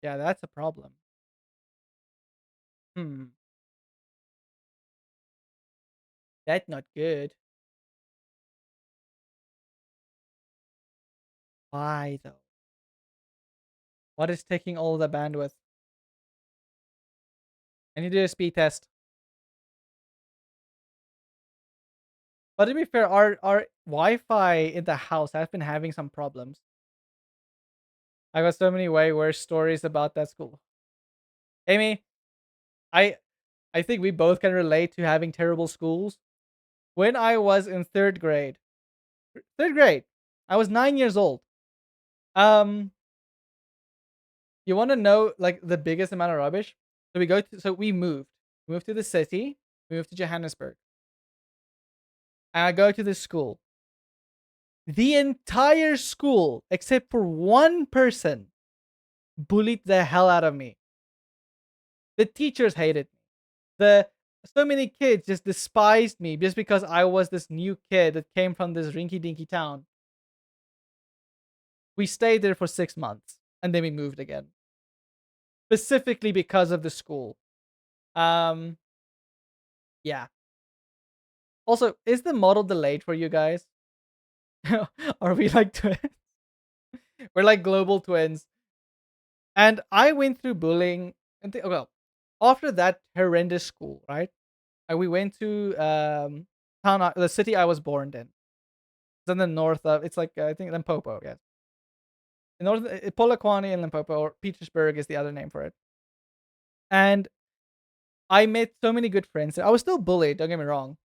S1: yeah, that's a problem. Hmm, that's not good. Why though? What is taking all the bandwidth? I need to do a speed test. But to be fair, our Wi-Fi in the house has been having some problems. I got so many way worse stories about that school. Amy, I I think we both can relate to having terrible schools. When I was in third grade, I was 9 years old. Um, you want to know like the biggest amount of rubbish? So we moved to the city, we moved to Johannesburg, and I go to this school. The entire school, except for one person, bullied the hell out of me. The teachers hated me. The So many kids just despised me just because I was this new kid that came from this rinky dinky town. We stayed there for 6 months and then we moved again, specifically because of the school. Um, yeah. Also, is the model delayed for you guys? Are we like twins? We're like global twins. And I went through bullying and well, after that horrendous school, right? We went to the city I was born in. It's in the north of. It's like I think Limpopo. Yes, in north Polokwane and Limpopo, or Petersburg is the other name for it. And I met so many good friends. I was still bullied. Don't get me wrong.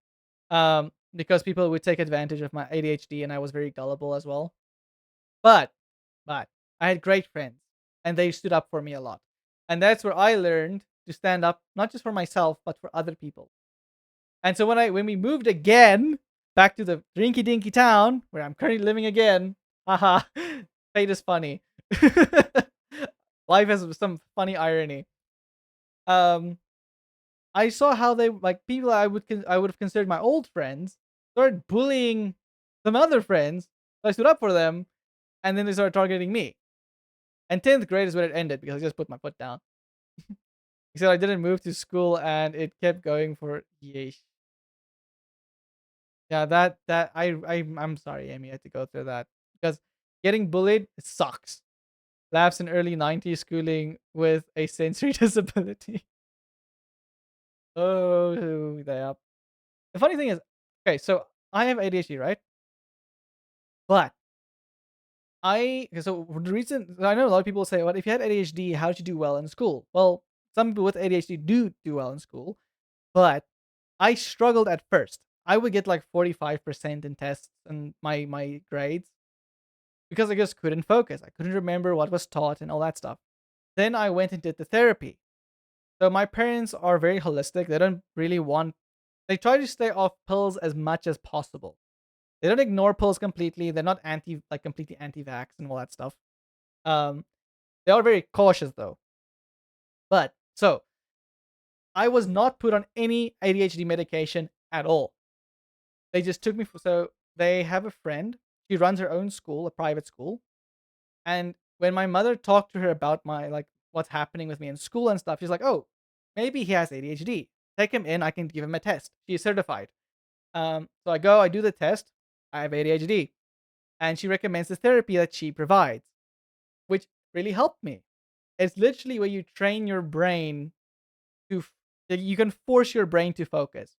S1: Because people would take advantage of my ADHD, and I was very gullible as well. But, but I had great friends, and they stood up for me a lot, and that's where I learned to stand up not just for myself but for other people. And so when we moved again back to the rinky dinky town where I'm currently living again, haha, fate is funny. Life has some funny irony. Um, I saw how they like people I would have considered my old friends started bullying some other friends. So I stood up for them, and then they started targeting me. And 10th grade is where it ended because I just put my foot down. Except I didn't move to school, and it kept going for yeesh. Yeah, I'm sorry, Amy, I had to go through that because getting bullied it sucks. Laughs in early '90s schooling with a sensory disability. Oh, yeah. The funny thing is, okay, so I have ADHD, right? But so the reason I know a lot of people say, "Well, if you had ADHD, how did you do well in school?" Well, some people with ADHD do well in school, but I struggled at first. I would get like 45% in tests and my grades because I just couldn't focus. I couldn't remember what was taught and all that stuff. Then I went and did the therapy. So my parents are very holistic. They don't really want. They try to stay off pills as much as possible. They don't ignore pills completely. They're not completely anti-vax and all that stuff. Um, they are very cautious though. But so I was not put on any ADHD medication at all. They just took me for so they have a friend. She runs her own school, a private school. And when my mother talked to her about my like what's happening with me in school and stuff, she's like, "Oh, maybe he has ADHD. Take him in. I can give him a test. She is certified." So I go, I do the test. I have ADHD, and she recommends the therapy that she provides, which really helped me. It's literally where you train your brain to that you can force your brain to focus.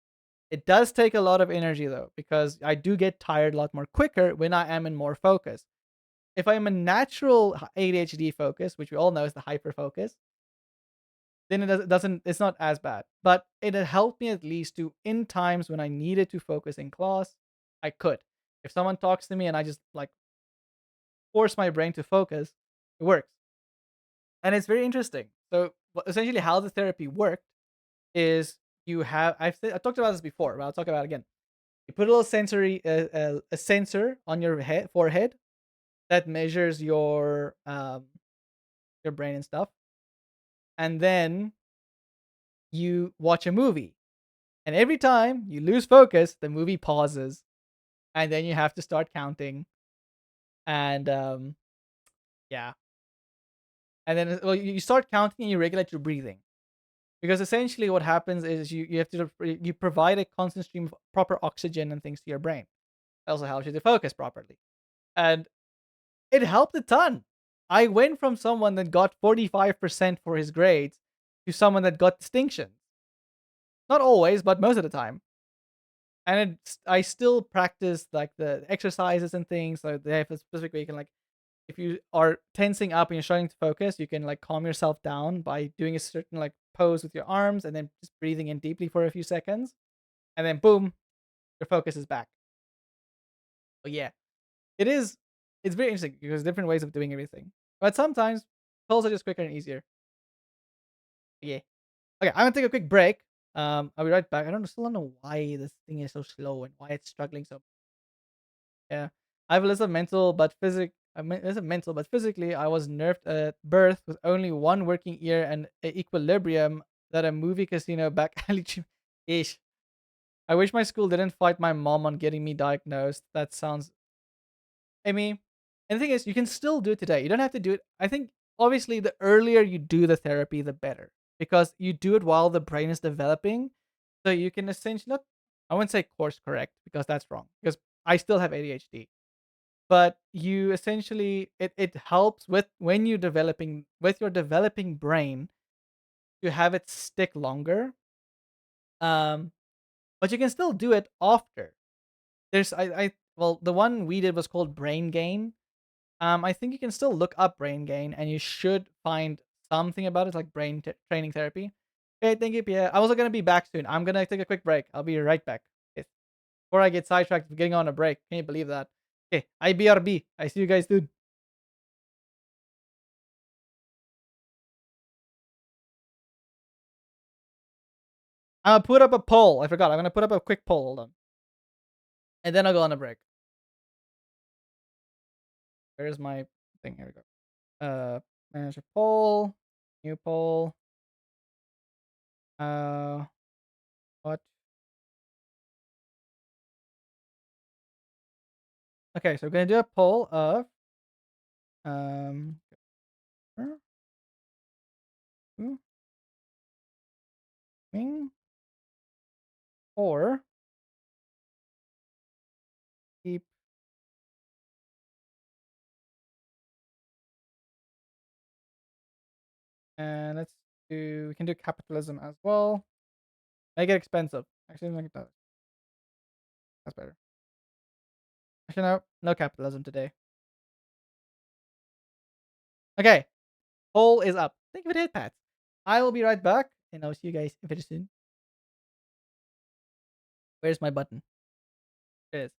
S1: It does take a lot of energy though, because I do get tired a lot more quicker when I am in more focus. If I'm a natural ADHD focus, which we all know is the hyper focus, then it's not as bad. But it had helped me at least to in times when I needed to focus in class, I could. If someone talks to me and I just like force my brain to focus, it works. And it's very interesting. So essentially how the therapy worked is I talked about this before, but I'll talk about it again. You put a little a sensor on your forehead that measures your brain and stuff, and then you watch a movie. And every time you lose focus, the movie pauses, and then you have to start counting. And yeah, and then well, you start counting and you regulate your breathing because essentially what happens is you have to you provide a constant stream of proper oxygen and things to your brain. It also helps you to focus properly, and it helped a ton. I went from someone that got 45% for his grades to someone that got distinctions. Not always, but most of the time. And I still practice like the exercises and things. So they have a specific way you can like, if you are tensing up and you're starting to focus, you can like calm yourself down by doing a certain like pose with your arms and then just breathing in deeply for a few seconds. And then boom, your focus is back. But yeah, it is, it's very interesting because different ways of doing everything. But sometimes pills are just quicker and easier. Yeah. Okay, I'm gonna take a quick break. I'll be right back. Still don't know why this thing is so slow and why it's struggling so. Yeah, I have a list of mental, but list of mental, but physically, I was nerfed at birth with only one working ear and a equilibrium that a movie casino back alley. Ish. I wish my school didn't fight my mom on getting me diagnosed. That sounds. I mean, and the thing is, you can still do it today. You don't have to do it. I think obviously the earlier you do the therapy, the better because you do it while the brain is developing. So you can essentially not. I wouldn't say course correct because that's wrong. Because I still have ADHD. But you essentially it helps with when you're developing with your developing brain to have it stick longer. Um, but you can still do it after. There's I well, the one we did was called Brain Gain. I think you can still look up Brain Gain, and you should find something about it, like training therapy. Okay, thank you, Pierre. I was gonna be back soon. I'm gonna take a quick break. I'll be right back. Okay, before I get sidetracked with getting on a break. Can you believe that? Okay, IBRB. I see you guys soon. I'll put up a poll. I forgot. I'm gonna put up a quick poll. Hold on, and then I'll go on a break. Where's my thing? Here we go. Manage a poll. New poll. Uh, what? Okay, so we're gonna do a poll of um, gaming or keep, and let's do. We can do capitalism as well. Make it expensive. Actually, make it that. That's better. Actually, no, no capitalism today. Okay, poll is up. Think of it, Pat. I will be right back, and I'll see you guys very soon. Where's my button? It is.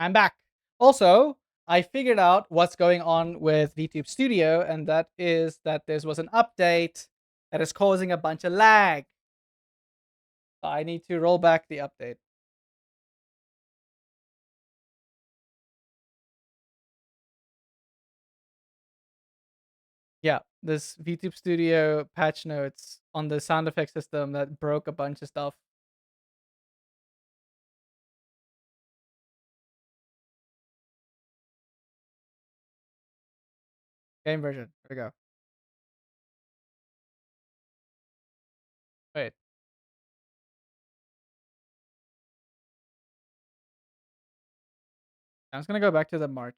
S1: I'm back. Also, I figured out what's going on with VTube Studio, and that is that there was an update that is causing a bunch of lag. So I need to roll back the update. Yeah, this VTube Studio patch notes on the sound effect system that broke a bunch of stuff. Game version. Here we go. Wait, I'm just gonna go back to the March.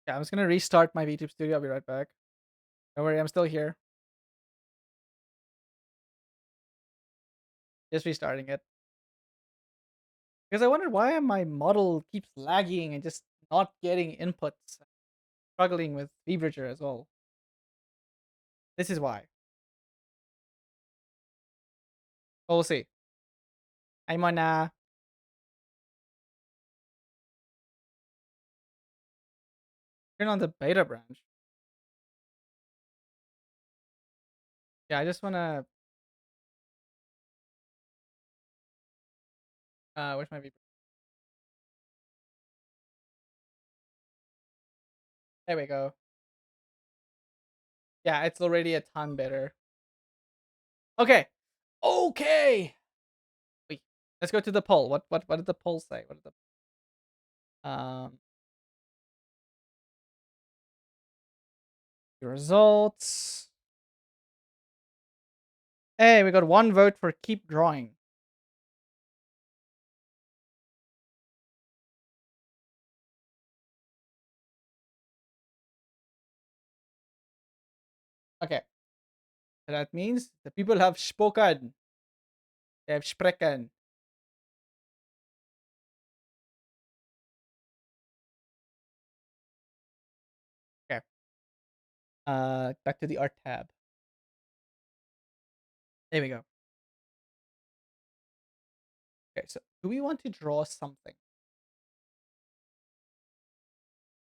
S1: Yeah, I'm just gonna restart my VTube Studio. I'll be right back. Don't worry, I'm still here. Just restarting it. Because I wondered why my model keeps lagging and just not getting inputs. Struggling with Feverger as well. This is why. But we'll see. I'm on turn on the beta branch. Yeah, I just wanna where's my Fever? There we go. Yeah, it's already a ton better. Okay. Okay. Wait. Let's go to the poll. What did the poll say? What did the results? Hey, we got one vote for keep drawing. Okay. So that means the people have spoken. They have sprechen. Okay. Back to the art tab. There we go. Okay, so do we want to draw something?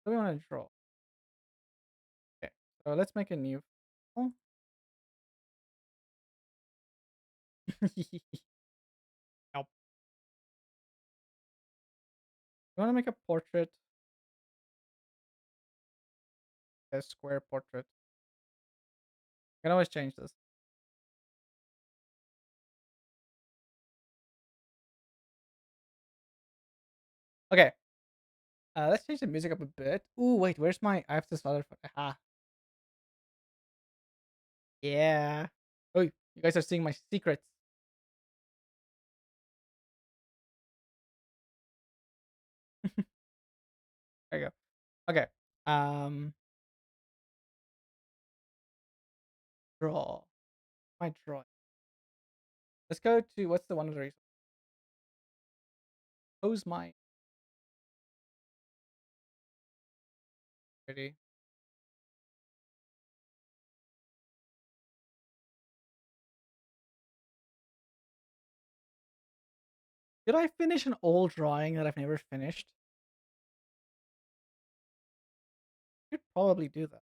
S1: What do we want to draw? Okay, so let's make a new. Oh. Nope. You want to make a portrait? A square portrait. I can always change this. Okay. Let's change the music up a bit. Ooh, wait, where's my? I have this other. Ah, yeah. Oh, you guys are seeing my secrets. There you go. Okay. Um, draw. My draw. Let's go to what's the one of the reasons? Pose my pretty. Did I finish an old drawing that I've never finished? Could probably do that.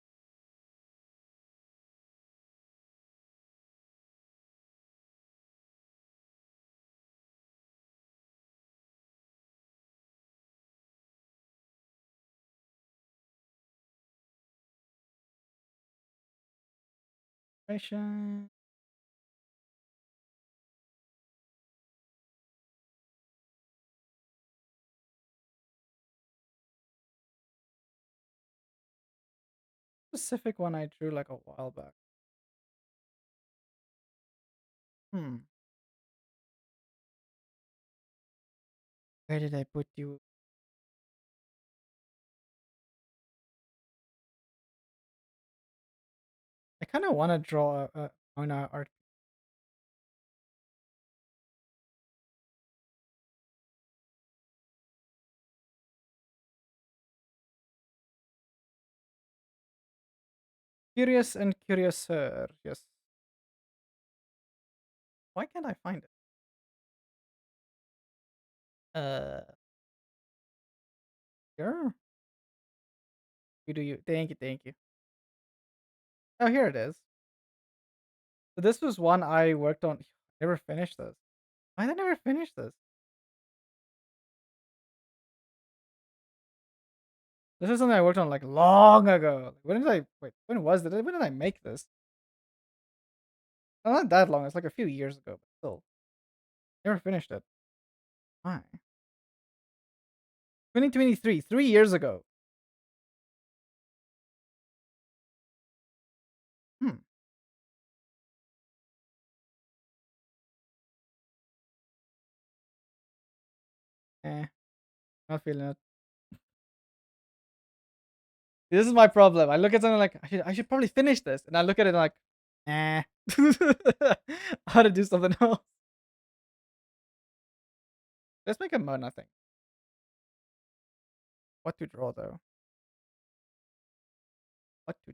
S1: Illustration. Specific one I drew like a while back. Hmm. Where did I put you? I kind of want to draw a Mona art. Curious and Curiouser. Yes. Why can't I find it? Uh, sure. You do you. Thank you, thank you. Oh, here it is. So this was one I worked on. Never finished this. Why did I never finish this? This is something I worked on like long ago. Like, when did I wait? When was it? When did I make this? Not that long. It's like a few years ago, but still, never finished it. Why? 2023, 3 years ago. Hmm. Not feeling it. This is my problem. I look at something like I should probably finish this, and I look at it like, eh. How to do something else? Let's make a mode. Nothing. What to draw though? What to?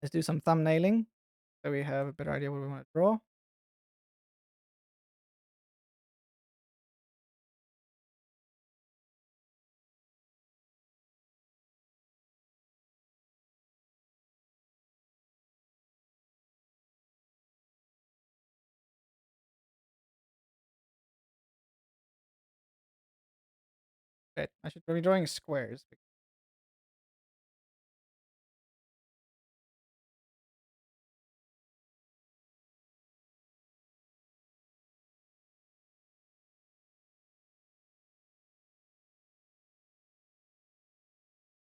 S1: Let's do some thumbnailing, so we have a better idea what we want to draw. Wait, I should be drawing squares.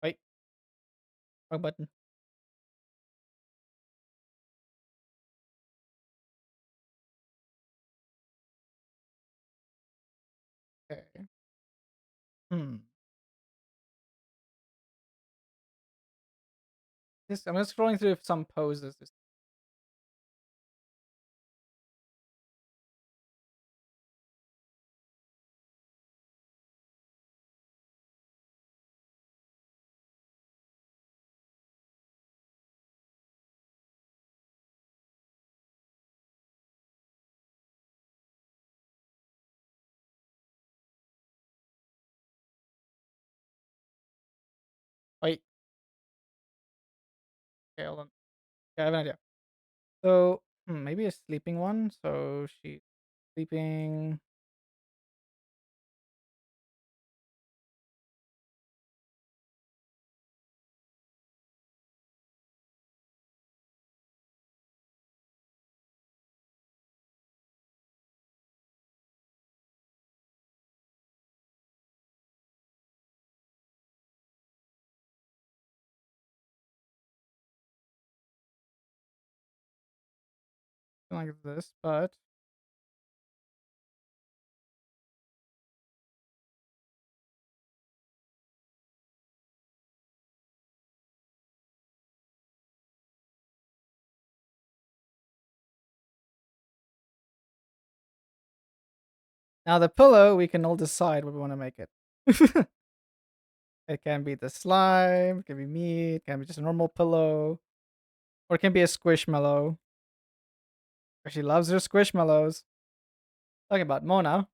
S1: Wait, wrong button. Okay. Hmm. I'm just scrolling through some poses. Wait. Okay, hold on. Okay, I have an idea. So maybe a sleeping one. So she's sleeping. Something like this, but now the pillow we can all decide what we want to make it. It can be the slime, it can be me, it can be just a normal pillow, or it can be a squishmallow. She loves her squishmallows. Talking about Mona.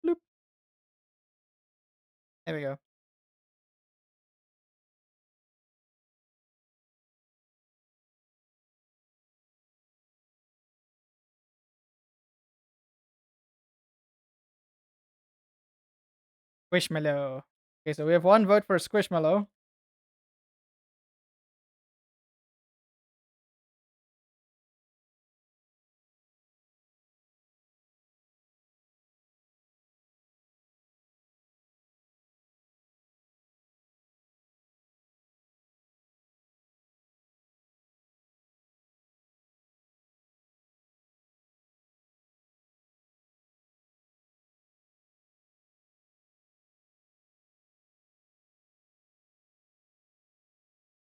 S1: Bloop. There we go. Squishmallow. Okay, so we have one vote for Squishmallow.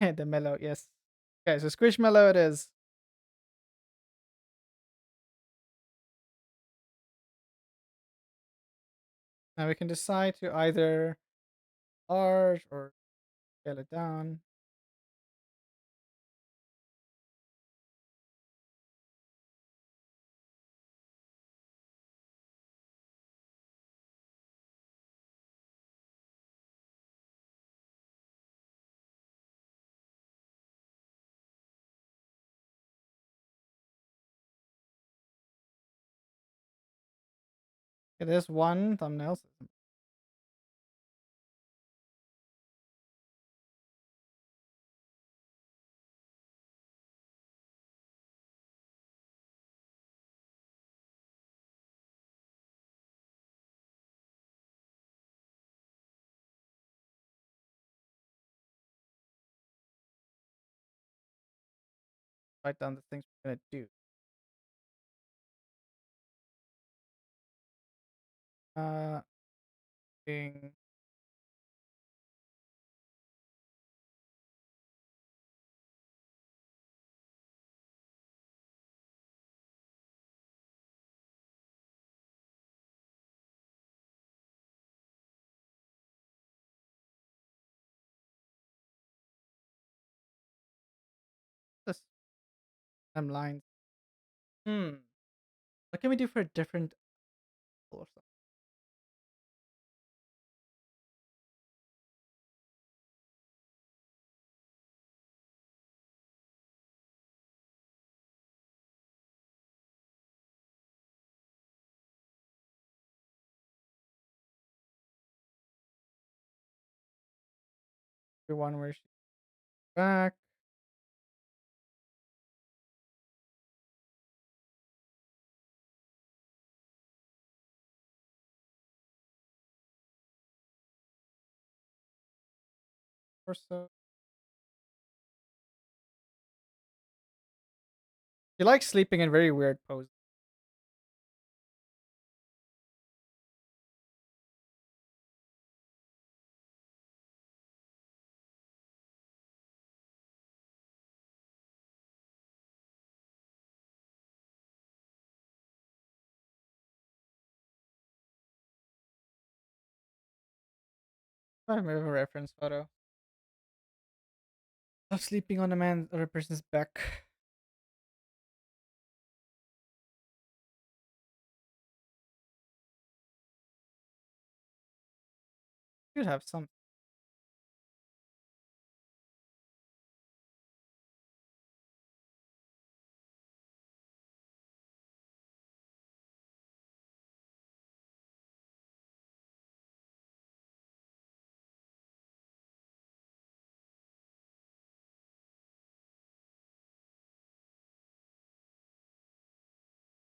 S1: The mellow, yes. Okay, so Squishmallow it is. Now we can decide to either large or scale it down. Okay, there's one thumbnail. Write down the things we're gonna do. Uh, being this them lines. What can we do for a different or something? Do one where she's back or so. She likes sleeping in very weird poses. I have a reference photo of sleeping on a man or a person's back. Should have some.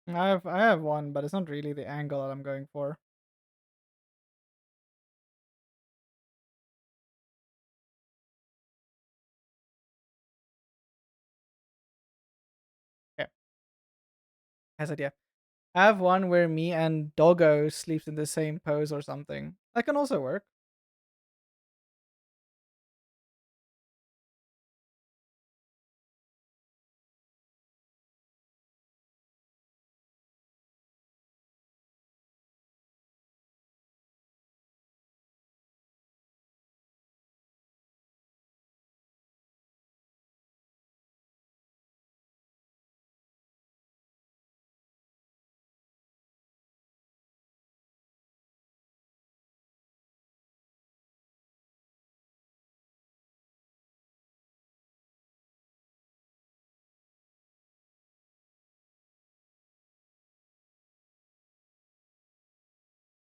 S1: I have one, but it's not really the angle that I'm going for. Okay, has idea. I have one where me and Doggo sleeps in the same pose or something. That can also work.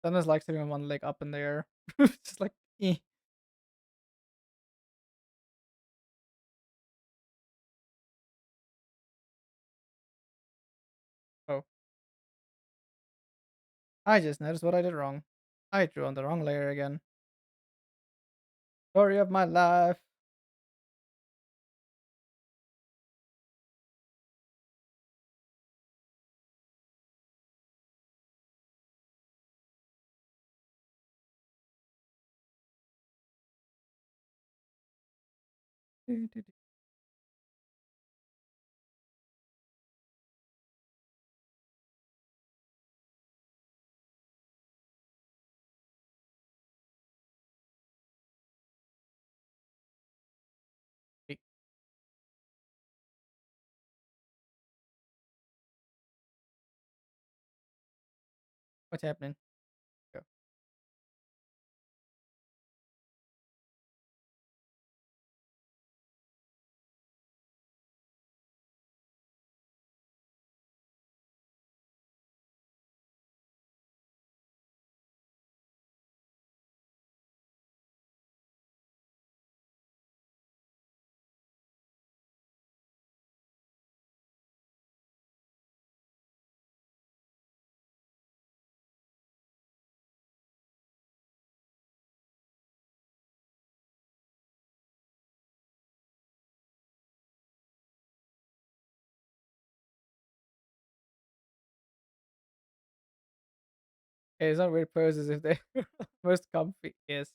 S1: Dennis likes having one leg up in the air. Just like, eh. Oh, I just noticed what I did wrong. I drew on the wrong layer again. Story of my life. Wait, what's happening? Go. Okay, it's not weird poses if they most comfy. Yes.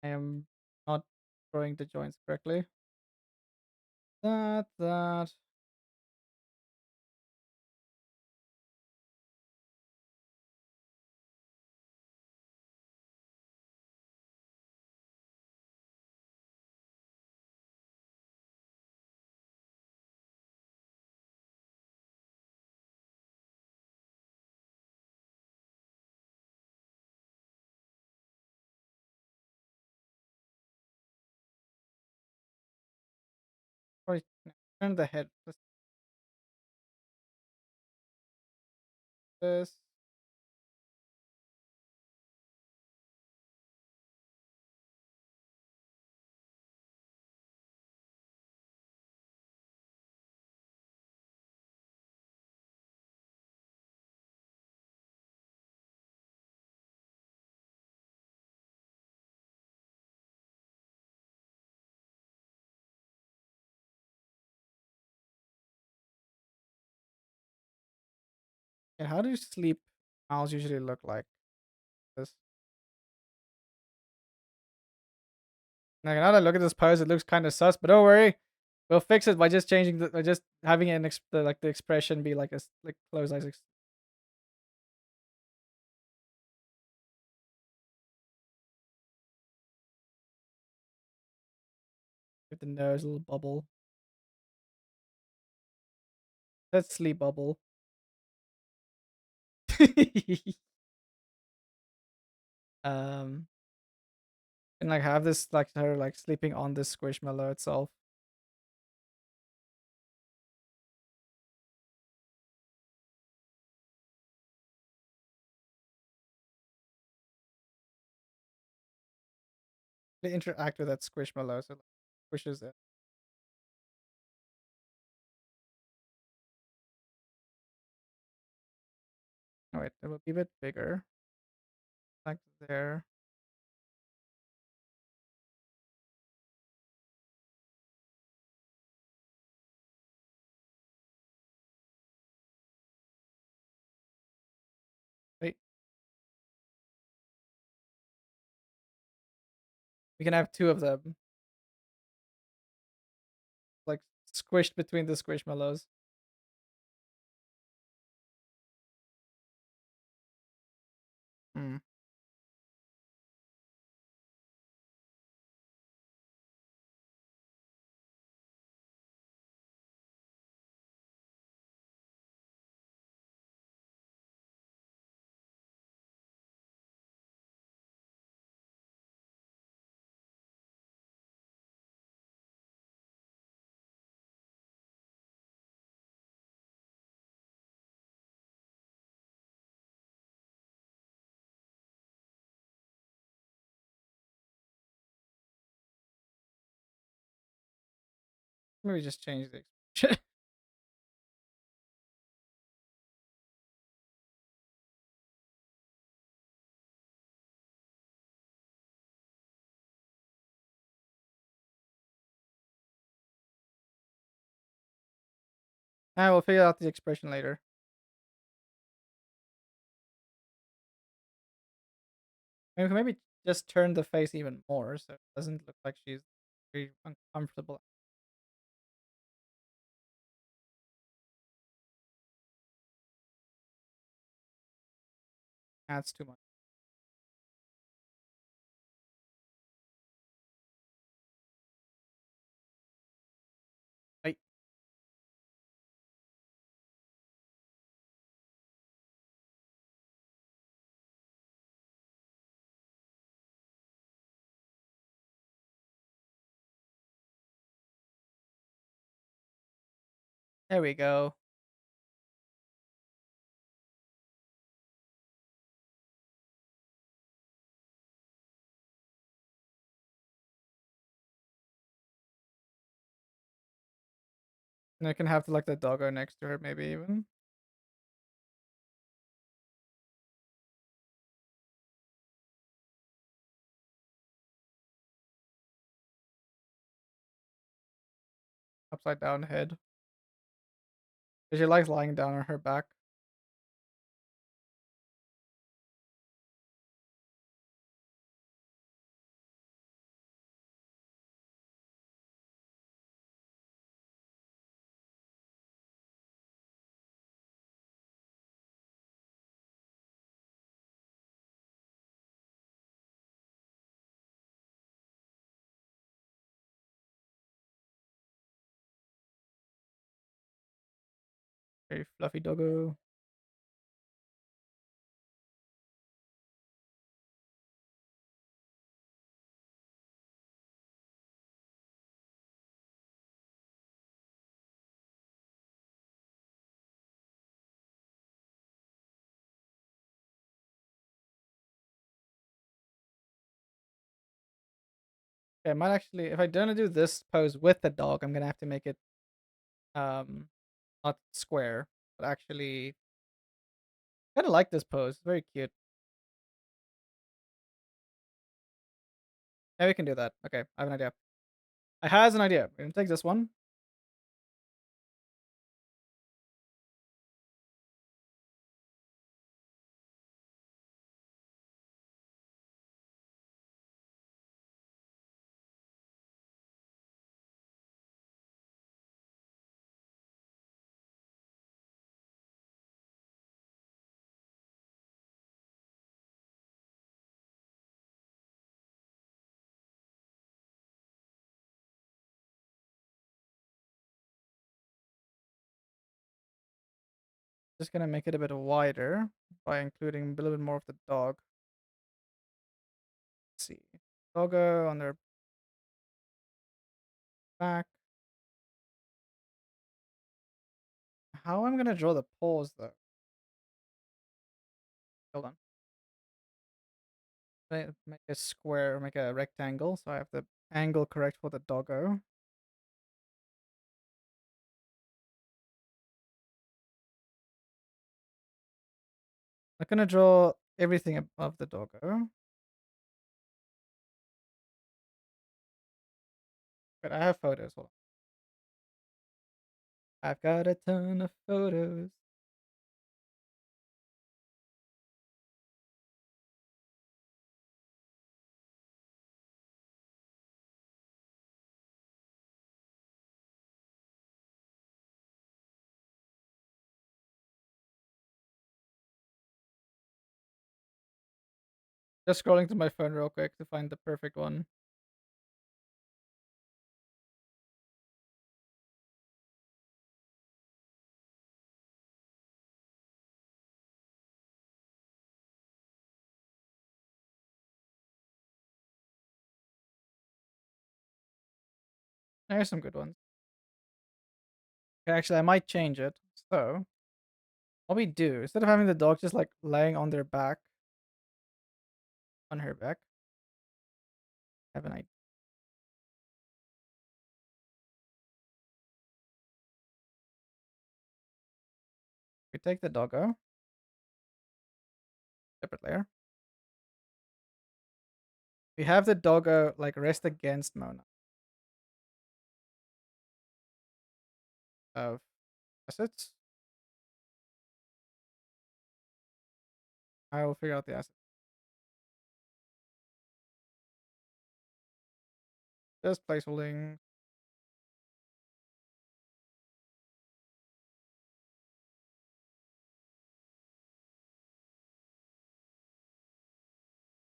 S1: I am not drawing the joints correctly. That. Probably turn the head. This. And how do sleep owls usually look like? This. Like now that I look at this pose, it looks kind of sus, but don't worry, we'll fix it by just changing by just having an the expression be like like closed eyes. With the nose, a little bubble. That's sleep bubble. um, and like have this like her like sleeping on this squishmallow itself. They interact with that squishmallow, so like, squishes it. Oh wait, it will be a bit bigger. Like there. Wait, we can have two of them, like squished between the squishmallows. Hmm. Maybe just change the expression. I will figure out the expression later. Maybe just turn the face even more so it doesn't look like she's very uncomfortable. That's too much. Right. There we go. And I can have like the doggo next to her, maybe even upside down head. 'Cause she likes lying down on her back. Very fluffy doggo. Okay, I might actually, if I don't do this pose with the dog, I'm gonna have to make it um not square, but actually kind of like this pose. It's very cute. Yeah, we can do that. Okay, I have an idea. I has an idea. We're gonna take this one. Just gonna make it a bit wider by including a little bit more of the dog. Let's see. Doggo on their back. How am I gonna draw the paws though? Hold on. Make a square, make a rectangle, so I have the angle correct for the doggo. I'm gonna draw everything above the doggo. But I have photos. Hold on. I've got a ton of photos. Just scrolling through my phone real quick to find the perfect one. There's some good ones. Okay, actually, I might change it. So, what we do, instead of having the dog just like laying on their back, on her back, have an idea. We take the doggo, separate layer. We have the doggo like rest against Mona of assets. I will figure out the assets. Just placeholding.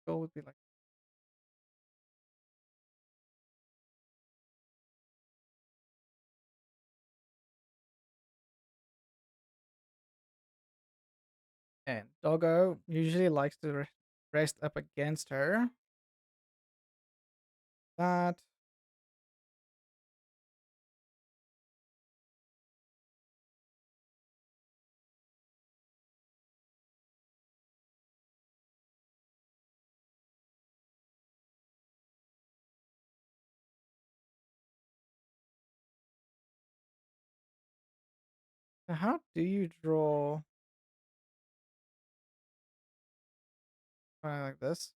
S1: Goal would be like, and doggo usually likes to rest up against her. That How do you draw like this?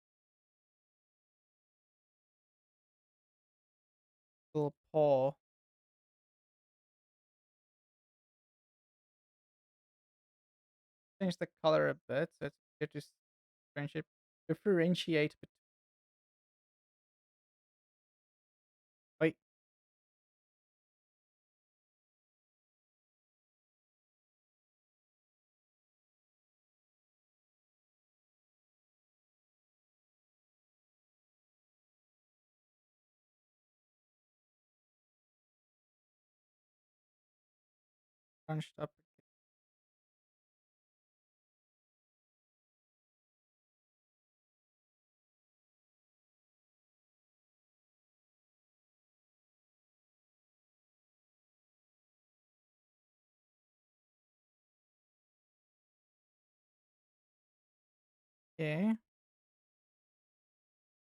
S1: Little paw. Change the color a bit so it's easier to differentiate. Wait, crunched up. Okay.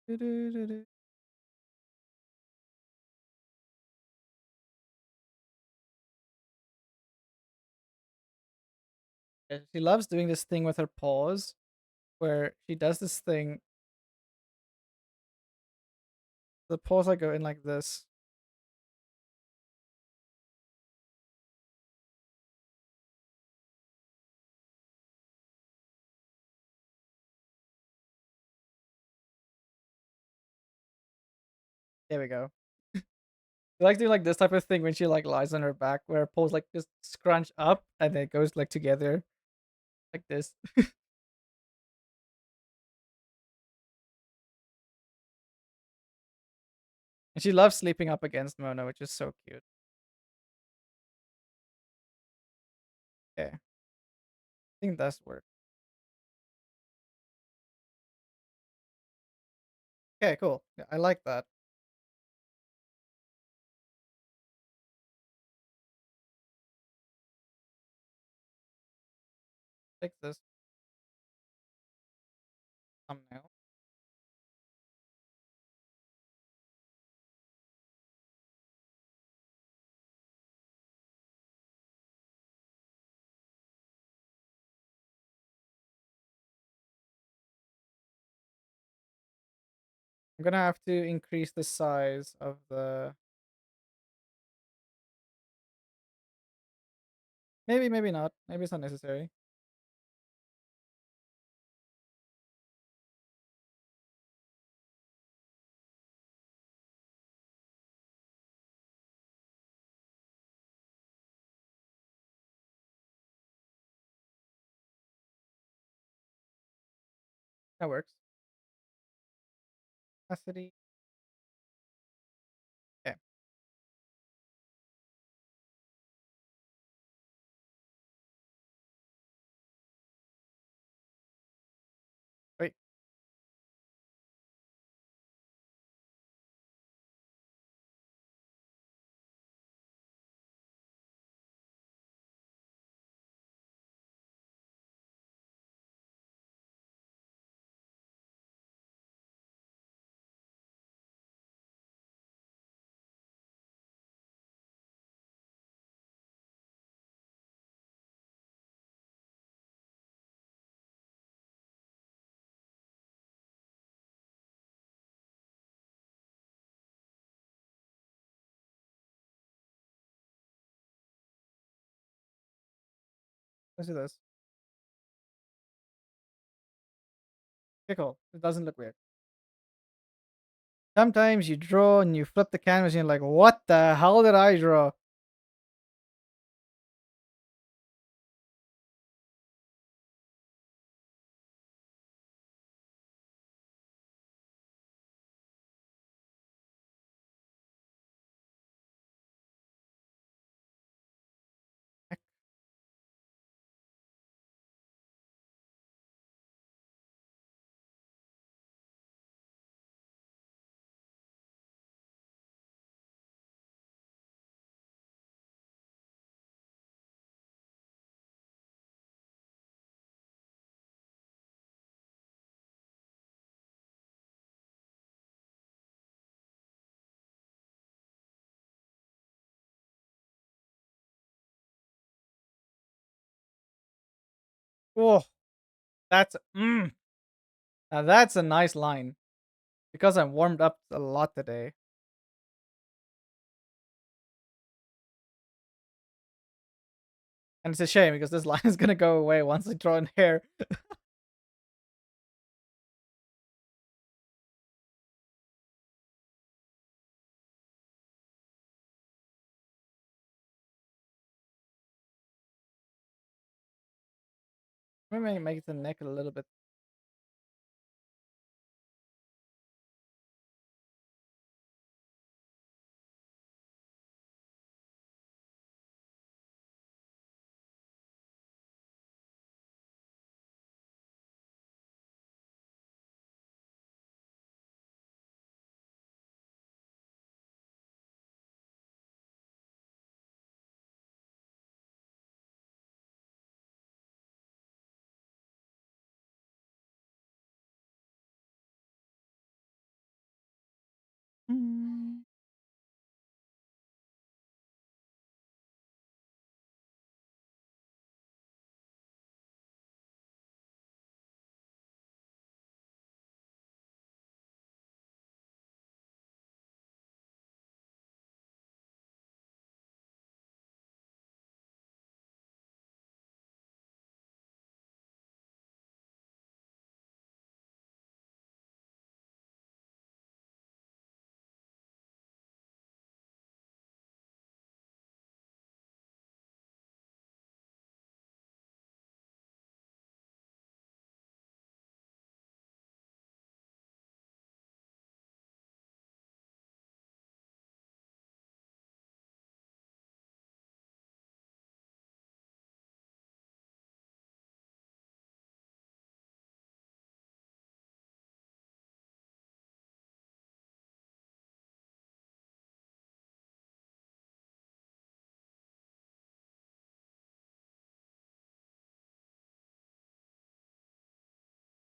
S1: Do-do-do-do. Yeah, she loves doing this thing with her paws, where she does this thing. The paws like go in like this. There we go. She likes doing like this type of thing when she like lies on her back, where her paws like just scrunch up and then it goes like together like this. And she loves sleeping up against Mona, which is so cute. Okay, I think that's work. Okay, cool. Yeah, I like that. Take this thumbnail. I'm gonna have to increase the size of the. Maybe, maybe not. Maybe it's not necessary. That works. Capacity. Okay. Wait. Let's do this. Okay, cool. It doesn't look weird. Sometimes you draw and you flip the canvas and you're like, what the hell did I draw? Oh, that's now that's a nice line because I'm warmed up a lot today. And it's a shame because this line is gonna go away once I draw in hair. Maybe make the neck a little bit. Mm.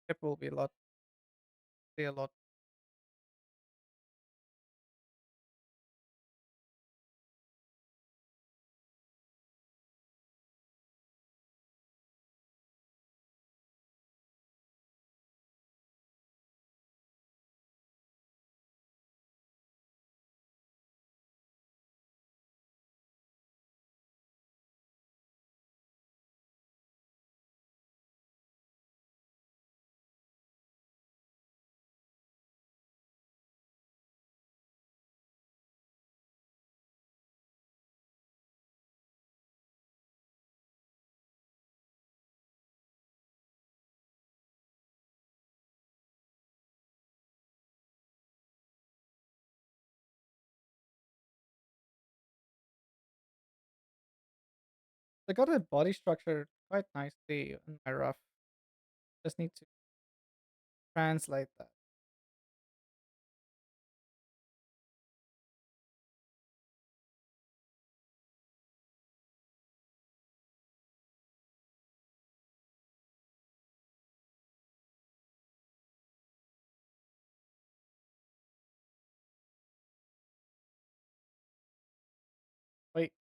S1: It will be a lot, be a lot. I got a body structure quite nicely in my rough. Just need to translate that. Wait,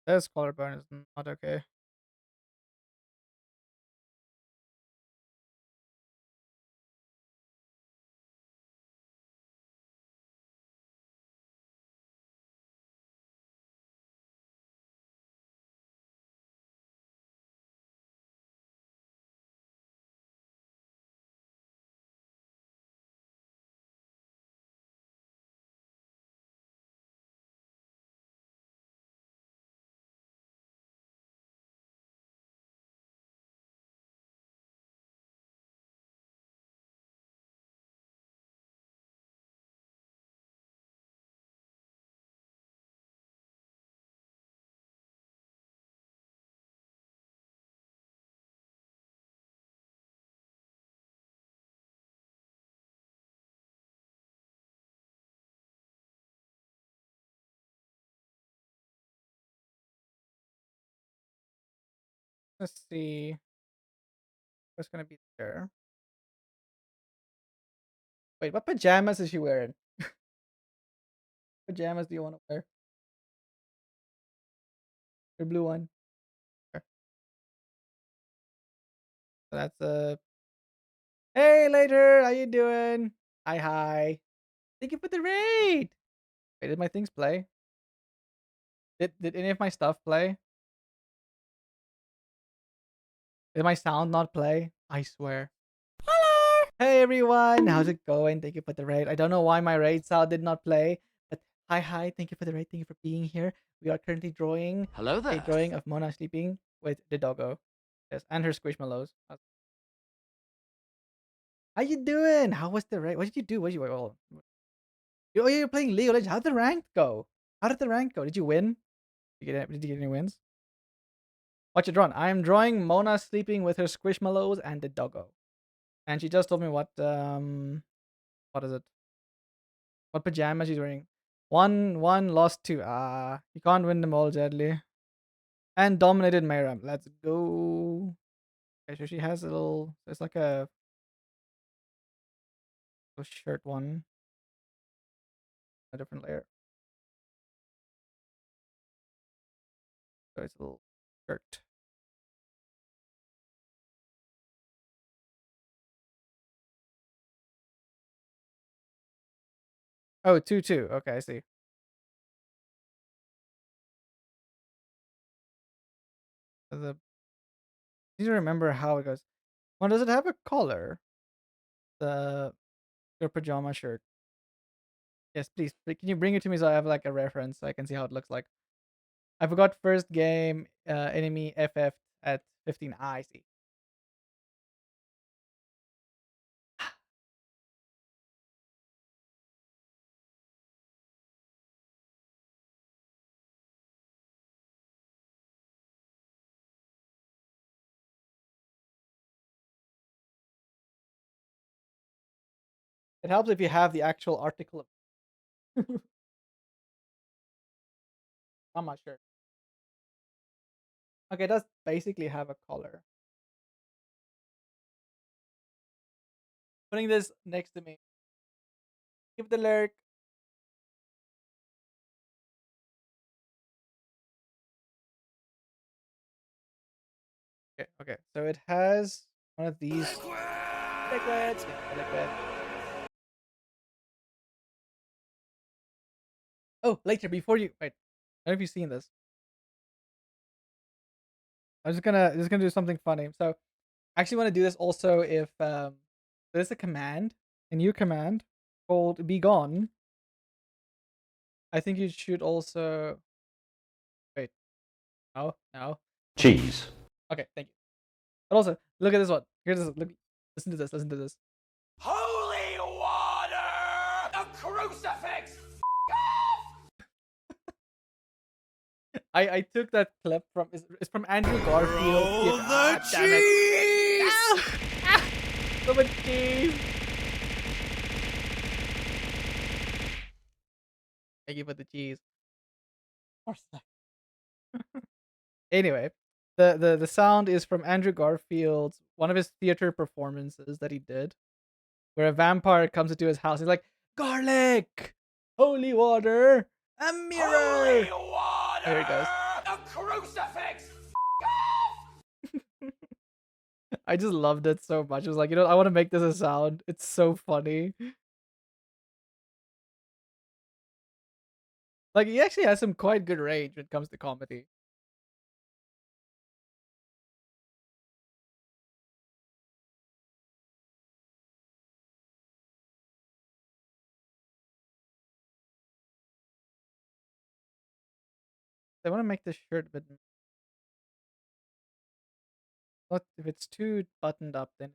S1: This collarbone is not okay. Let's see what's gonna be there. Wait, what pajamas is she wearing? Pajamas do you want to wear? The blue one. Okay. So that's Hey later, how you doing? Hi. Thank you for the raid. Wait, did my things play? Did any of my stuff play? Did my sound not play? I swear. Hello! Hey everyone, how's it going? Thank you for the raid. I don't know why my raid sound did not play, but hi, thank you for the raid. Thank you for being here. We are currently drawing
S2: Hello
S1: a
S2: there.
S1: drawing of Mona sleeping with the doggo. Yes, and her squishmallows. How you doing? How was the raid? What did you do? What did you oh, you're playing League of Legends. How did the rank go? How did the rank go? Did you win? Did you get any wins? Watch it run. I am drawing Mona sleeping with her squishmallows and the doggo. And she just told me what is it? What pajamas she's wearing. One lost two. You can't win them all, Deadly. And dominated Mayram. Let's go. Okay, so she has a little. It's like a shirt one, a different layer. So it's a little shirt. Oh, 2-2. Okay, I see. The I need to remember how it goes. Well, does it have a collar? The your pajama shirt. Yes, please. Can you bring it to me so I have like a reference so I can see how it looks like? I forgot first game enemy FF at 15. I see. It helps if you have the actual article. I'm not sure. Okay, it does basically have a collar. Putting this next to me. Give the lurk. Okay. So it has one of these liquids. Yeah, the liquid. Oh, later before you wait. I don't know if you've seen this. I'm just gonna do something funny. So I actually want to do this also if there's a command, a new command called be gone. I think you should also wait. No.
S2: Cheese.
S1: Okay, thank you. But also, look at this one. Here's this. Look, listen to this. Listen to this.
S2: Holy water! A crucifix!
S1: I took that clip from it's from Andrew Garfield.
S2: Roll the
S1: Damn it!
S2: cheese!
S1: Ah! So much cheese. Thank you for the cheese. Of course. Anyway, the sound is from Andrew Garfield's one of his theater performances that he did, where a vampire comes into his house. He's like, garlic, holy water, a mirror.
S2: Holy water!
S1: Oh, here it goes.
S2: A crucifix!
S1: I just loved it so much. I was like, I want to make this a sound. It's so funny. Like, he actually has some quite good range when it comes to comedy. I want to make this shirt a bit. Not if it's too buttoned up, then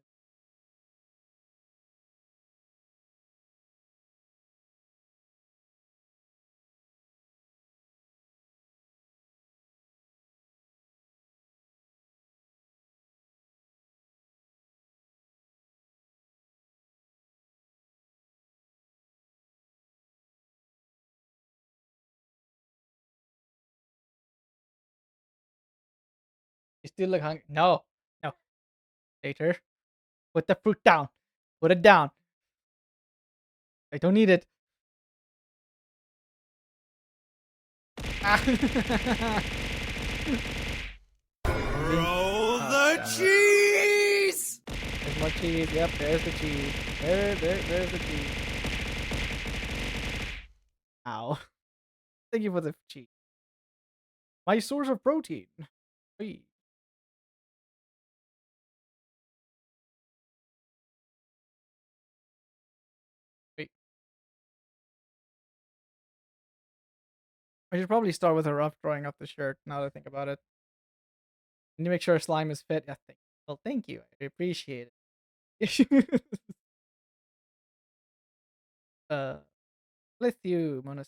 S1: you still look hungry. No, no, later. Put the fruit down. Put it down. I don't need it. Ah.
S2: Roll
S1: Oh,
S2: the
S1: damn it.
S2: cheese!
S1: There's more cheese. Yep, there's the cheese. There's the cheese. Ow. Thank you for the cheese. My source of protein. Wait, wait. I should probably start with a rough drawing of the shirt now that I think about it. Need to make sure slime is fit. Yeah, well, thank you. I appreciate it. uh, bless you, Monas.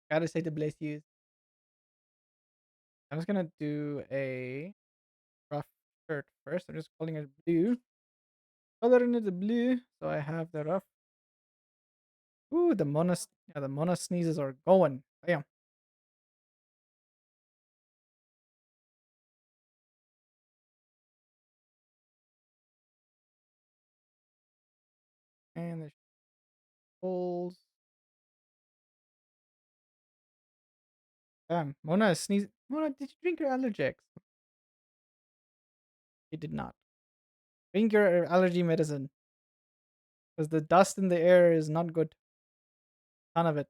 S1: Gotta say to bless you. I'm just gonna do a rough shirt first. I'm just calling it blue. Coloring it the blue, so I have the rough. Ooh, the Mona sneezes are going. Bam. And the holes. Bam. Mona is sneezing. Mona, did you drink your allergics? You did not. Drink your allergy medicine. Because the dust in the air is not good. None of it.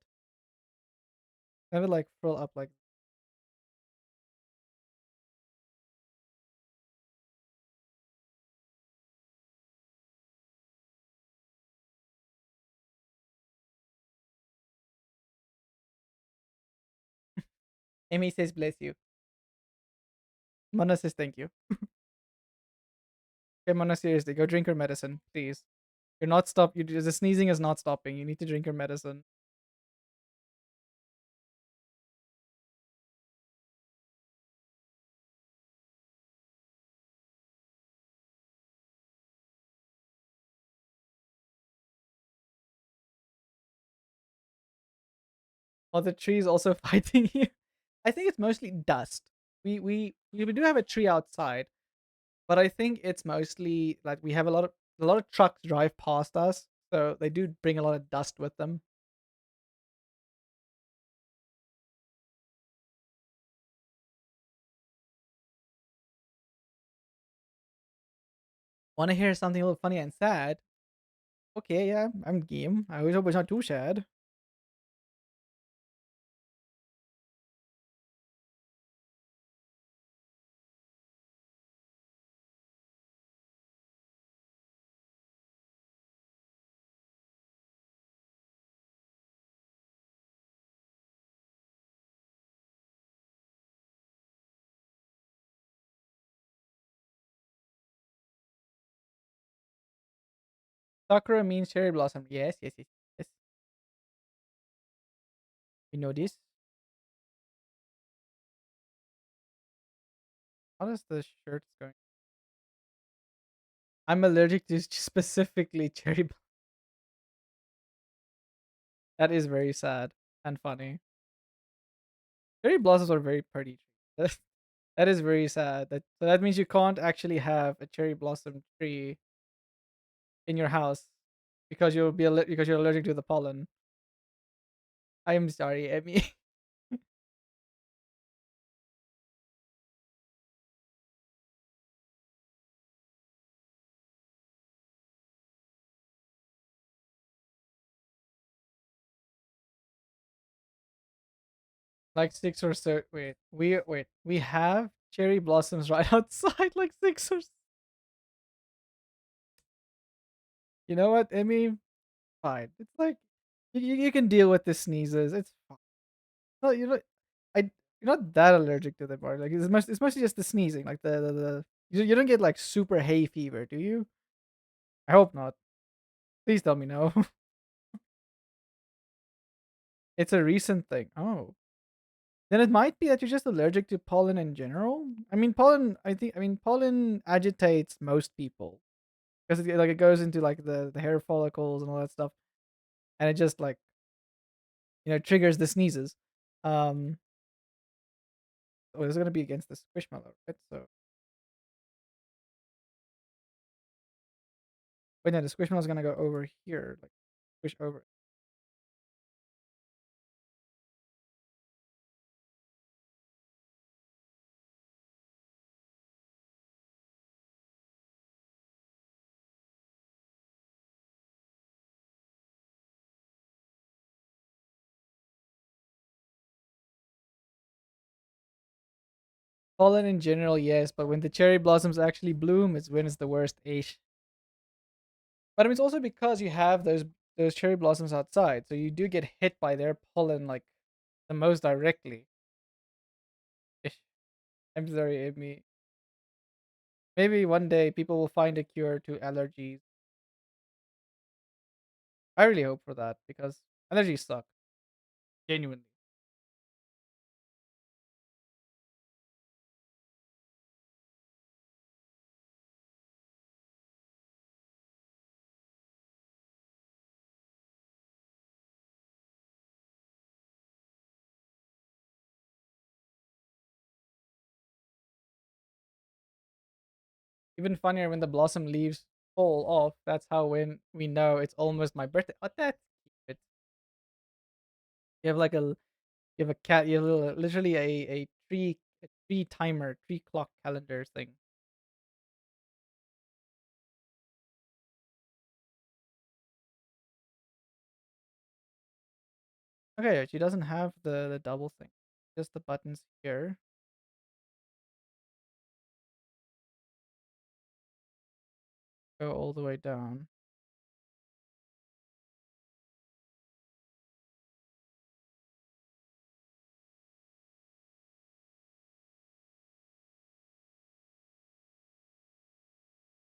S1: Never like fill up like. Amy says bless you. Mona says thank you. Okay, Mona, seriously, go drink your medicine, please. You're not stop. The sneezing is not stopping. You need to drink your medicine. Are the trees also fighting you? I think it's mostly dust. We do have a tree outside, but I think it's mostly like we have a lot of trucks drive past us, so they do bring a lot of dust with them. Want to hear something a little funny and sad? Okay, yeah, I'm game. I always hope it's not too sad. Sakura means cherry blossom. Yes, yes, yes, yes. We know this. How does the shirt going? I'm allergic to specifically cherry. That is very sad and funny. Cherry blossoms are very pretty. That is very sad. So that means you can't actually have a cherry blossom tree in your house because you're allergic to the pollen. I am sorry, Emmy. Like six or so. Wait. We have cherry blossoms right outside, like six or. You know what? I mean, fine. It's like you can deal with the sneezes. It's fine. No, I you're not that allergic to the part. Like it's mostly just the sneezing. Like the you don't get like super hay fever, do you? I hope not. Please tell me no. It's a recent thing. Oh, then it might be that you're just allergic to pollen in general. I mean, pollen. I mean, pollen agitates most people because like it goes into like the hair follicles and all that stuff, and it just like triggers the sneezes. Um, oh, this is gonna be against the squishmallow, right? So wait, no, the squishmallow is gonna go over here, like squish over. Pollen in general, yes, but when the cherry blossoms actually bloom, is when it's the worst. Ish. But I mean, it's also because you have those cherry blossoms outside, so you do get hit by their pollen like the most directly. Ish. I'm sorry, Amy. Maybe one day people will find a cure to allergies. I really hope for that because allergies suck. Genuinely. Even funnier when the blossom leaves fall off. That's how when we know it's almost my birthday. Oh, that's cute. You have like you have a cat. You have literally a tree timer, tree clock calendar thing. Okay, she doesn't have the double thing. Just the buttons here. Go all the way down.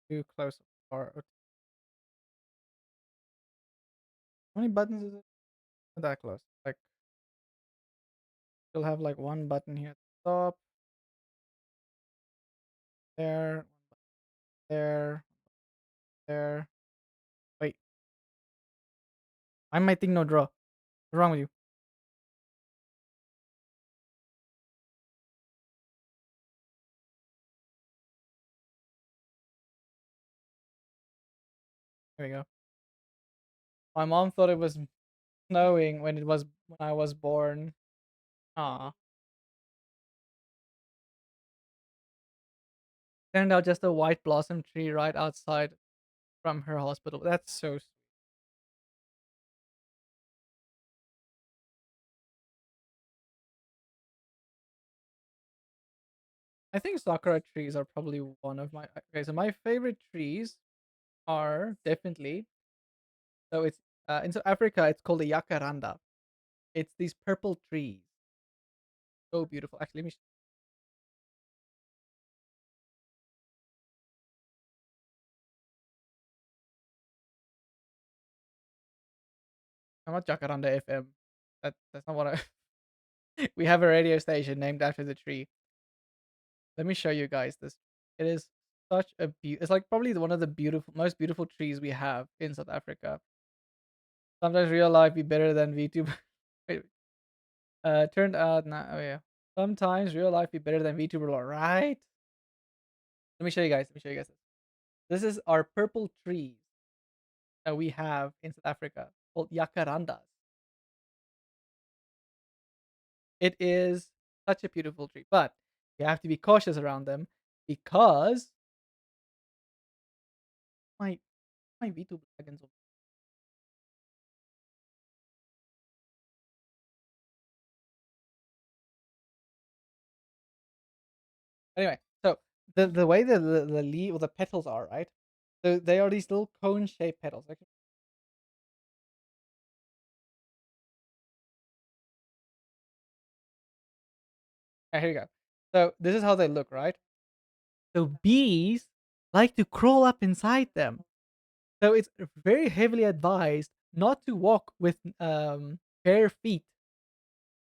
S1: Too close. Or how many buttons is it? Not that close. Like you'll have like one button here at the top. There. There. There. Wait. Why am I thinking no draw? What's wrong with you? There we go. My mom thought it was snowing when I was born. Aw. Turned out just a white blossom tree right outside from her hospital. That's so I think sakura trees are probably one of my okay. So my favorite trees are definitely it's in South Africa it's called a yakaranda. It's these purple trees, so beautiful. Actually, let me. I'm not jacaranda FM. That's not what I. We have a radio station named after the tree. Let me show you guys this. It is such a It's like probably one of the most beautiful trees we have in South Africa. Sometimes real life be better than VTuber. Wait, turned out not. Oh yeah. Sometimes real life be better than VTuber lore, right? Let me show you guys. Let me show you guys this. This is our purple trees that we have in South Africa called jacarandas. It is such a beautiful tree, but you have to be cautious around them because my my VTuber dragons. Anyway, so the way the leaf or the petals are, right? So they are these little cone-shaped petals. Like, here you go. So this is how they look, right? So bees like to crawl up inside them. So it's very heavily advised not to walk with bare feet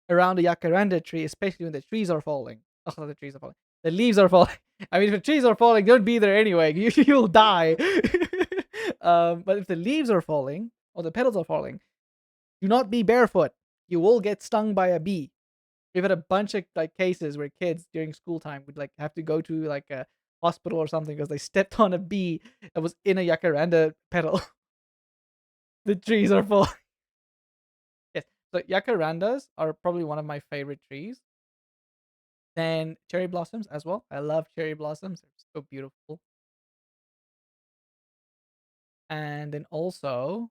S1: around the jacaranda tree, especially when the trees are falling. Oh, not the trees are falling. The leaves are falling. I mean, if the trees are falling, don't be there anyway. You'll die. But if the leaves are falling or the petals are falling, do not be barefoot. You will get stung by a bee. We've had a bunch of like cases where kids during school time would like have to go to like a hospital or something because they stepped on a bee that was in a jacaranda petal. The trees are falling. Yes. So jacarandas are probably one of my favorite trees. Then cherry blossoms as well. I love cherry blossoms. They're so beautiful. And then also,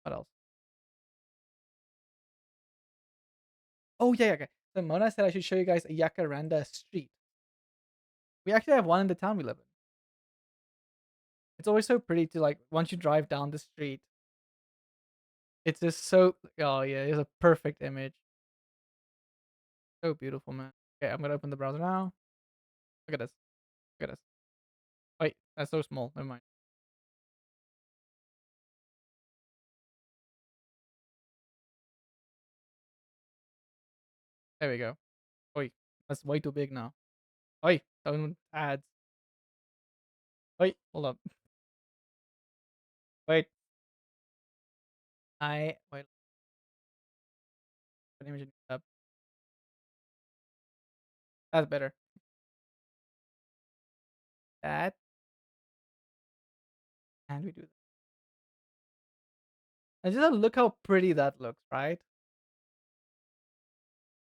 S1: what else? Oh yeah, okay. So Mona said I should show you guys a jacaranda street. We actually have one in the town we live in. It's always so pretty to like once you drive down the street. It's just so oh yeah, it's a perfect image. So beautiful, man. Okay, I'm gonna open the browser now. Look at this. Look at this. Wait, that's so small. Never mind. There we go. Wait, that's way too big now. Wait, don't ads. Wait, hold up. Wait, I wait. Put image up. That's better. That and we do that. And just look how pretty that looks, right?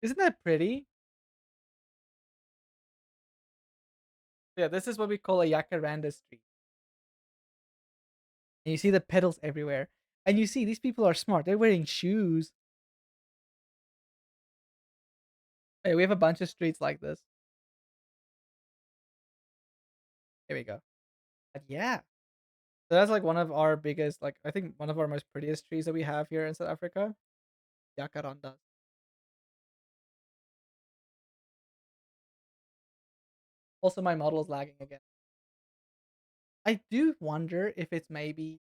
S1: Isn't that pretty? Yeah, this is what we call a jacaranda street. And you see the petals everywhere. And you see these people are smart. They're wearing shoes. Hey, we have a bunch of streets like this. Here we go. But yeah. So that's like one of our biggest, like I think one of our most prettiest trees that we have here in South Africa. Jacarandas. Also, my model is lagging again. I do wonder if it's maybe.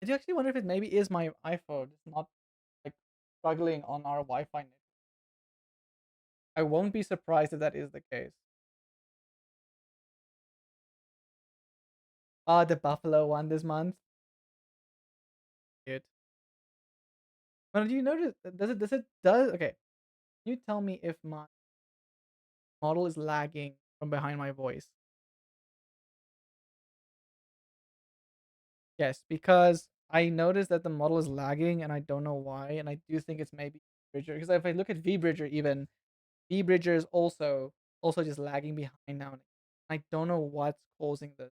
S1: I do actually wonder if it maybe is my iPhone. It's not like struggling on our Wi-Fi network. I won't be surprised if that is the case. Ah, the Buffalo one this month. Cute. But do you notice? Does okay? Can you tell me if my model is lagging from behind my voice? Yes, because I noticed that the model is lagging and I don't know why, and I do think it's maybe Bridger. Because if I look at VBridger, even VBridger is also just lagging behind now. I don't know what's causing this.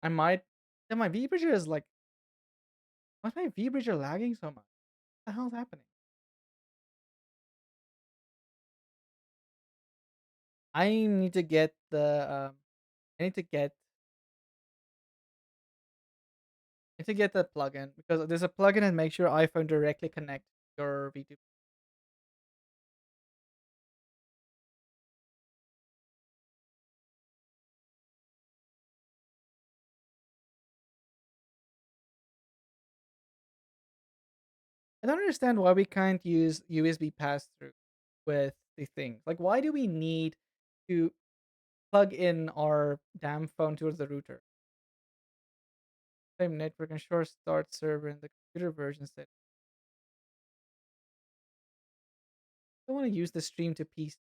S1: I might. Yeah, my VBridger is like. Why's my VBridger lagging so much? What the hell's happening? I need to get the. I need to get. I need to get the plugin because there's a plugin that makes your iPhone directly connect your VTube. I don't understand why we can't use USB pass through with the things. Like, why do we need to plug in our damn phone towards the router? Same network ensure start server in the computer version set. I want to use the stream to PC.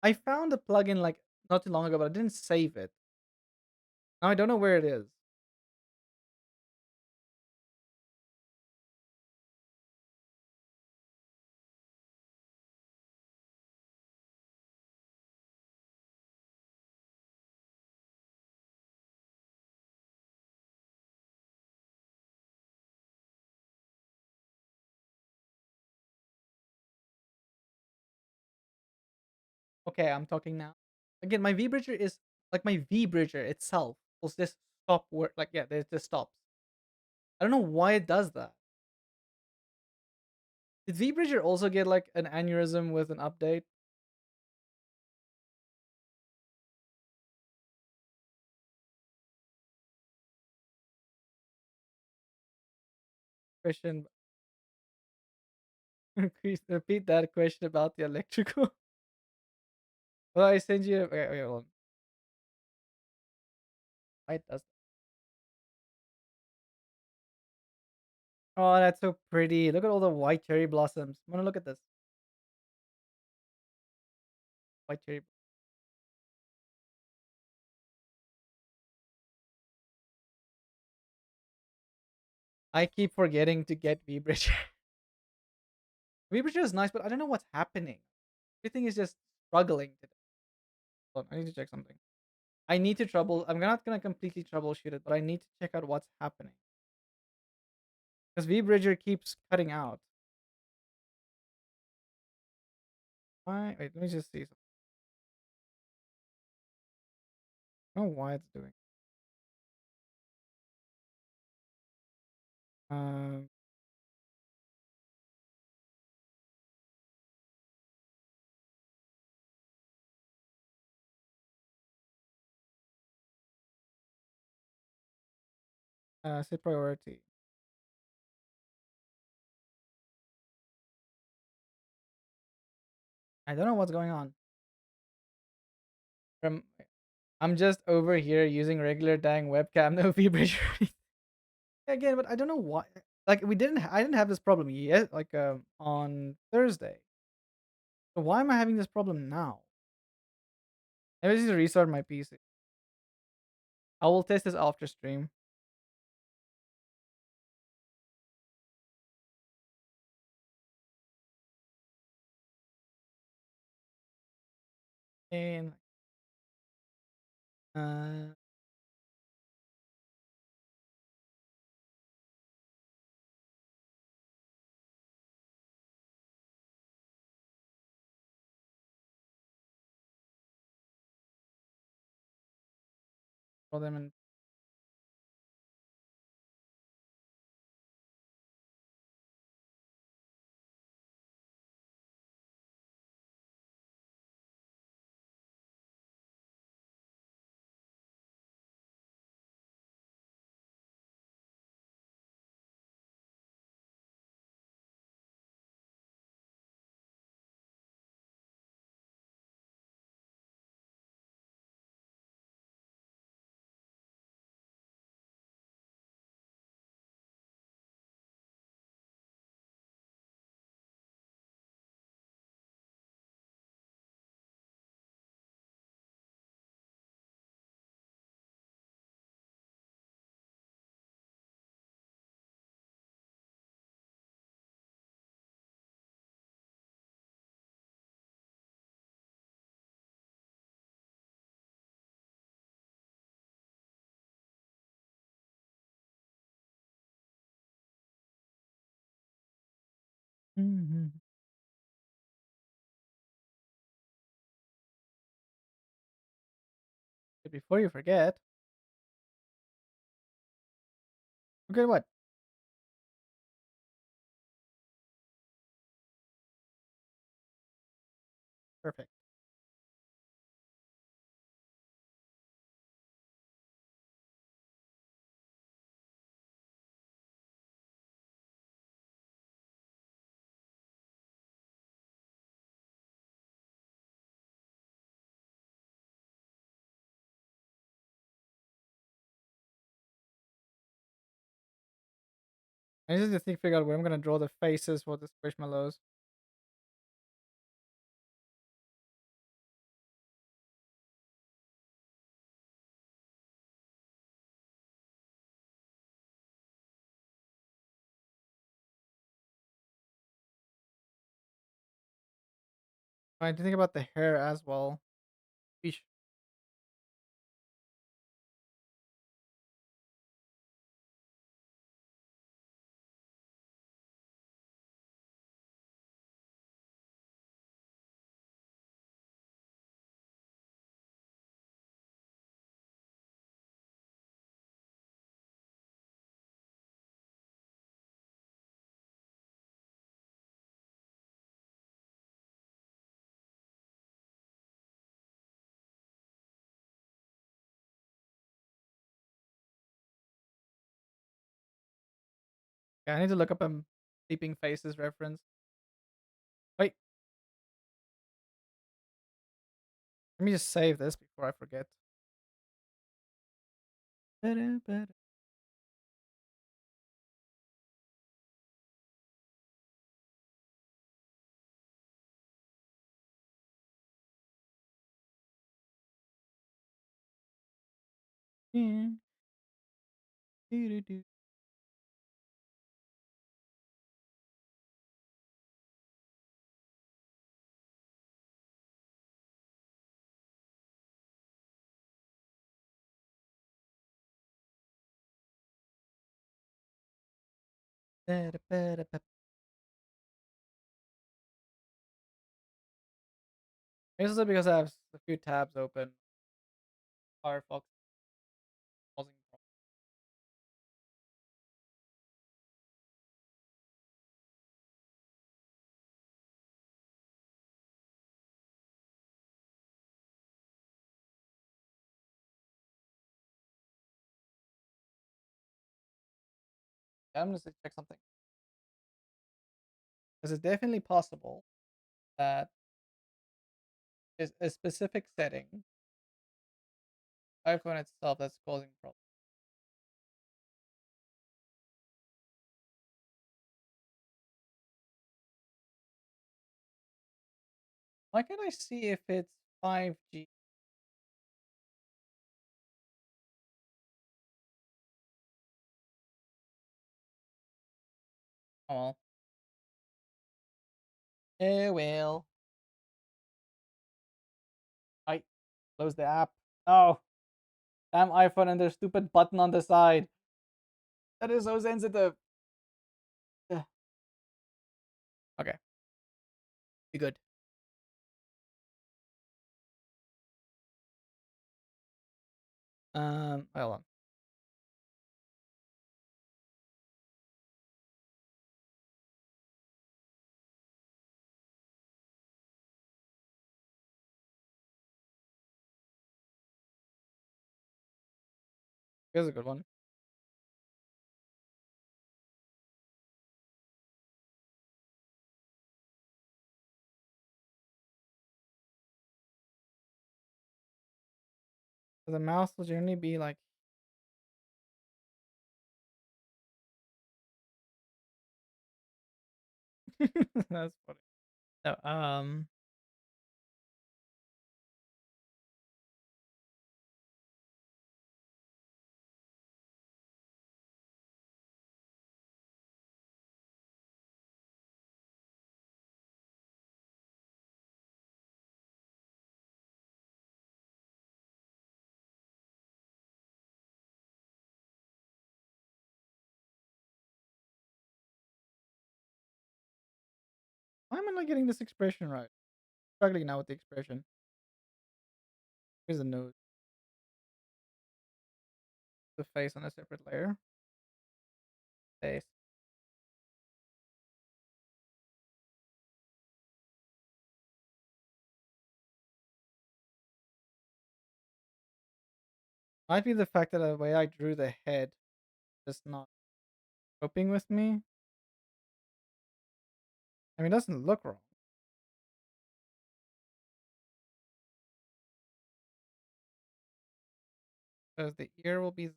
S1: I found the plugin like not too long ago, but I didn't save it. Now I don't know where it is. Okay, I'm talking now. Again, my V bridger is like my V bridger itself will just stop work. Like, yeah, it just stops. I don't know why it does that. Did V bridger also get like an aneurysm with an update? Question. Please repeat that question about the electrical. Well, I send you. Wait, hold on. Why it does? Oh, that's so pretty. Look at all the white cherry blossoms. I want to look at this white cherry. I keep forgetting to get V bridger. V bridger is nice, but I don't know what's happening. Everything is just struggling today. Hold on, I need to check something. I need to trouble. I'm not gonna completely troubleshoot it, but I need to check out what's happening because V bridger keeps cutting out. Why? Wait, let me just see. I don't know why it's doing. Um, set priority. I don't know what's going on. From I'm just over here using regular dang webcam, no V bridger. Again, but I don't know why. Like we didn't. I didn't have this problem yet. Like on Thursday. So why am I having this problem now? Maybe I need to restart my PC. I will test this after stream. And uh, throw them in. Mhm. Before you forget. Okay, what? Perfect. I just need to figure out where I'm gonna draw the faces for the squishmallows. I need to think about the hair as well. Eesh. Yeah, I need to look up a Sleeping Faces reference. Wait, let me just save this before I forget. This is because I have a few tabs open. Firefox causing problems. I'm gonna check something. Because it's definitely possible that is a specific setting, iPhone itself, that's causing problems. Why can't I see if it's 5G? Oh well. Eh well. I close the app. Oh, damn iPhone and their stupid button on the side. That is so sensitive. Ugh. Okay, be good. Hold on. Here's a good one. So the mouse will generally be like that's funny. No, why am I not getting this expression right? Struggling now with the expression. Here's the nose, the face on a separate layer. Face. Might be the fact that the way I drew the head is not coping with me. I mean, it doesn't look wrong. Because the ear will be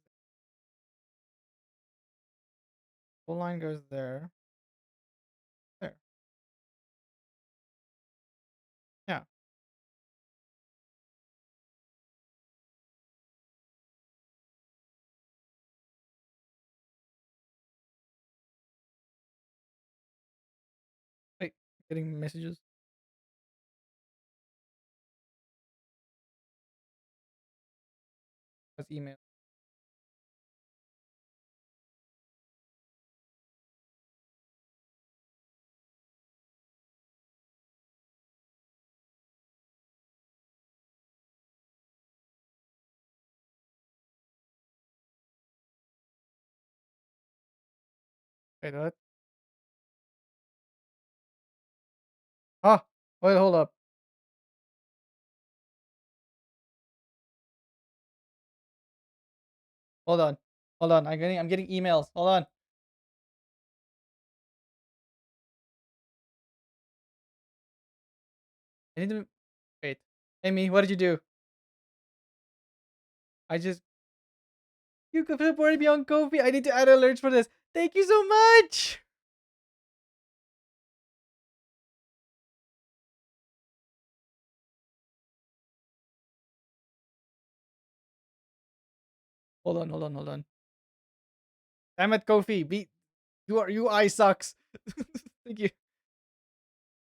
S1: full line goes there. There. Yeah. Wait, getting messages. That's email. Wait, what? Ah, wait, hold up. Hold on. Hold on. I'm getting emails. Hold on. I need to wait. Amy, what did you do? I just you could support me on Kofi. I need to add alerts for this. Thank you so much. Hold on, hold on, hold on. Damn it, Kofi. Be your UI sucks. Thank you.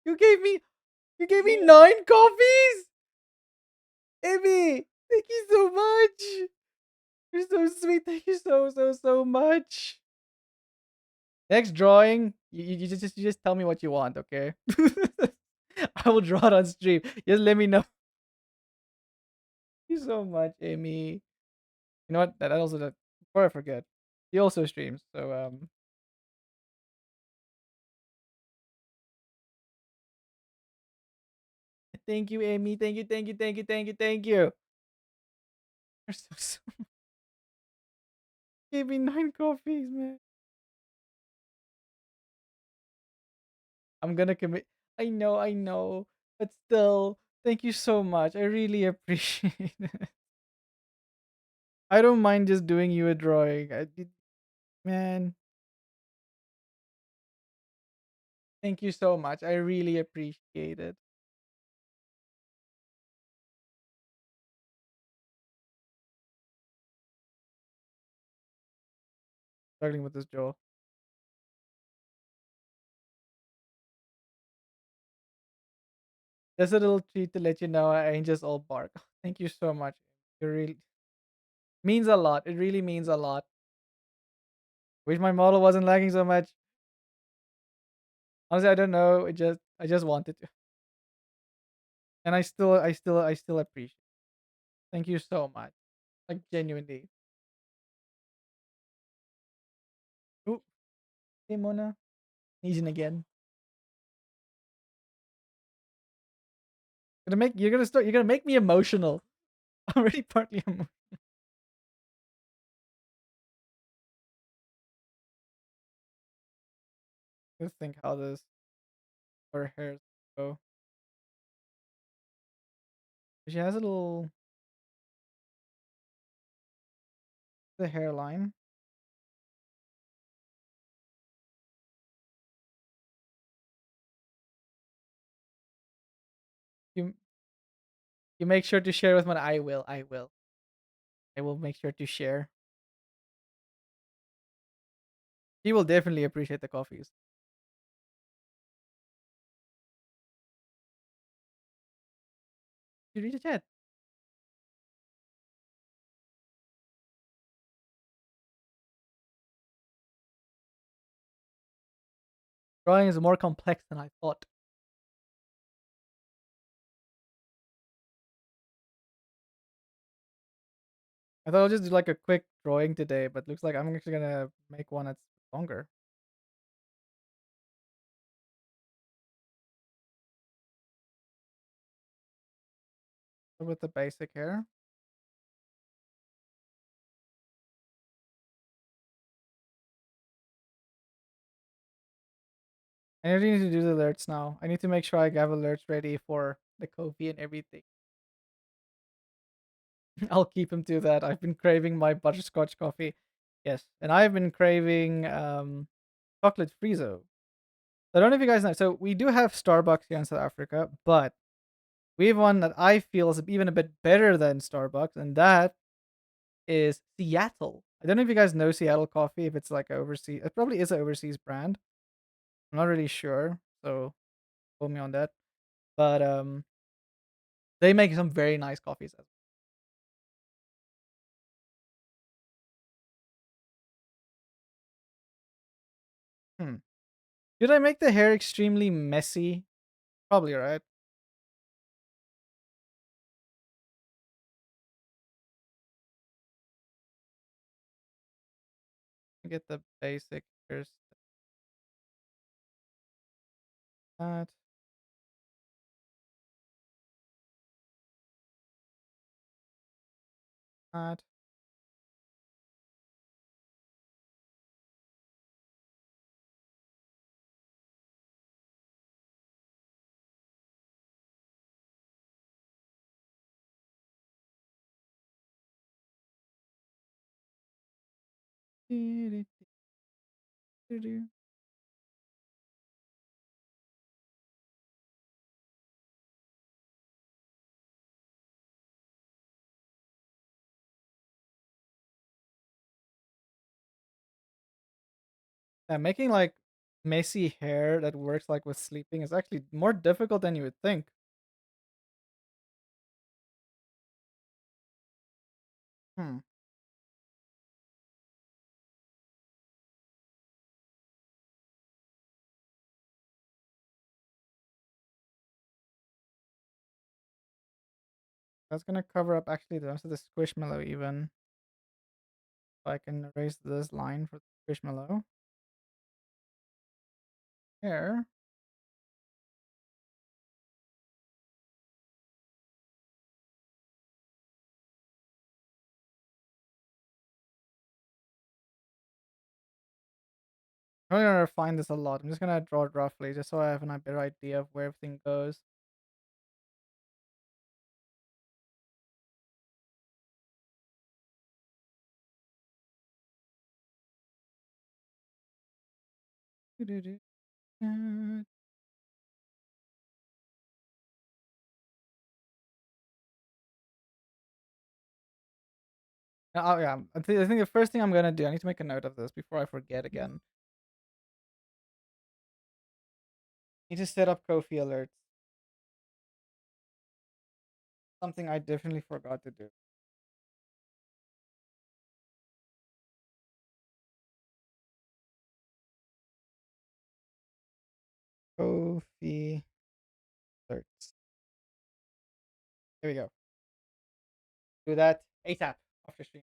S1: You gave me you gave me 9 coffees? Amy, thank you so much. You're so sweet. Thank you so much. Next drawing, you just tell me what you want, okay? I will draw it on stream. Just let me know. Thank you so much, Amy. You know what? That also that before I forget. He also streams. So thank you, Amy. Thank you. You're so gave me 9 coffees, man. I'm gonna commit. I know, but still, thank you so much. I really appreciate it. I don't mind just doing you a drawing. Man, thank you so much. I really appreciate it. Struggling with this, Joel. Just a little treat to let you know I ain't just all bark. Thank you so much. It really means a lot. It really means a lot. Wish my model wasn't lagging so much. Honestly, I don't know. I just wanted to, and I still appreciate. Thank you so much. Like genuinely. Ooh, hey Mona, sneezing again. You're gonna make me emotional. I'm already partly emotional. Just think how this her hair go. She has a little the hairline. You you make sure to share with me. I will. I will. I will make sure to share. He will definitely appreciate the coffees. You read the chat. Drawing is more complex than I thought. I thought I'll just do like a quick drawing today, but looks like I'm actually gonna make one that's longer. So with the basic hair. I really need to do the alerts now. I need to make sure I have alerts ready for the coffee and everything. I'll keep him to that. I've been craving my butterscotch coffee. Yes. And I've been craving chocolate friezo. I don't know if you guys know. So we do have Starbucks here in South Africa, but we have one that I feel is even a bit better than Starbucks, and that is Seattle. I don't know if you guys know Seattle coffee, if it's like overseas. It probably is an overseas brand. I'm not really sure, so quote me on that. But they make some very nice coffees. Hmm. Did I make the hair extremely messy? Probably right. Get the basic. Here's that. That. Yeah, making like messy hair that works like with sleeping is actually more difficult than you would think. Hmm. That's gonna cover up actually the rest of the squishmallow even. So I can erase this line for the squishmallow. Here. I'm gonna refine this a lot. I'm just gonna draw it roughly just so I have a better idea of where everything goes. Doo-doo-doo. Oh yeah, I think the first thing I'm gonna do, I need to make a note of this before I forget again. Need to set up Kofi alerts. Something I definitely forgot to do. Kofi alerts. There we go. Do that ASAP after stream.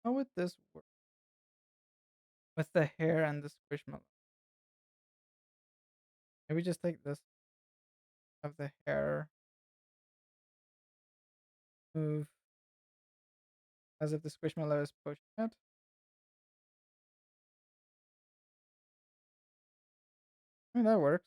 S1: How would this work with the hair and the squishmallow? Maybe just take this of the hair, move as if the squishmallow is pushing it. I mean, that works.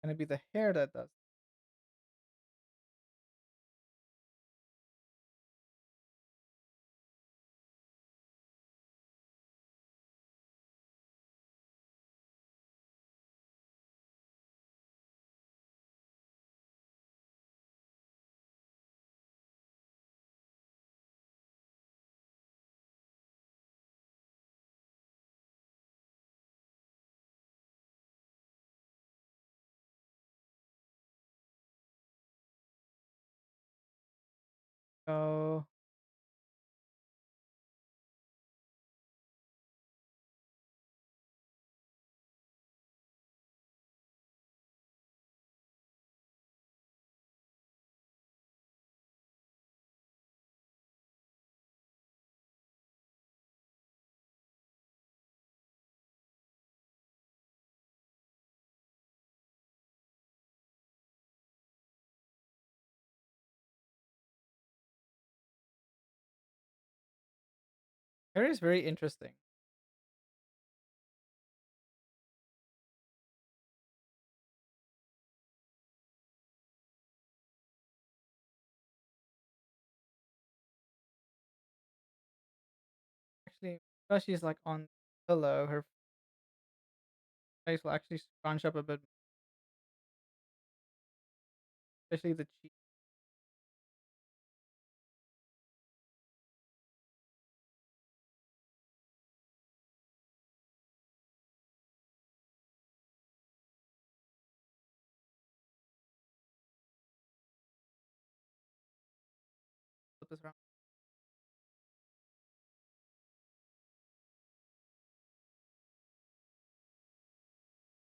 S1: Gonna be the hair that does. Oh, hair is very interesting. Actually, because she's like on the pillow, her face will actually scrunch up a bit. especially the cheese. Put this around.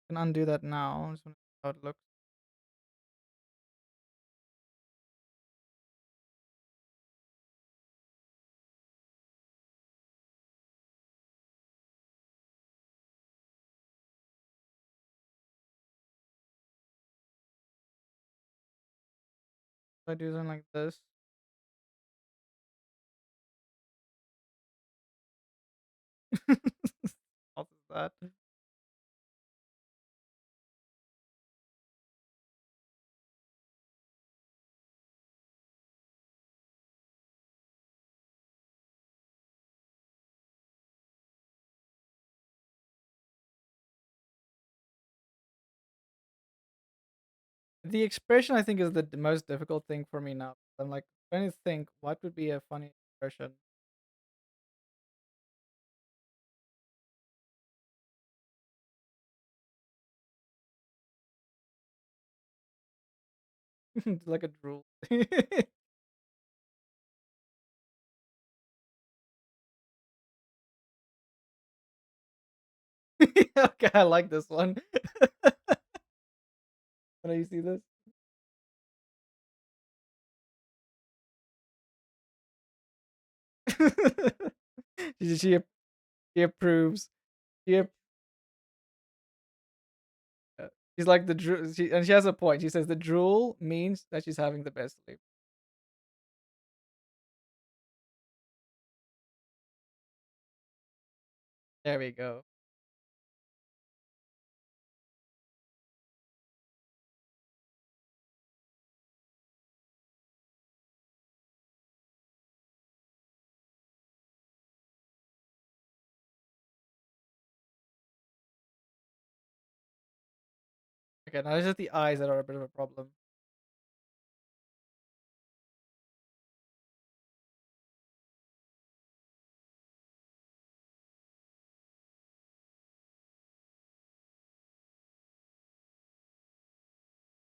S1: Can undo that now. Just wanna see how it looks. If I do something like this. What is that? The expression I think is the most difficult thing for me now. I'm like trying to think what would be a funny expression. Like a drool. Okay, I like this one. When you see this, she she, she approves. She ap- she's like the drool. And she has a point. She says the drool means that she's having the best sleep. There we go. Okay, now it's just the eyes that are a bit of a problem.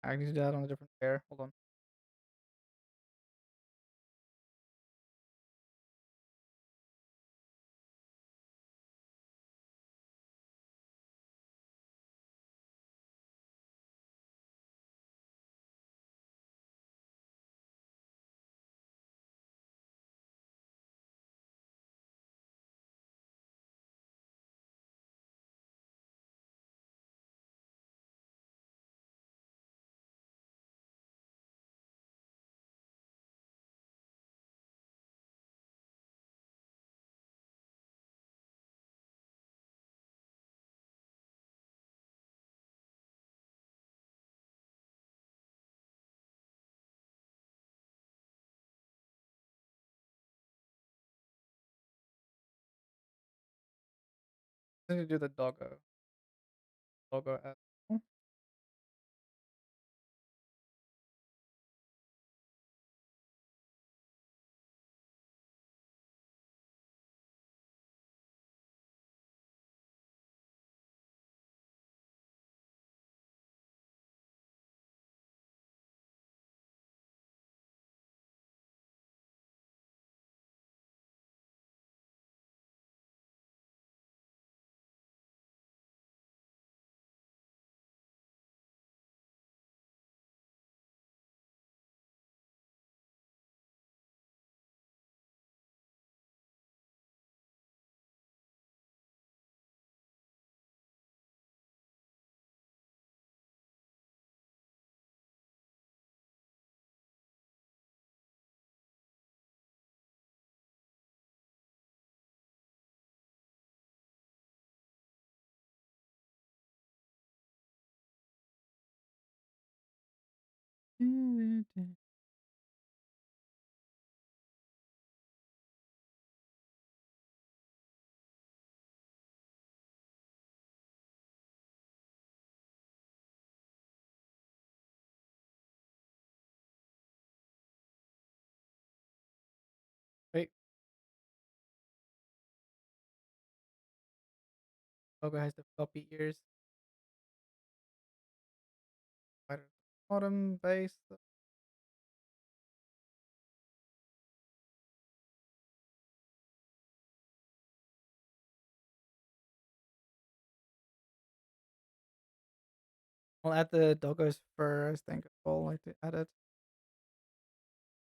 S1: I need to do that on a different pair. Hold on. I need to do the doggo. Doggo has the floppy ears. Spider bottom base. I'll add the doggo's fur. I think I'll like to add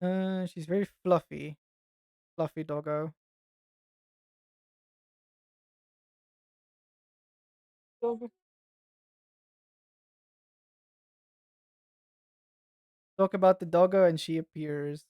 S1: it. She's very fluffy. Fluffy doggo. Doggo. Talk about the doggo and she appears.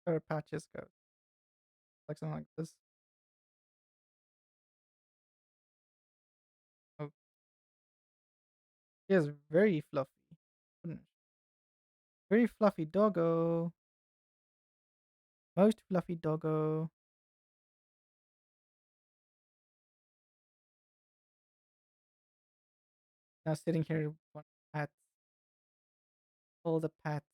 S1: Her patches go. Like something like this. Oh, she is very fluffy. Very fluffy doggo. Most fluffy doggo. Now sitting here, one pat. All the pats.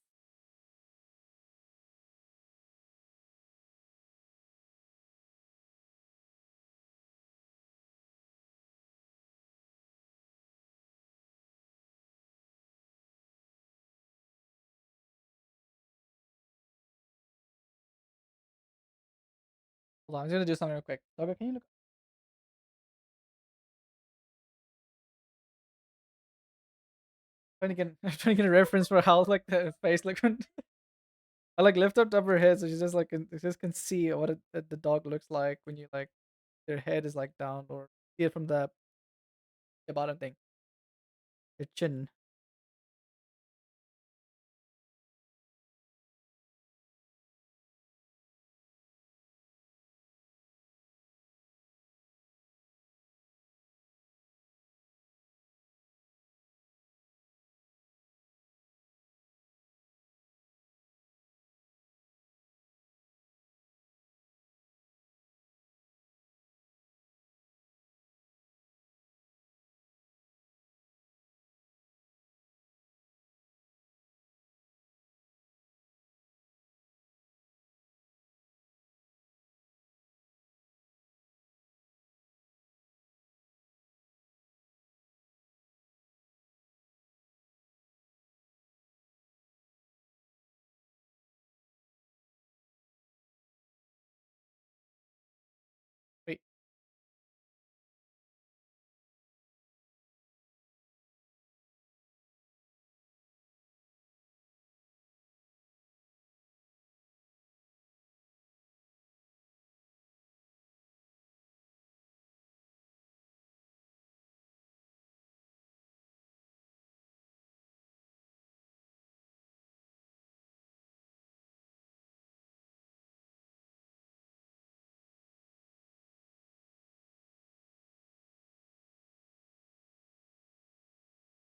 S1: Hold on, I'm gonna do something real quick. Doggo, can you look? Trying to get, I'm trying to get a reference for how like the face looks. I like lift up her head so she just like just can see what the dog looks like when you like their head is like down or see it from the bottom thing, their chin. Wait,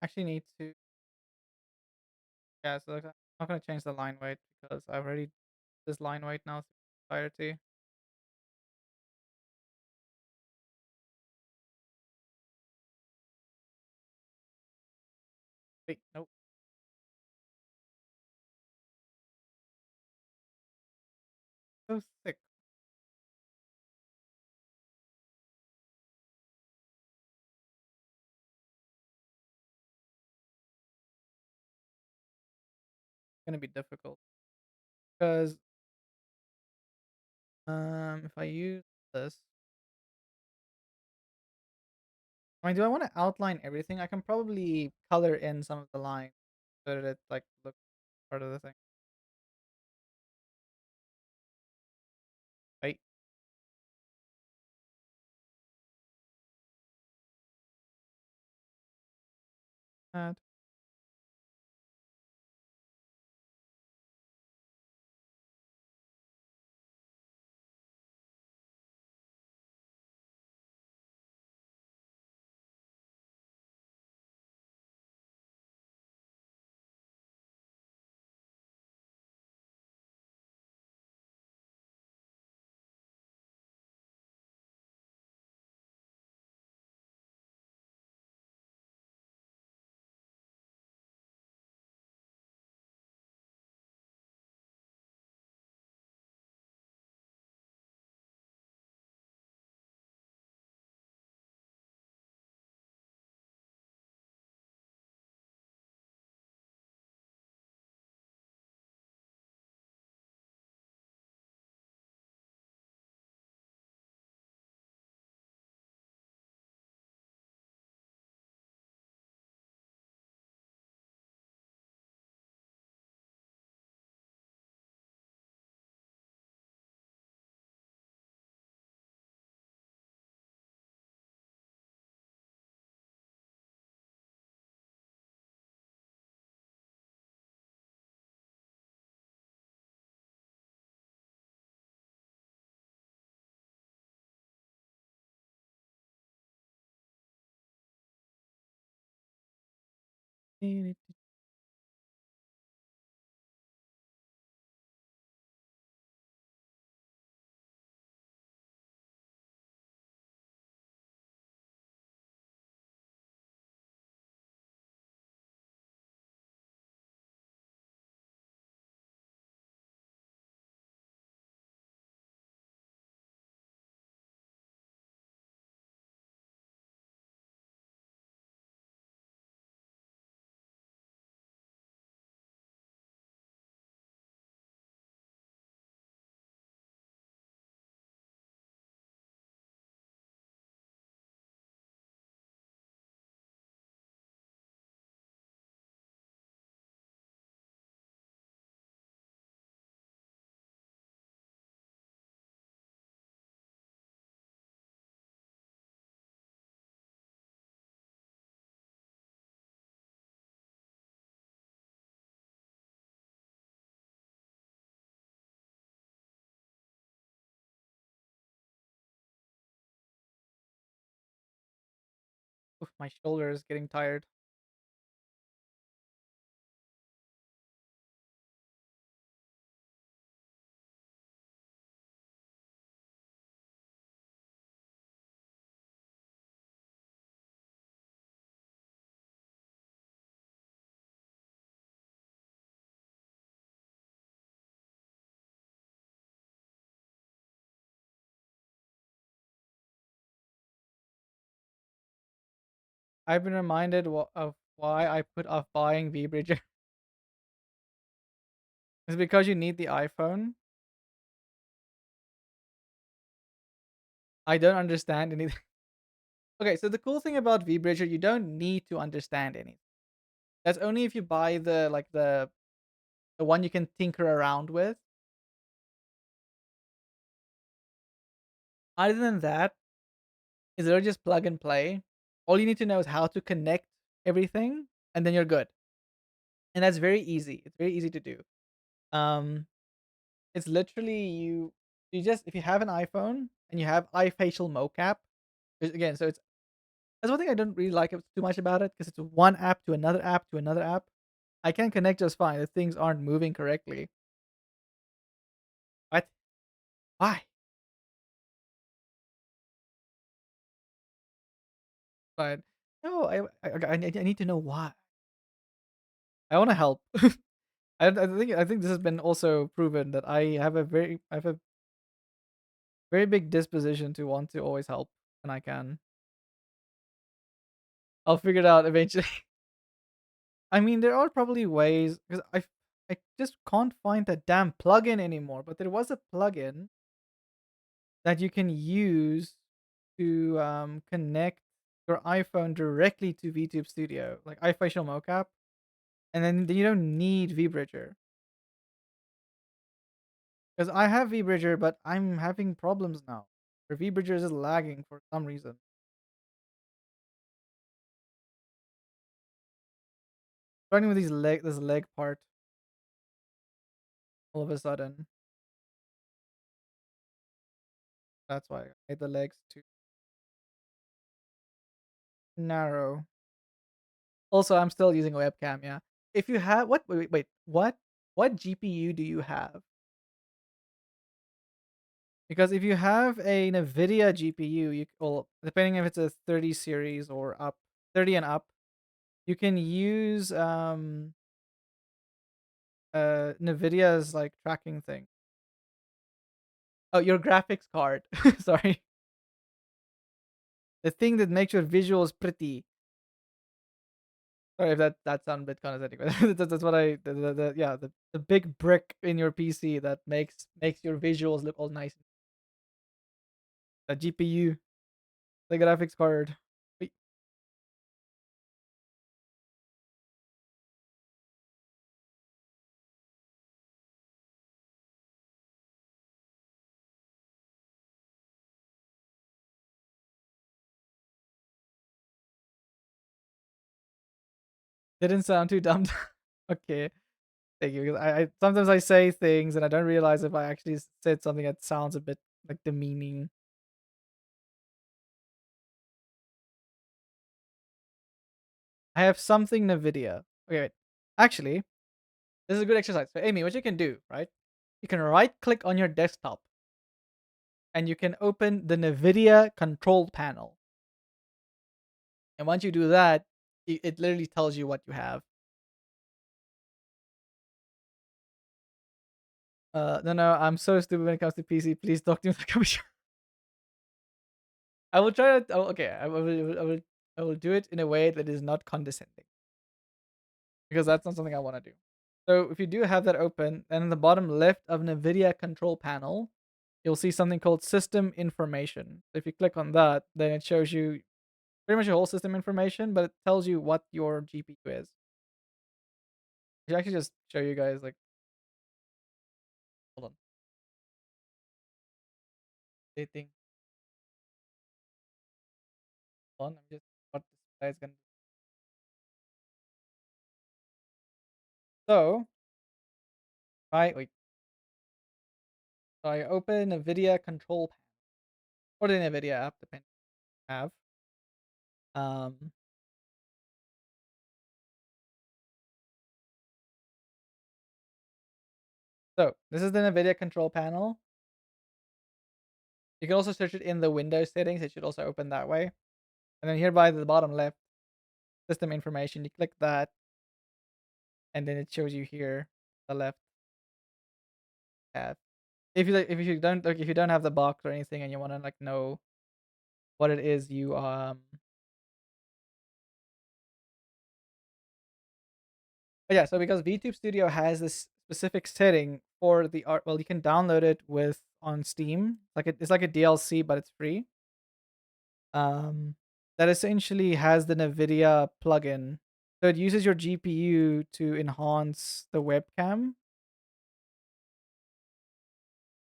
S1: actually need to. Yeah, so like, I'm not gonna change the line weight because I've already this line weight now through entirety. Wait, nope. So sick. It's gonna be difficult because if I use this, I mean, do I want to outline everything? I can probably color in some of the lines so that it like looks part of the thing. Wait, add. Oof, my shoulder is getting tired. I've been reminded of why I put off buying V-Bridger. It's because you need the iPhone. I don't understand anything. Okay, so the cool thing about V-Bridger, you don't need to understand anything. That's only if you buy the one you can tinker around with. Other than that, it's literally just plug and play. All you need to know is how to connect everything, and then you're good. And that's very easy. It's very easy to do. Um, it's literally you just if you have an iPhone and you have eye facial mocap, again, so it's that's one thing I don't really like too much about it because it's one app to another app to another app. I can connect just fine if things aren't moving correctly. What? Why? But no, I need to know why. I want to help. I think this has been also proven that I have a very big disposition to want to always help when I can. I'll figure it out eventually. I mean, there are probably ways because I just can't find that damn plugin anymore. But there was a plugin that you can use to connect your iPhone directly to VTube Studio, like iFacial mocap, and then you don't need VBridger. Because I have VBridger, but I'm having problems now. Or VBridger is lagging for some reason. Starting with this leg part, all of a sudden, that's why I made the legs too narrow. Also, I'm still using a webcam. Yeah. If you have what? Wait. What GPU do you have? Because if you have a NVIDIA GPU, well, depending if it's a 30 series or up, 30 and up, you can use NVIDIA's like tracking thing. Oh, your graphics card. Sorry, the thing that makes your visuals pretty. Sorry if that sounded a bit condescending, but that's what yeah the big brick in your PC that makes your visuals look all nice. The GPU, the graphics card. Wait, didn't sound too dumb. Okay. Thank you. Because I sometimes I say things and I don't realize if I actually said something that sounds a bit like demeaning. I have something NVIDIA. Okay, wait. Actually, this is a good exercise. So, Amy, what you can do, right? You can right click on your desktop and you can open the NVIDIA control panel. And once you do that, it literally tells you what you have. No, no, I'm so stupid when it comes to PC. Please talk to me like I'm sure. I will try to. Oh, okay, I will do it in a way that is not condescending because that's not something I want to do. So if you do have that open, then in the bottom left of NVIDIA control panel, you'll see something called system information. So if you click on that, then it shows you pretty much your whole system information, but it tells you what your GPU is. I should actually just show you guys like, hold on, dating. Hold on, I'm just what this guy's gonna do. So I wait. So I open NVIDIA control panel or the NVIDIA app, depending on what you have. Um, so this is the NVIDIA control panel. You can also search it in the Windows settings. It should also open that way. And then here by the bottom left, system information. You click that, and then it shows you here the left tab. If you don't like if you don't have the box or anything, and you want to like know what it is, you But yeah. So because VTube Studio has this specific setting for the art, well, you can download it with on Steam. It's like a DLC, but it's free. Um, that essentially has the NVIDIA plugin. So it uses your GPU to enhance the webcam.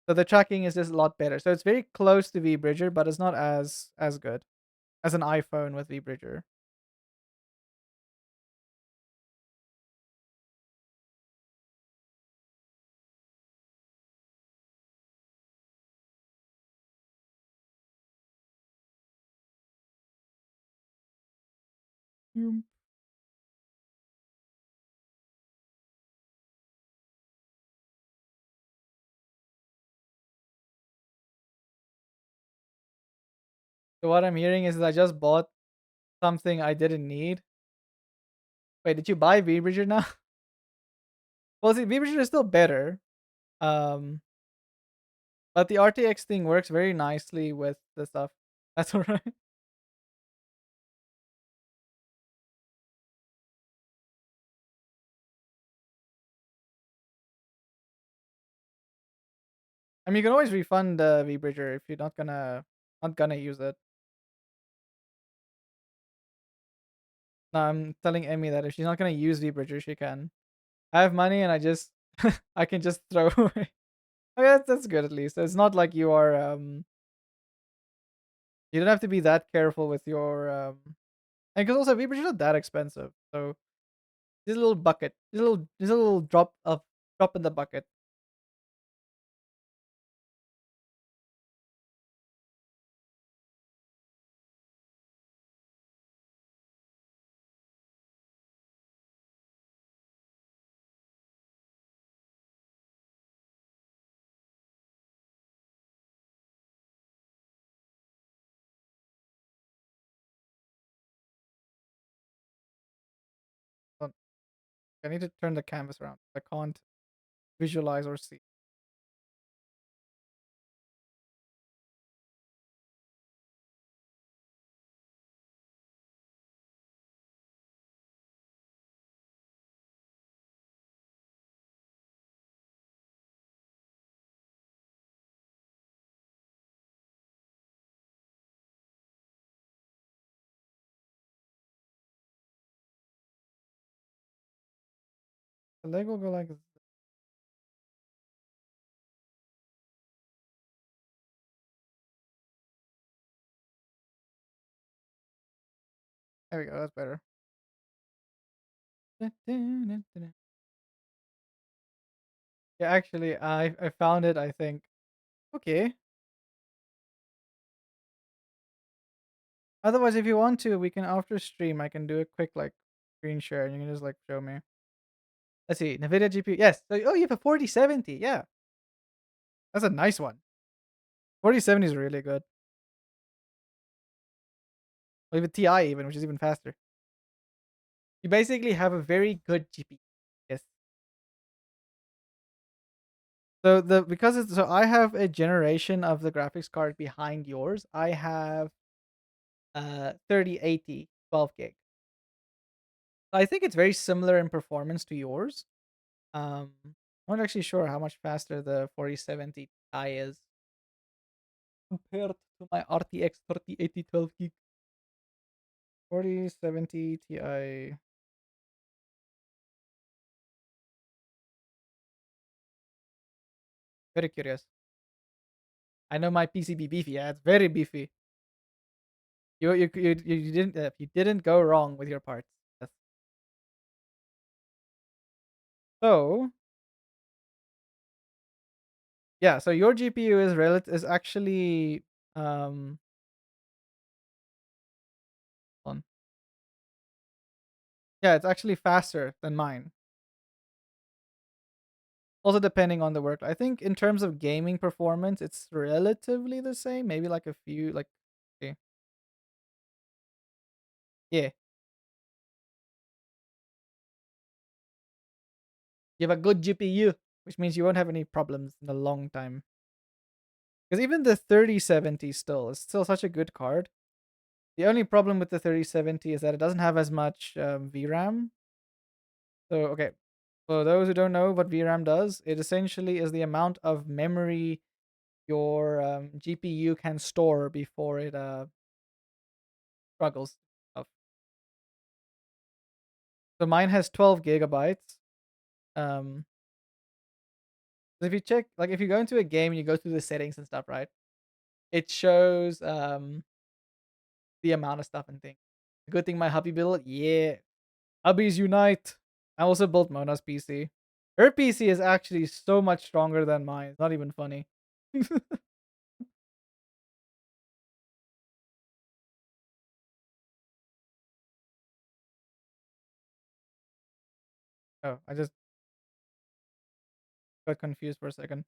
S1: So the tracking is just a lot better. So it's very close to VBridger, but it's not as good as an iPhone with VBridger. Mm. So what I'm hearing is I just bought something I didn't need. Wait, did you buy VBridger now? Well, see, VBridger is still better. Um, but the RTX thing works very nicely with the stuff. That's alright. I mean, you can always refund VBridger if you're not gonna use it. No, I'm telling Emmy that if she's not gonna use VBridger, she can. I have money and I just I can just throw away. Okay, that's good at least. It's not like you are you don't have to be that careful with your and because also VBridge is not that expensive. So this little bucket, this little drop in the bucket. Hold on, I need to turn the canvas around. I can't visualize or see. The leg will go like this. There we go. That's better. Yeah, actually, I found it. I think. Okay. Otherwise, if you want to, we can after stream. I can do a quick like screen share and you can just like show me. Let's see, NVIDIA GPU. Yes. So, oh, you have a 4070. Yeah, that's a nice one. 4070 is really good. Or even TI even, which is even faster. You basically have a very good GPU. Yes. So I have a generation of the graphics card behind yours. I have 3080 12 gig. I think it's very similar in performance to yours. I'm not actually sure how much faster the 4070 Ti is compared to my RTX 3080 12 gig. 4070 Ti. Very curious. I know my PC be beefy. Yeah, it's very beefy. You didn't go wrong with your parts. Yes. So yeah, so your GPU is actually um on. Yeah, it's actually faster than mine. Also depending on the work. I think in terms of gaming performance, it's relatively the same. Maybe like a few like okay. Yeah. You have a good GPU, which means you won't have any problems in a long time. Because even the 3070 still is still such a good card. The only problem with the 3070 is that it doesn't have as much VRAM. So okay, for those who don't know what VRAM does, it essentially is the amount of memory your GPU can store before it struggles. Of. So mine has 12 gigabytes. Um, so if you check, like if you go into a game and you go through the settings and stuff, right? It shows the amount of stuff and things. The good thing my hubby built, yeah, hubbies unite. I also built Mona's PC. Her PC is actually so much stronger than mine. It's not even funny. Oh, I just got confused for a second.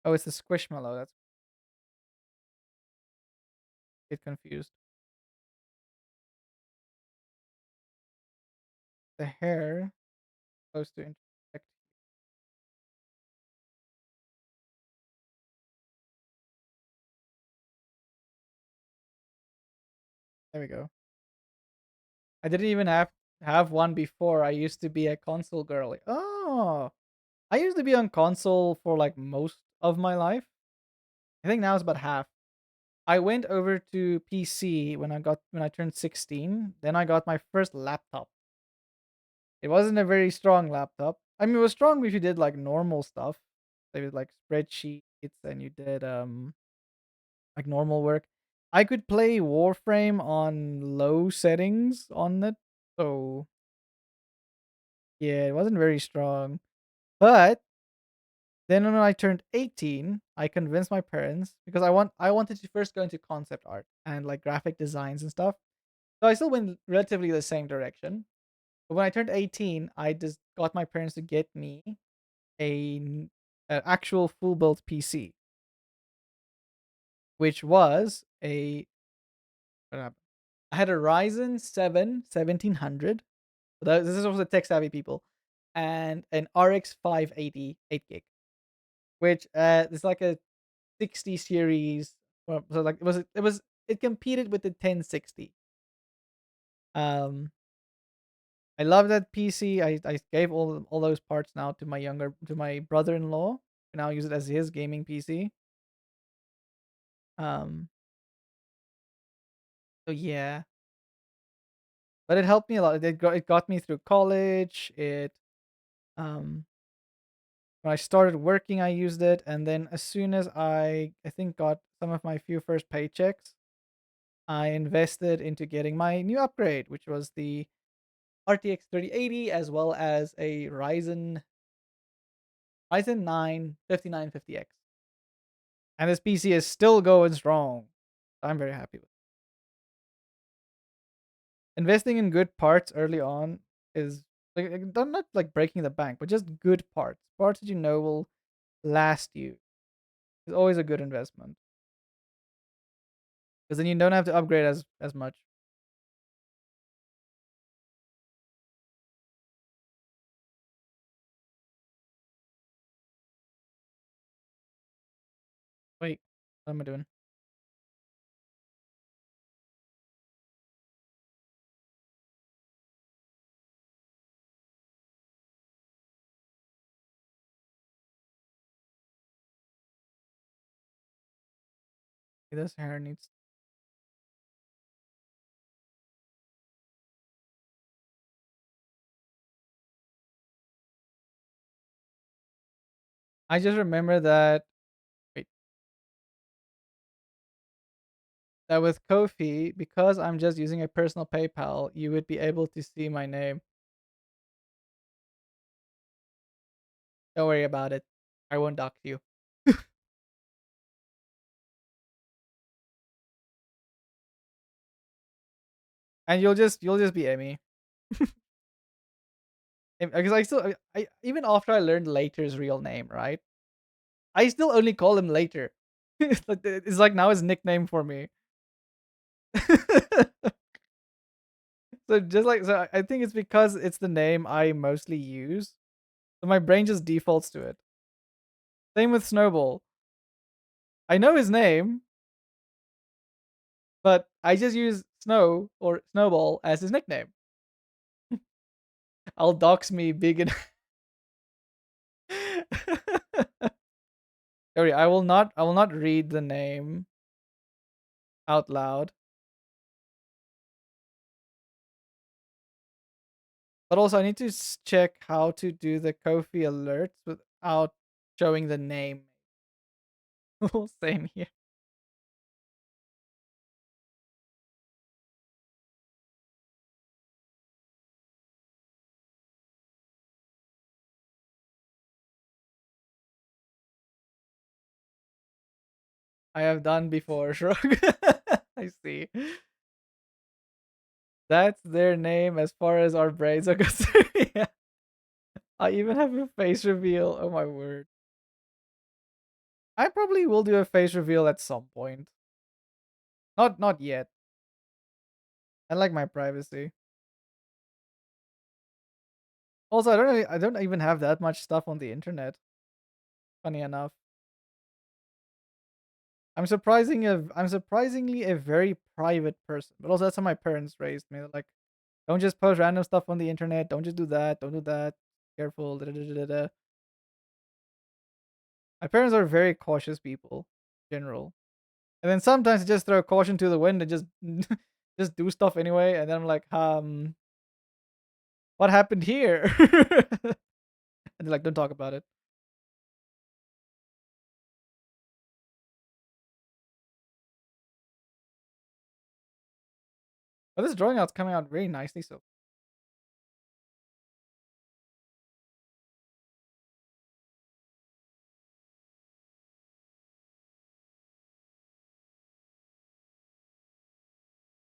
S1: Oh, it's the Squishmallow. That's get confused. The hair supposed to intersect. There we go. I didn't even have one before. I used to be a console girly. Oh, I used to be on console for like most of my life. I think now it's about half. I went over to PC when I turned 16. Then I got my first laptop. It wasn't a very strong laptop. I mean, it was strong if you did like normal stuff. They did like spreadsheets and you did like normal work. I could play Warframe on low settings on it. So yeah, it wasn't very strong. But then when I turned 18, I convinced my parents because I wanted to first go into concept art and like graphic designs and stuff. So I still went relatively the same direction. But when I turned 18, I just got my parents to get me an actual full built PC, which was a I had a Ryzen 7 1700. This is also the tech savvy people, and an RX 580 8 gig, which is like a 60 series. Well, so like it competed with the 1060. Um, I love that PC. I gave all those parts now to my brother-in-law. And now use it as his gaming PC. Um, so yeah, but it helped me a lot. It got me through college. Um when I started working, I used it, and then as soon as I think got some of my few first paychecks, I invested into getting my new upgrade, which was the RTX 3080 as well as a Ryzen 9 5950X. And this PC is still going strong. I'm very happy with it. Investing in good parts early on is not like breaking the bank, but just good parts. Parts that you know will last you is always a good investment. Because then you don't have to upgrade as much. Wait, what am I doing? This hair needs. I just remember that. Wait, that with Kofi, because I'm just using a personal PayPal, you would be able to see my name. Don't worry about it. I won't dox you. And you'll just be Emmy. Because I still I even after I learned Later's real name, right? I still only call him Later. It's like now his nickname for me. So just like so I think it's because it's the name I mostly use. So my brain just defaults to it. Same with Snowball. I know his name, but I just use Snow or Snowball as his nickname. I'll dox me big and Sorry, I will not read the name out loud. But also I need to check how to do the Kofi alerts without showing the name. Same here. I have done before, Shrug. I see. That's their name as far as our brains are concerned. Yeah. I even have a face reveal. Oh my word. I probably will do a face reveal at some point. Not yet. I like my privacy. Also, I don't even have that much stuff on the internet. Funny enough. I'm surprisingly a very private person. But also that's how my parents raised me. They're like, don't just post random stuff on the internet. Don't just do that. Don't do that. Careful. Da, da, da, da, da. My parents are very cautious people, in general. And then sometimes they just throw caution to the wind and just just do stuff anyway. And then I'm like, what happened here? And they're like, don't talk about it. But this drawing out's coming out really nicely. So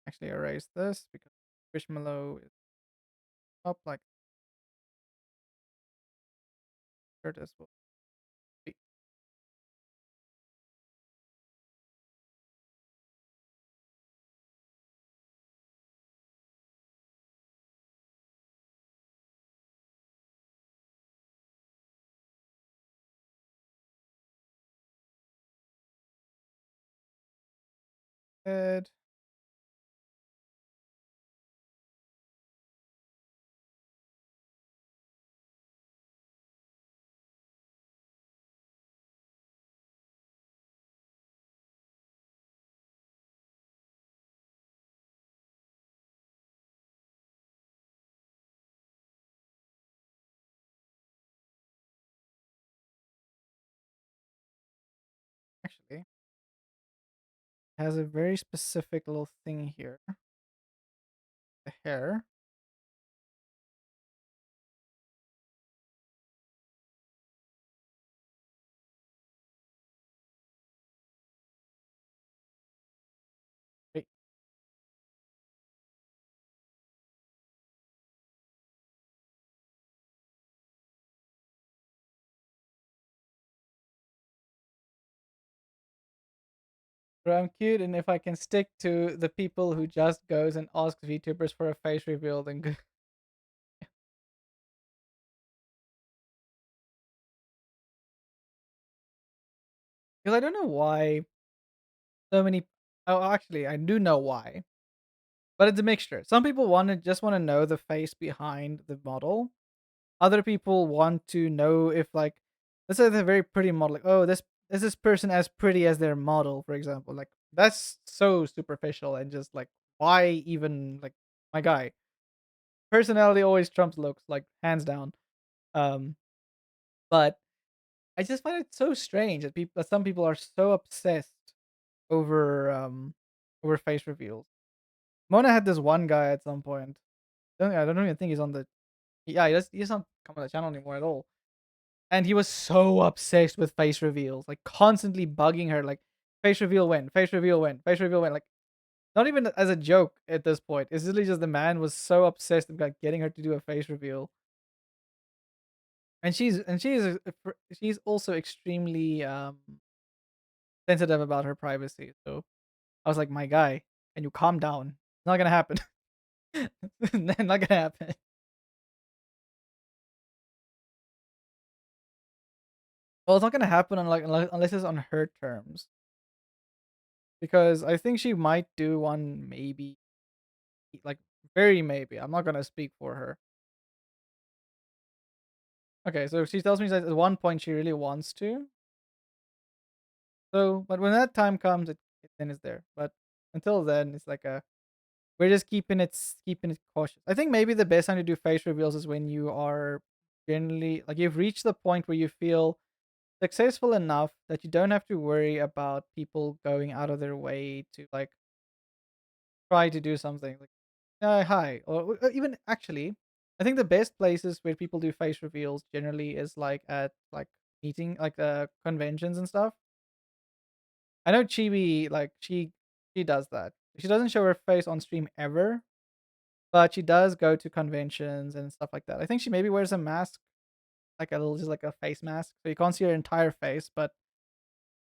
S1: actually erase this because Squishmallow is up like Curtis will be. Head. Actually, has a very specific little thing here. The hair. Bro, I'm cute, and if I can stick to the people who just goes and asks VTubers for a face reveal, then good. Because I don't know why so many. Oh, actually, I do know why, but it's a mixture. Some people want to know the face behind the model. Other people want to know if, like, let's say they're a very pretty model, like, oh, this is this person as pretty as their model, for example. Like, that's so superficial and just like, why even, like, my guy? Personality always trumps looks, like, hands down. Um, but I just find it so strange that some people are so obsessed over over face reveals. Mona had this one guy at some point. I don't even think he's on the yeah, he's not come on the channel anymore at all. And he was so obsessed with face reveals, like constantly bugging her, like, face reveal when, face reveal when, face reveal when, like, not even as a joke at this point. It's literally just the man was so obsessed with, like, getting her to do a face reveal. And she's also extremely sensitive about her privacy. So I was like, my guy, can you calm down? It's not gonna happen. Not gonna happen. Well, it's not gonna happen unless it's on her terms. Because I think she might do one, maybe, like, very maybe. I'm not gonna speak for her. Okay, so she tells me that at one point she really wants to. So, but when that time comes, then it's there. But until then, it's like a we're just keeping it cautious. I think maybe the best time to do face reveals is when you are generally, like, you've reached the point where you feel successful enough that you don't have to worry about people going out of their way to, like, try to do something like, hi, or even actually, I think the best places where people do face reveals generally is like at, like, meeting, like, conventions and stuff. I know Chibi, like, she does that. She doesn't show her face on stream ever, but she does go to conventions and stuff like that. I think she maybe wears a mask, like a little, just like a face mask, so you can't see her entire face, but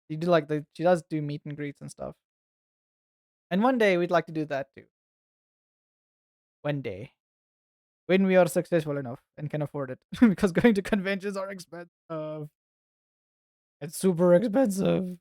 S1: you do, like, the she does do meet and greets and stuff. And one day we'd like to do that too. One day. When we are successful enough and can afford it. Because going to conventions are expensive. It's super expensive.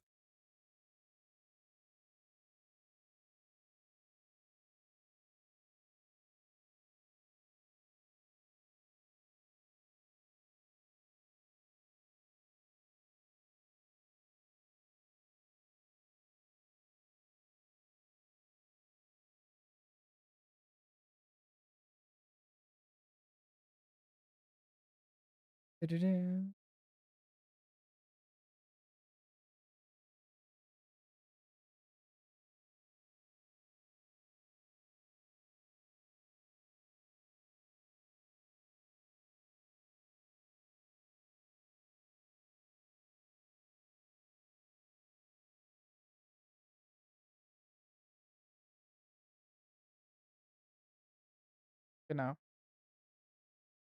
S1: Du-du-du. You know,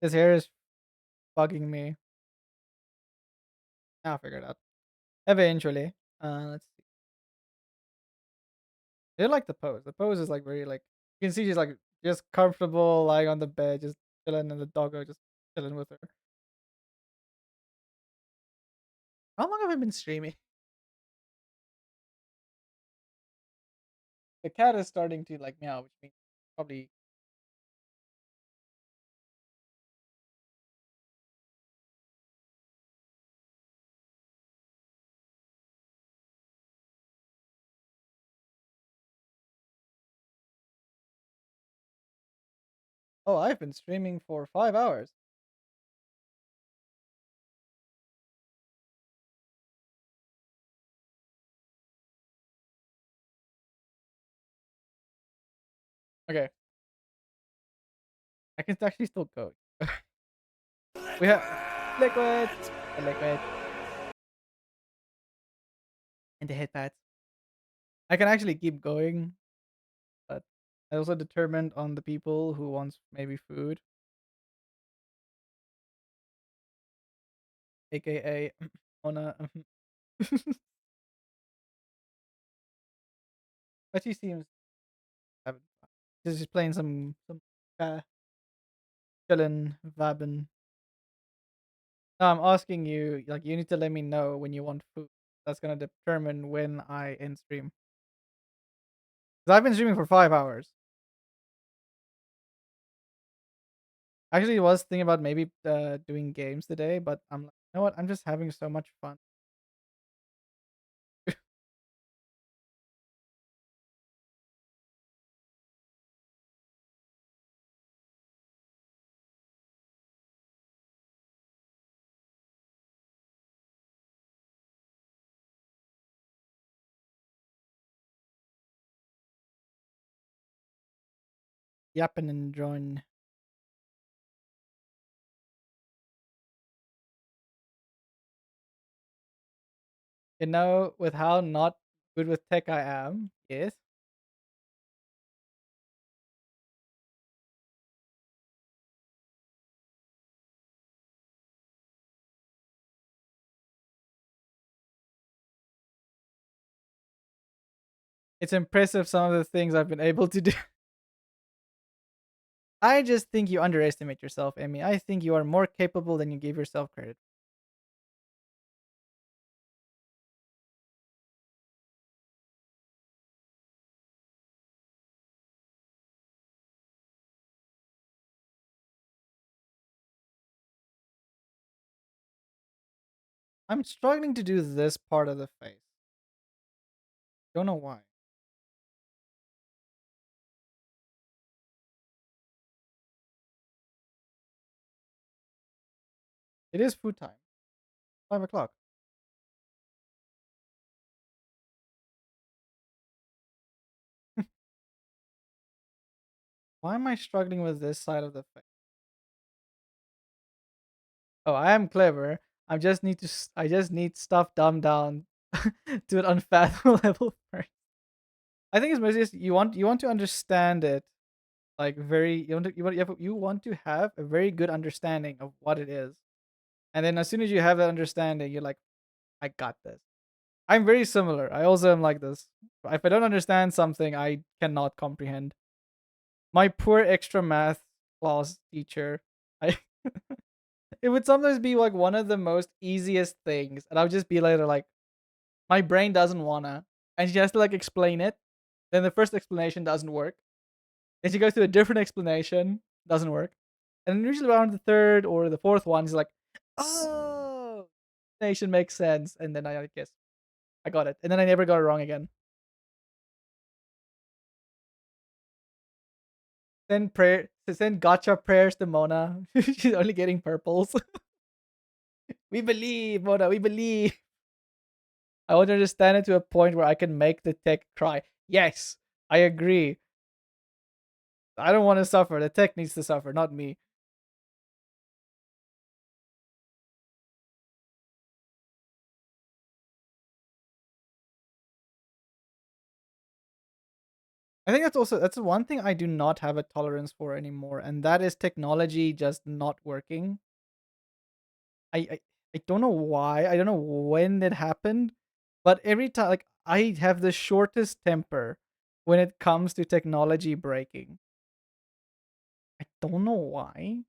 S1: his hair is bugging me. I'll figure it out eventually. Let's see. I like the pose. The pose is, like, very, like, you can see she's, like, just comfortable lying on the bed, just chilling, and the doggo just chilling with her. How long have I been streaming? The cat is starting to, like, meow, which means probably. Oh, I've been streaming for 5 hours. Okay, I can actually still go. We have liquid, the liquid, and the head pads. I can actually keep going, but I also determined on the people who wants maybe food, aka Ona. But she seems having fun. She's just playing some chillin' vibin'. No, I'm asking you, like, you need to let me know when you want food. That's gonna determine when I end stream. 'Cause I've been streaming for 5 hours. Actually, I was thinking about maybe doing games today, but I'm like, you know what? I'm just having so much fun. Yapping and enjoying. You know, with how not good with tech I am, yes, it's impressive some of the things I've been able to do. I just think you underestimate yourself, Emmy. I think you are more capable than you give yourself credit. I'm struggling to do this part of the face. Don't know why. It is food time. 5 o'clock. Why am I struggling with this side of the face? Oh, I am clever. I just need stuff dumbed down to an unfathomable level first. I think it's mostly just you want to understand it like very you want to have a very good understanding of what it is. And then as soon as you have that understanding, you're like, I got this. I'm very similar. I also am like this. If I don't understand something, I cannot comprehend. My poor extra math class teacher, I it would sometimes be like one of the most easiest things, and I'll just be later like, my brain doesn't wanna, and she has to like explain it. Then the first explanation doesn't work. Then she goes to a different explanation, doesn't work. And usually around the third or the fourth one, she's like, oh, explanation makes sense. And then I guess I got it. And then I never got it wrong again. Send gotcha prayers to Mona. She's only getting purples. We believe, Mona, we believe. I want to understand it to a point where I can make the tech cry. Yes, I agree. I don't want to suffer. The tech needs to suffer, not me. I think that's one thing I do not have a tolerance for anymore, and that is technology just not working. I I, I don't know why. I don't know when it happened, but every time like I have the shortest temper when it comes to technology breaking. I don't know why.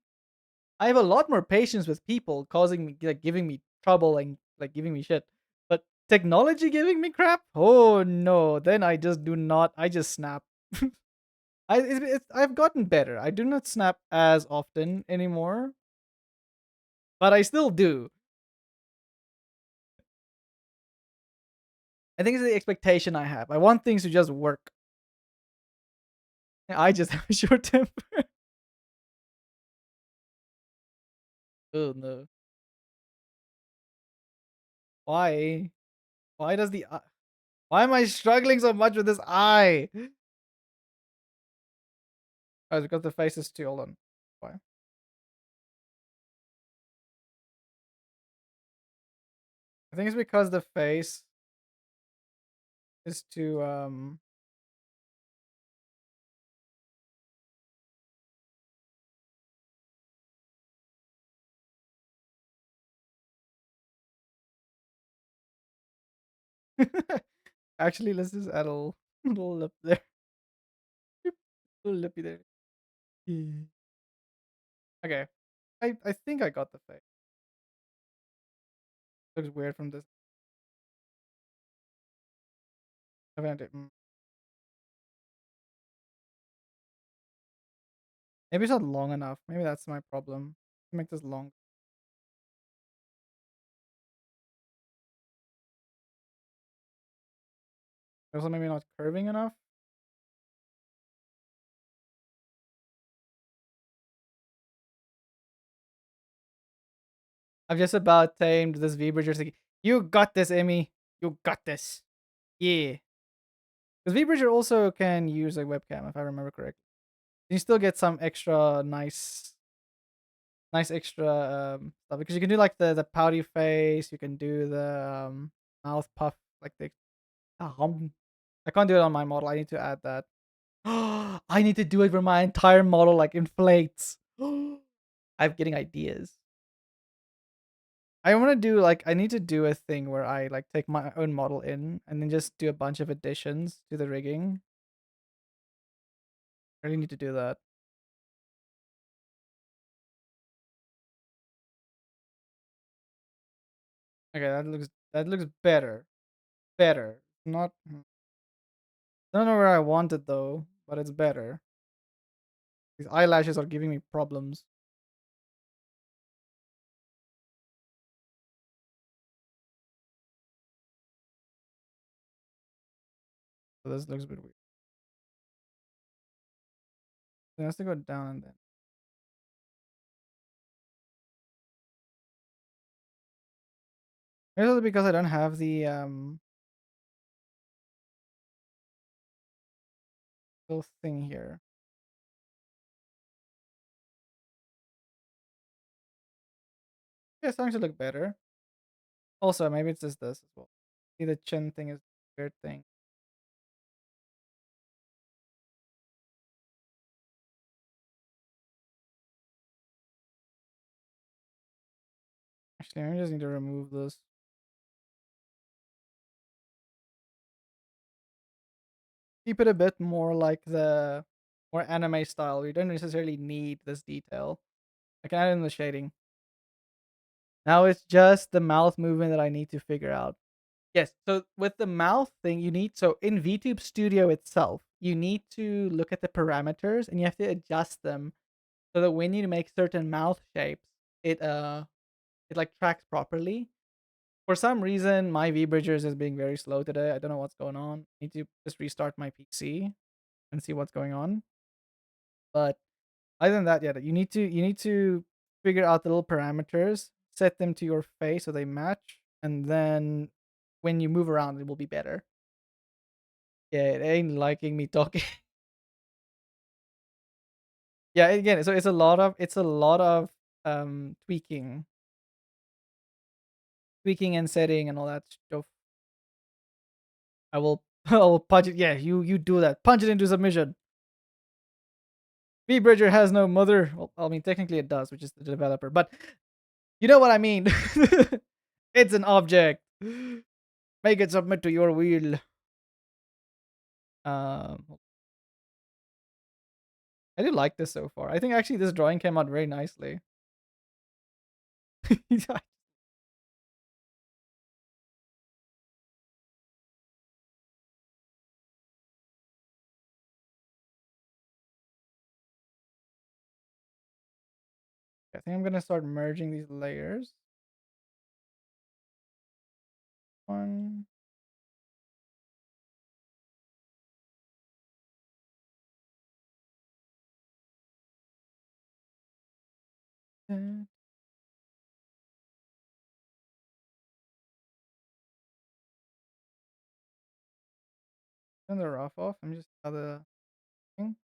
S1: I have a lot more patience with people causing me like giving me trouble and like giving me shit. But technology giving me crap? Oh no, then I just do not I just snap. I've gotten better. I do not snap as often anymore, but I still do. I think it's the expectation I have. I want things to just work. I just have a short temper. Oh no. Why? Why does the why am I struggling so much with this eye? Oh, it's because the face is too. Hold on. Why? I think it's because the face is too Actually, let's just add a little. Little lip there. Little lippy there. Yeah. Okay. I think I got the face. Looks weird from this. Event. Maybe it's not long enough. Maybe that's my problem. Make this long. Also, maybe not curving enough. I've just about tamed this V-Bridger. Like, you got this, Emmy. You got this. Yeah. Because V-Bridger also can use a webcam, if I remember correctly. You still get some extra nice extra stuff because you can do like the pouty face. You can do the mouth puff, like the I can't do it on my model. I need to add that. I need to do it where my entire model like inflates. I'm getting ideas. I want to do like I need to do a thing where I like take my own model in and then just do a bunch of additions to the rigging. I really need to do that. Okay, that looks better. Better. Not I don't know where I want it though, but it's better. These eyelashes are giving me problems. So this looks a bit weird. It has to go down and then. Maybe it's because I don't have the little thing here. Yeah, it's starting to look better. Also, maybe it's just this as well. See, the chin thing is a weird thing. Actually, I just need to remove this. Keep it a bit more like the more anime style. You don't necessarily need this detail. I can add it in the shading. Now it's just the mouth movement that I need to figure out. Yes, so with the mouth thing, you need so in VTube Studio itself, you need to look at the parameters and you have to adjust them so that when you make certain mouth shapes, it like tracks properly. For some reason, my V-Bridgers is being very slow today. I don't know what's going on. I need to just restart my PC and see what's going on. But other than that, yeah, you need to figure out the little parameters, set them to your face so they match, and then when you move around, it will be better. Yeah, it ain't liking me talking. Yeah, again, so it's a lot of tweaking and setting and all that stuff. I will I will punch it. Yeah, you do that. Punch it into submission. V Bridger has no mother. Well, I mean, technically it does, which is the developer, but you know what I mean. It's an object. Make it submit to your wheel. Um, I do like this so far. I think actually this drawing came out very nicely. I think I'm gonna start merging these layers. One, two, turn the rough off. I'm just other thing.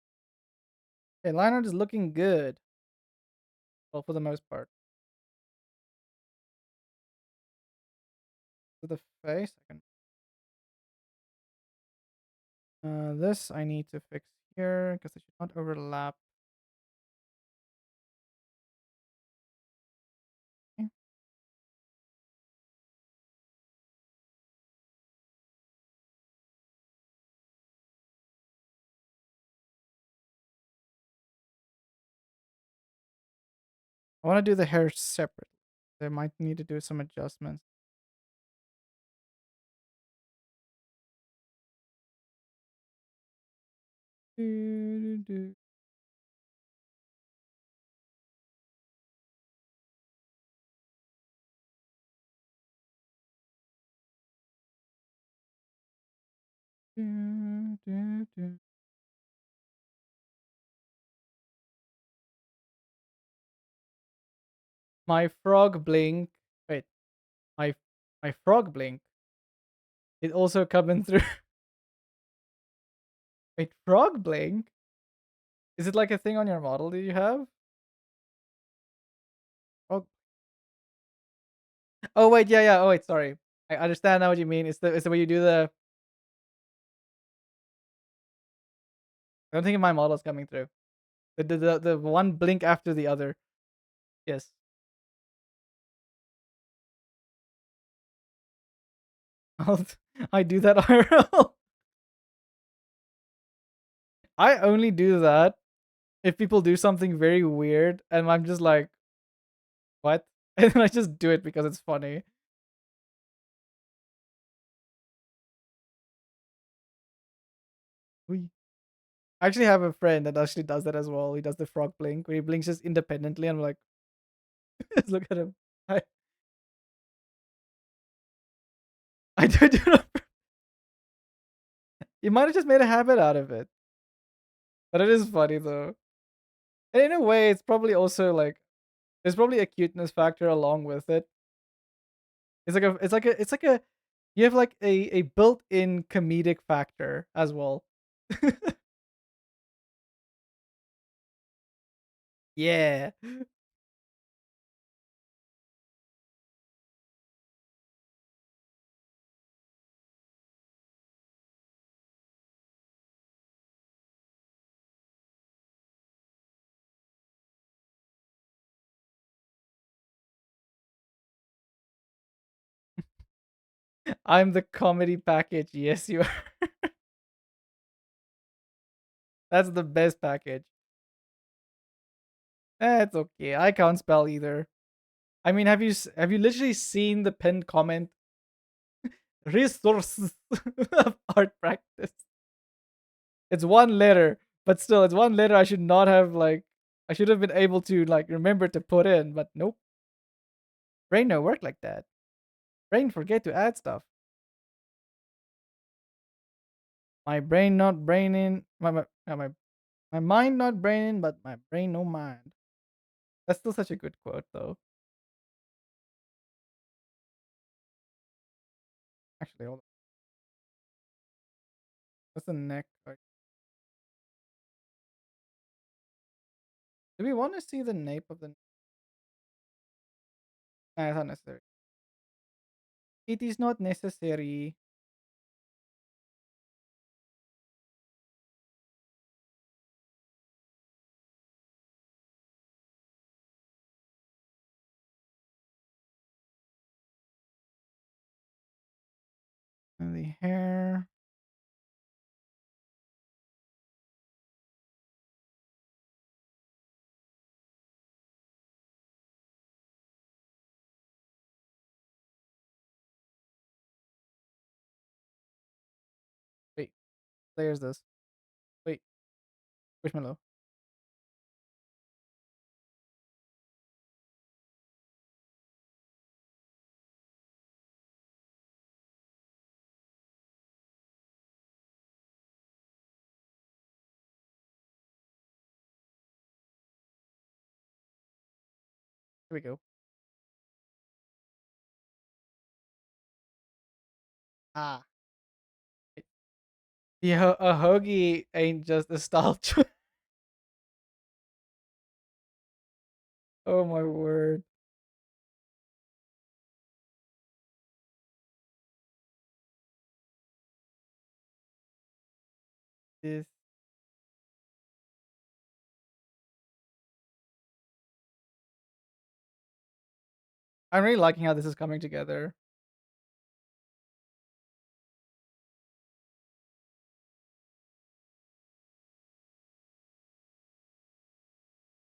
S1: Okay, line art is looking good. Well, for the most part. For the face, I can. This I need to fix here because they should not overlap. Okay. I want to do the hair separate. I might need to do some adjustments. My frog blink. Wait, my my frog blink. It also coming through. Wait, frog blink. Is it like a thing on your model that you have? Frog. Oh wait, yeah, yeah. Oh wait, sorry. I understand now what you mean. It's the way you do the. I don't think my model is coming through. The one blink after the other. Yes. I'll, I do that IRL. I only do that if people do something very weird and I'm just like, what? And then I just do it because it's funny. We I actually have a friend that actually does that as well. He does the frog blink where he blinks just independently and I'm like, look at him. I, I do not. You might have just made a habit out of it. But it is funny though. And in a way, it's probably also like there's probably a cuteness factor along with it. It's like a you have like a built-in comedic factor as well. Yeah. I'm the comedy package. Yes, you are. That's the best package. It's okay. I can't spell either. I mean, have you literally seen the pinned comment? Resources of art practice. It's one letter, but still, it's one letter I should not have like. I should have been able to like remember to put in, but nope. Brain no work like that. Brain forget to add stuff. My brain not braining. My mind not braining, but my brain no mind. That's still such a good quote, though. Actually, hold on. What's the neck? Like, do we want to see the nape of the? Nah, it's not necessary. It is not necessary. And the hair. Wait, there's this. Wait, Squishmallow. Here we go. Ah. Yeah, a hoagie ain't just a style choice. Oh my word. This. I'm really liking how this is coming together.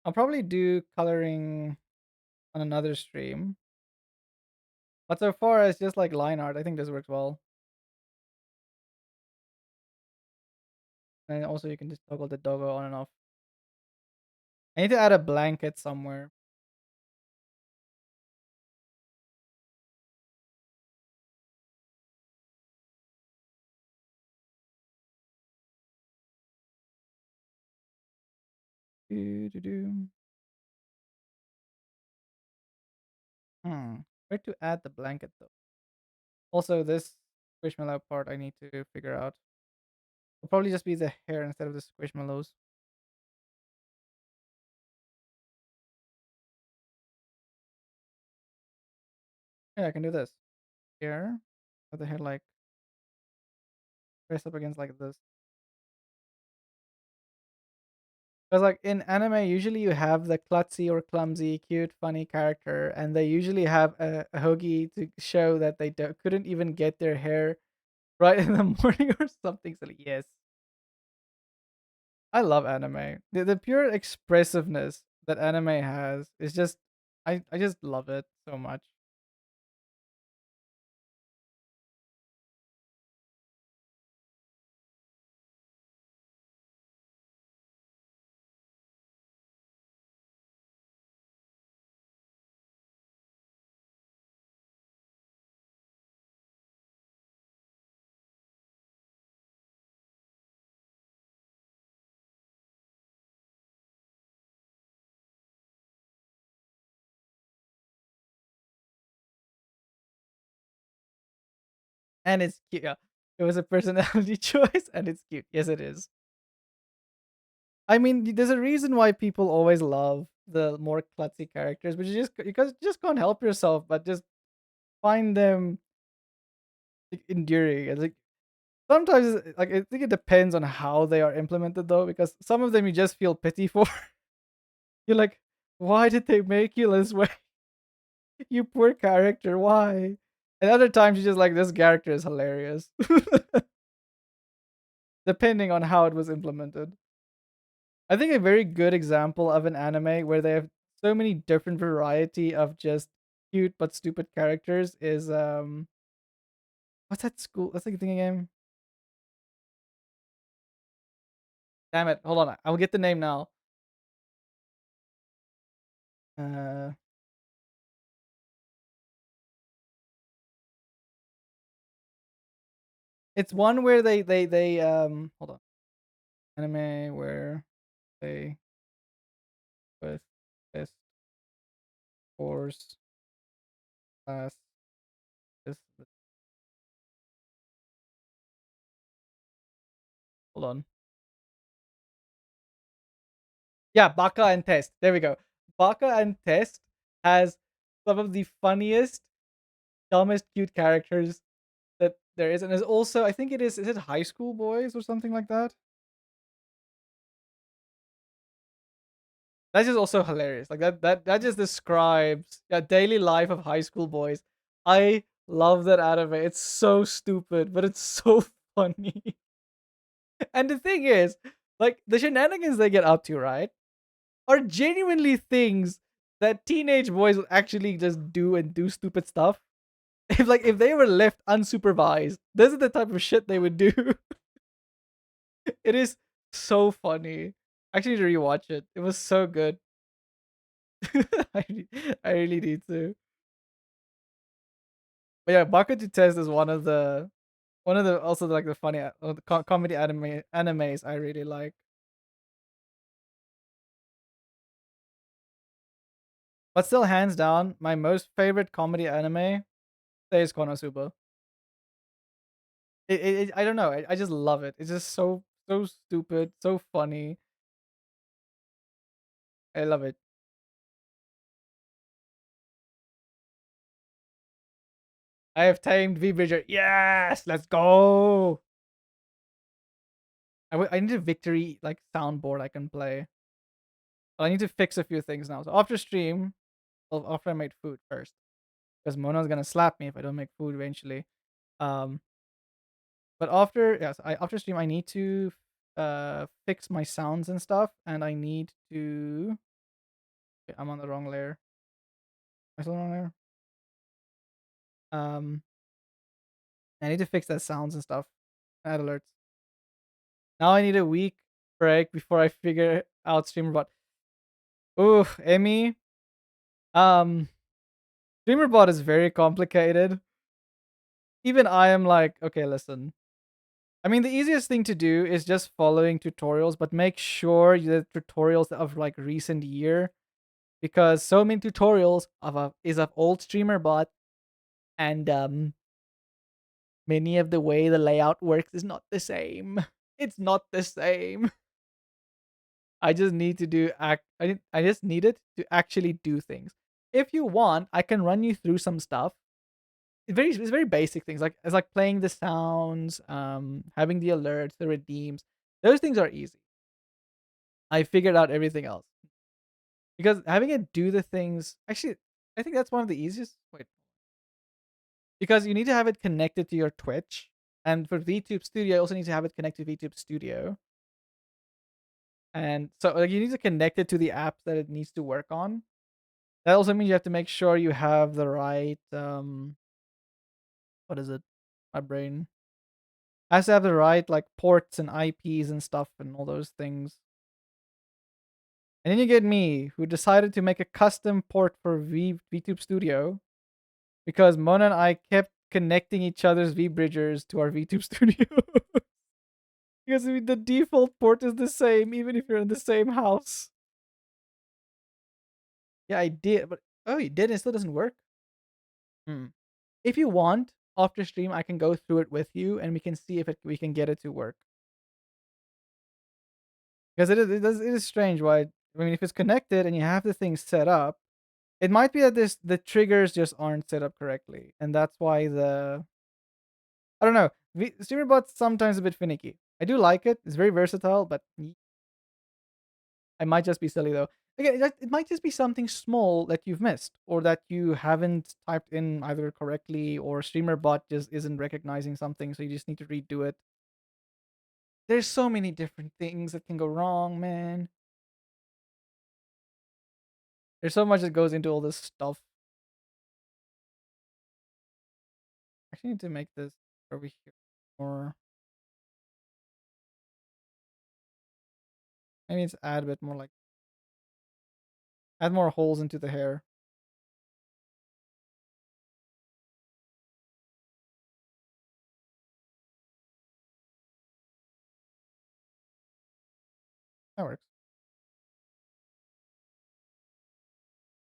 S1: I'll probably do coloring. on another stream. But so far, it's just like line art. I think this works well. And also, you can just toggle the doggo on and off. I need to add a blanket somewhere. Do. Where to add the blanket though? Also, this squishmallow part I need to figure out. It'll probably just be the hair instead of the squishmallows. Yeah, I can do this. Here, have the hair like press up against like this. Because like in anime, usually you have the klutzy or clumsy, cute, funny character, and they usually have a hoagie to show that they couldn't even get their hair right in the morning or something silly. Yes, I love anime. The pure expressiveness that anime has is just I just love it so much. And it's cute. Yeah. It was a personality choice and it's cute. Yes, it is. I mean, there's a reason why people always love the more klutzy characters, but you just can't help yourself but just find them like, enduring. It's like sometimes like I think it depends on how they are implemented though, because some of them you just feel pity for. You're like, why did they make you this way? You poor character, why? And other times you just like this character is hilarious. Depending on how it was implemented. I think a very good example of an anime where they have so many different variety of just cute but stupid characters is what's that school? What's the thing again? Damn it! Hold on, I'll get the name now. Uh, it's one where they hold on, anime where they with this force class this. Hold on. Yeah, Baka and Test. There we go. Baka and Test has some of the funniest, dumbest, cute characters that there is, and there's also I think it is it High School Boys or something like that? That's just also hilarious. Like that just describes the daily life of high school boys. I love that anime. It's so stupid, but it's so funny. And the thing is, like the shenanigans they get up to, right, are genuinely things that teenage boys would actually just do and do stupid stuff. If they were left unsupervised, this is the type of shit they would do. It is so funny. I actually need to rewatch it. It was so good. I really need to. But yeah, Bakuto Test is one of the also like the funny the comedy animes I really like. But still, hands down, my most favorite comedy anime is Konosuba. I don't know. I just love it. It's just so stupid, so funny. I love it. I have tamed V Bridger. Yes, let's go. I need a victory like soundboard I can play. But I need to fix a few things now. So after stream, well, after I made food first, because Mona's gonna slap me if I don't make food eventually. Um, but after yes, I after stream I need to fix my sounds and stuff, and I need to. Okay, I'm on the wrong layer. I still on there. Um, I need to fix that sounds and stuff. Add alerts. Now I need a week break before I figure out StreamerBot. Ooh, Emmy. Um, StreamerBot is very complicated. Even I am like, okay, listen. I mean, the easiest thing to do is just following tutorials, but make sure the tutorials of like recent year, because so many tutorials of old StreamerBot, and many of the way the layout works is not the same. It's not the same. I just need to do act. I just need it to actually do things. If you want, I can run you through some stuff. It's very basic things, like it's like playing the sounds, having the alerts, the redeems. Those things are easy. I figured out everything else because having it do the things. Actually, I think that's one of the easiest. Wait, because you need to have it connected to your Twitch, and for VTube Studio, you also need to have it connected to VTube Studio. And so like you need to connect it to the apps that it needs to work on. That also means you have to make sure you have the right what is it? My brain has to have the right like ports and IPs and stuff and all those things. And then you get me, who decided to make a custom port for VTube Studio because Mona and I kept connecting each other's VBridgers to our VTube Studio. Because the default port is the same even if you're in the same house. Yeah, I did, but oh, you did, and it still doesn't work. Hmm. If you want, after stream, I can go through it with you, and we can see if we can get it to work. Because it is strange. Why? I mean, if it's connected and you have the thing set up, it might be that the triggers just aren't set up correctly, and that's why the I don't know. StreamerBot's sometimes a bit finicky. I do like it. It's very versatile, but I might just be silly though. Again, it might just be something small that you've missed, or that you haven't typed in either correctly, or StreamerBot just isn't recognizing something, so you just need to redo it. There's so many different things that can go wrong, man. There's so much that goes into all this stuff. I actually need to make this over here more. I need to add a bit more, like add more holes into the hair. That works.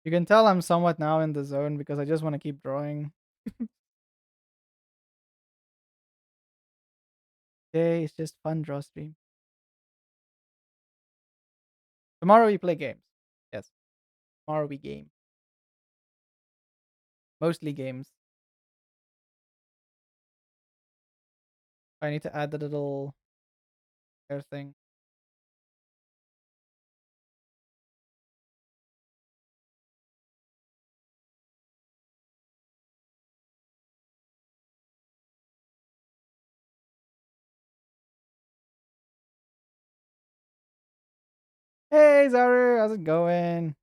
S1: You can tell I'm somewhat now in the zone because I just want to keep drawing. Today it's just fun draw stream. Tomorrow we play games. Yes, tomorrow we game. Mostly games. I need to add the little hair thing. Hey Zaru, how's it going?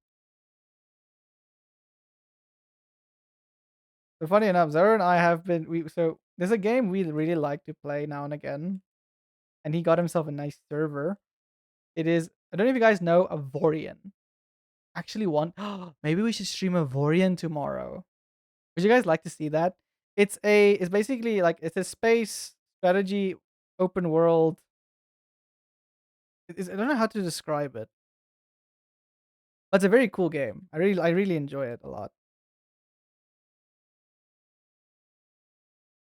S1: So funny enough, Zaru and I have been so there's a game we really like to play now and again, and he got himself a nice server. It is, I don't know if you guys know Avorion. Actually want maybe we should stream Avorion tomorrow. Would you guys like to see that? It's basically like it's a space strategy open world. I don't know how to describe it. But it's a very cool game. I really enjoy it a lot.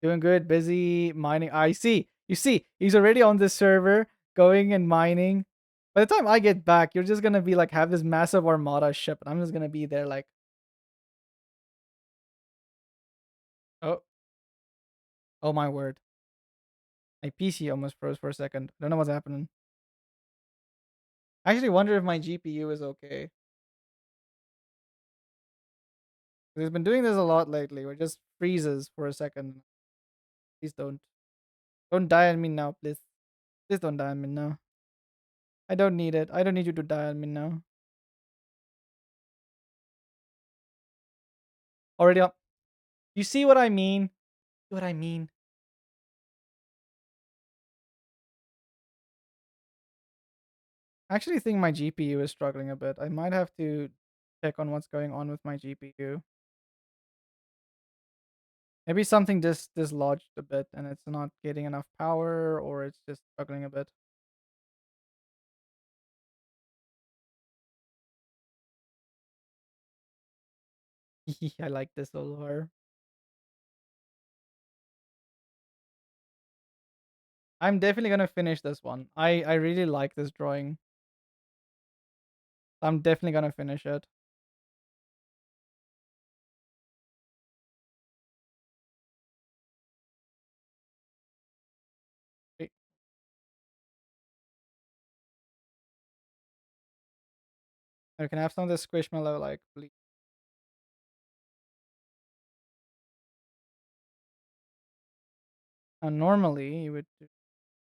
S1: Doing good, busy mining. I see. You see, he's already on this server going and mining. By the time I get back, you're just gonna be like have this massive armada ship, and I'm just gonna be there like, oh, oh my word. My PC almost froze for a second. I don't know what's happening. I actually wonder if my GPU is okay. It's been doing this a lot lately, where it just freezes for a second. Please don't. Don't die on me now, please. Please don't die on me now. I don't need it. I don't need you to die on me now. Already up. You see what I mean? See what I mean? I actually think my GPU is struggling a bit. I might have to check on what's going on with my GPU. Maybe something dislodged a bit and it's not getting enough power or it's just struggling a bit. I like this a lot. I'm definitely gonna finish this one. I really like this drawing. I'm definitely gonna finish it. Wait, I can have some of this squishmallow like please. Normally you would do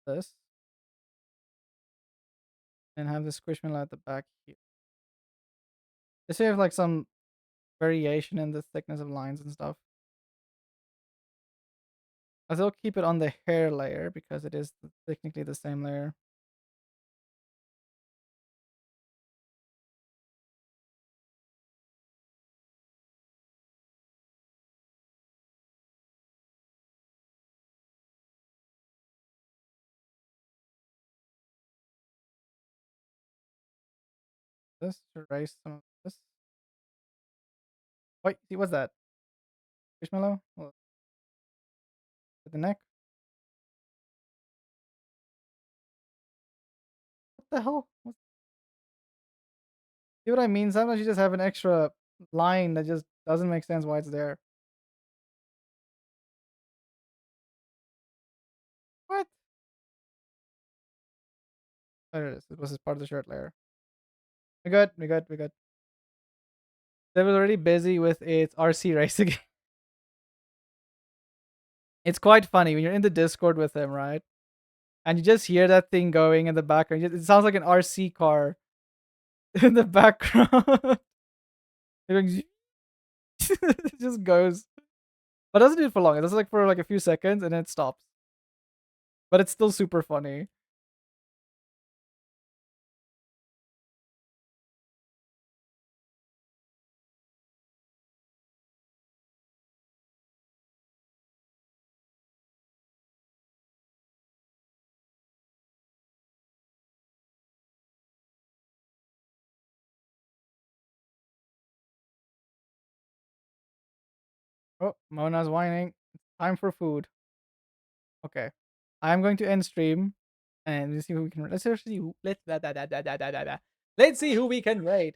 S1: this and have the squishmallow at the back here. Just so you have like some variation in the thickness of lines and stuff. I still keep it on the hair layer because it is technically the same layer. This to erase some of this. Wait, see what's that? Squishmallow? Well, at the neck? What the hell? See what I mean? Sometimes you just have an extra line that just doesn't make sense why it's there. What? There it is. It was just part of the shirt layer. We good. We good. We good. They were already busy with its RC racing. It's quite funny when you're in the Discord with him, right? And you just hear that thing going in the background. It sounds like an RC car in the background. It just goes. But it doesn't do it for long. It does it like for like a few seconds and then it stops. But it's still super funny. Oh, Mona's whining. It's time for food. Okay. I'm going to end stream and let's see who we can let's see who let's let's see who we can raid.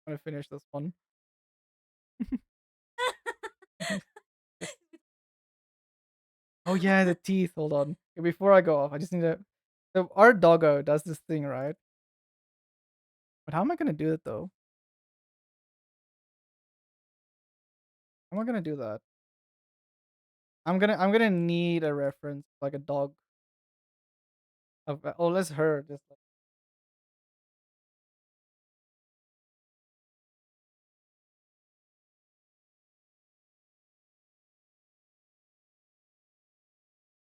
S1: I'm gonna finish this one. Oh yeah, the teeth. Hold on. Okay, before I go off, I just need to. So our doggo does this thing, right? But how am I gonna do it though? How am I gonna do that? I'm gonna need a reference like a dog. Of, oh, let's her just. Like,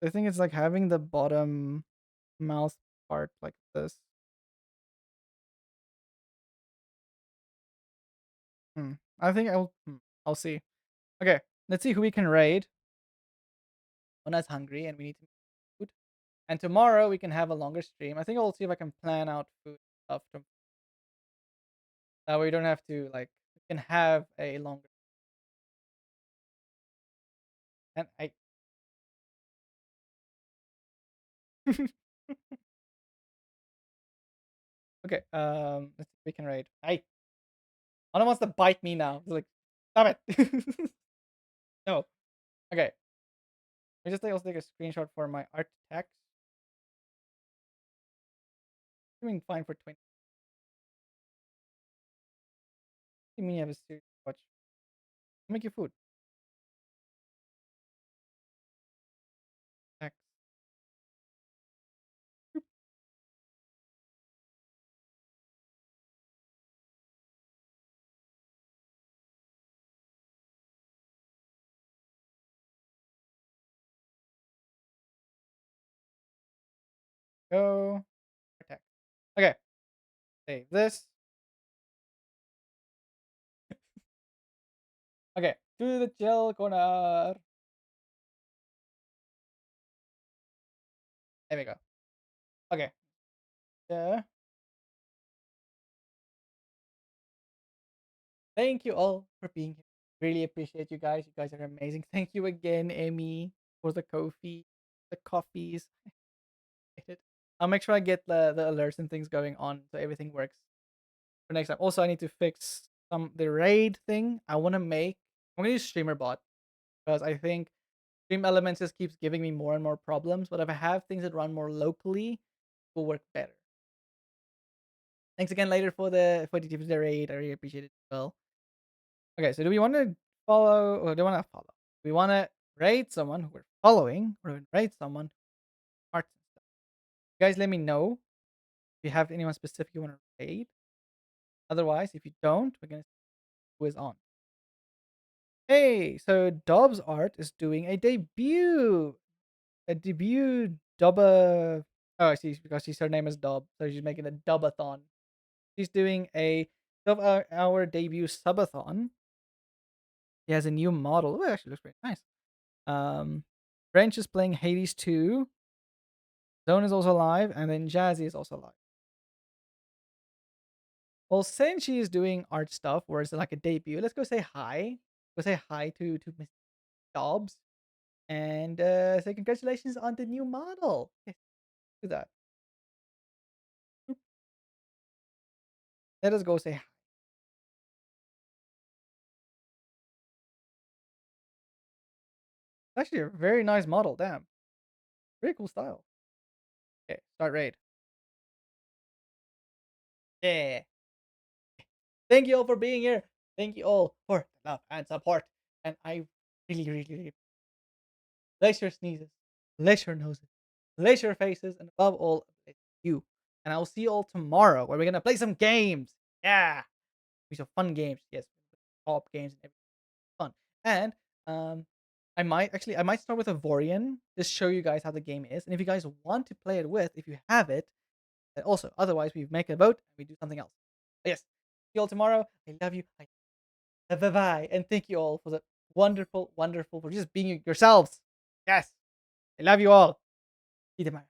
S1: I think it's like having the bottom mouth part like this. Hmm. I think I'll see. Okay, let's see who we can raid. Ona's hungry and we need to make food. And tomorrow we can have a longer stream. I think I'll see if I can plan out food stuff. That way we don't have to like we can have a longer. And I. Okay. Let's see if we can raid. I. Ona wants to bite me now. It's like, stop it. No. Okay. I just also take a screenshot for my art text. Doing fine for 20. You mean you have a serious watch? I'll make you food. Text. Go. Protect. Okay. Save this. Okay. To the chill corner. There we go. Okay. Yeah. Thank you all for being here. Really appreciate you guys. You guys are amazing. Thank you again, Amy, for the coffee, the coffees. It. I'll make sure I get the alerts and things going on so everything works for next time. Also, I need to fix the raid thing. I'm gonna use streamer bot because I think stream elements just keeps giving me more and more problems. But if I have things that run more locally, it will work better. Thanks again later for the tips the raid. I really appreciate it as well. Okay, so do we want to follow or do we want to follow? We want to raid someone who we're following or raid someone hearts and stuff. You guys let me know if you have anyone specific you want to raid. Otherwise, if you don't, we're gonna see who is on. Hey, so Dobbs Art is doing a debut. A debut dubba. Oh, I see, because her name is Dob, so she's making a dubathon. She's doing a 12-hour debut subathon. He has a new model. Oh, it actually looks pretty nice. French is playing Hades 2. Zone is also live, and then Jazzy is also live. Well, since she is doing art stuff, or it's like a debut, let's go say hi. Go say hi to Miss Dobbs, and say congratulations on the new model. Yes, do that. Oop. Let us go say hi. Actually, a very nice model. Damn, very cool style. Okay, start raid. Yeah. Thank you all for being here. Thank you all for the love and support. And I really lace your sneezes, lace your noses, lace your faces, and above all, it's you. And I will see you all tomorrow where we're gonna play some games. Yeah, these are fun games. Yes, co-op games and everything fun. And I might start with a Vorian, just show you guys how the game is. And if you guys want to play it with, if you have it, also otherwise we make a vote and we do something else. But yes, see you all tomorrow. I love you. Bye bye. And thank you all for the wonderful, wonderful for just being yourselves. Yes. I love you all. See you tomorrow.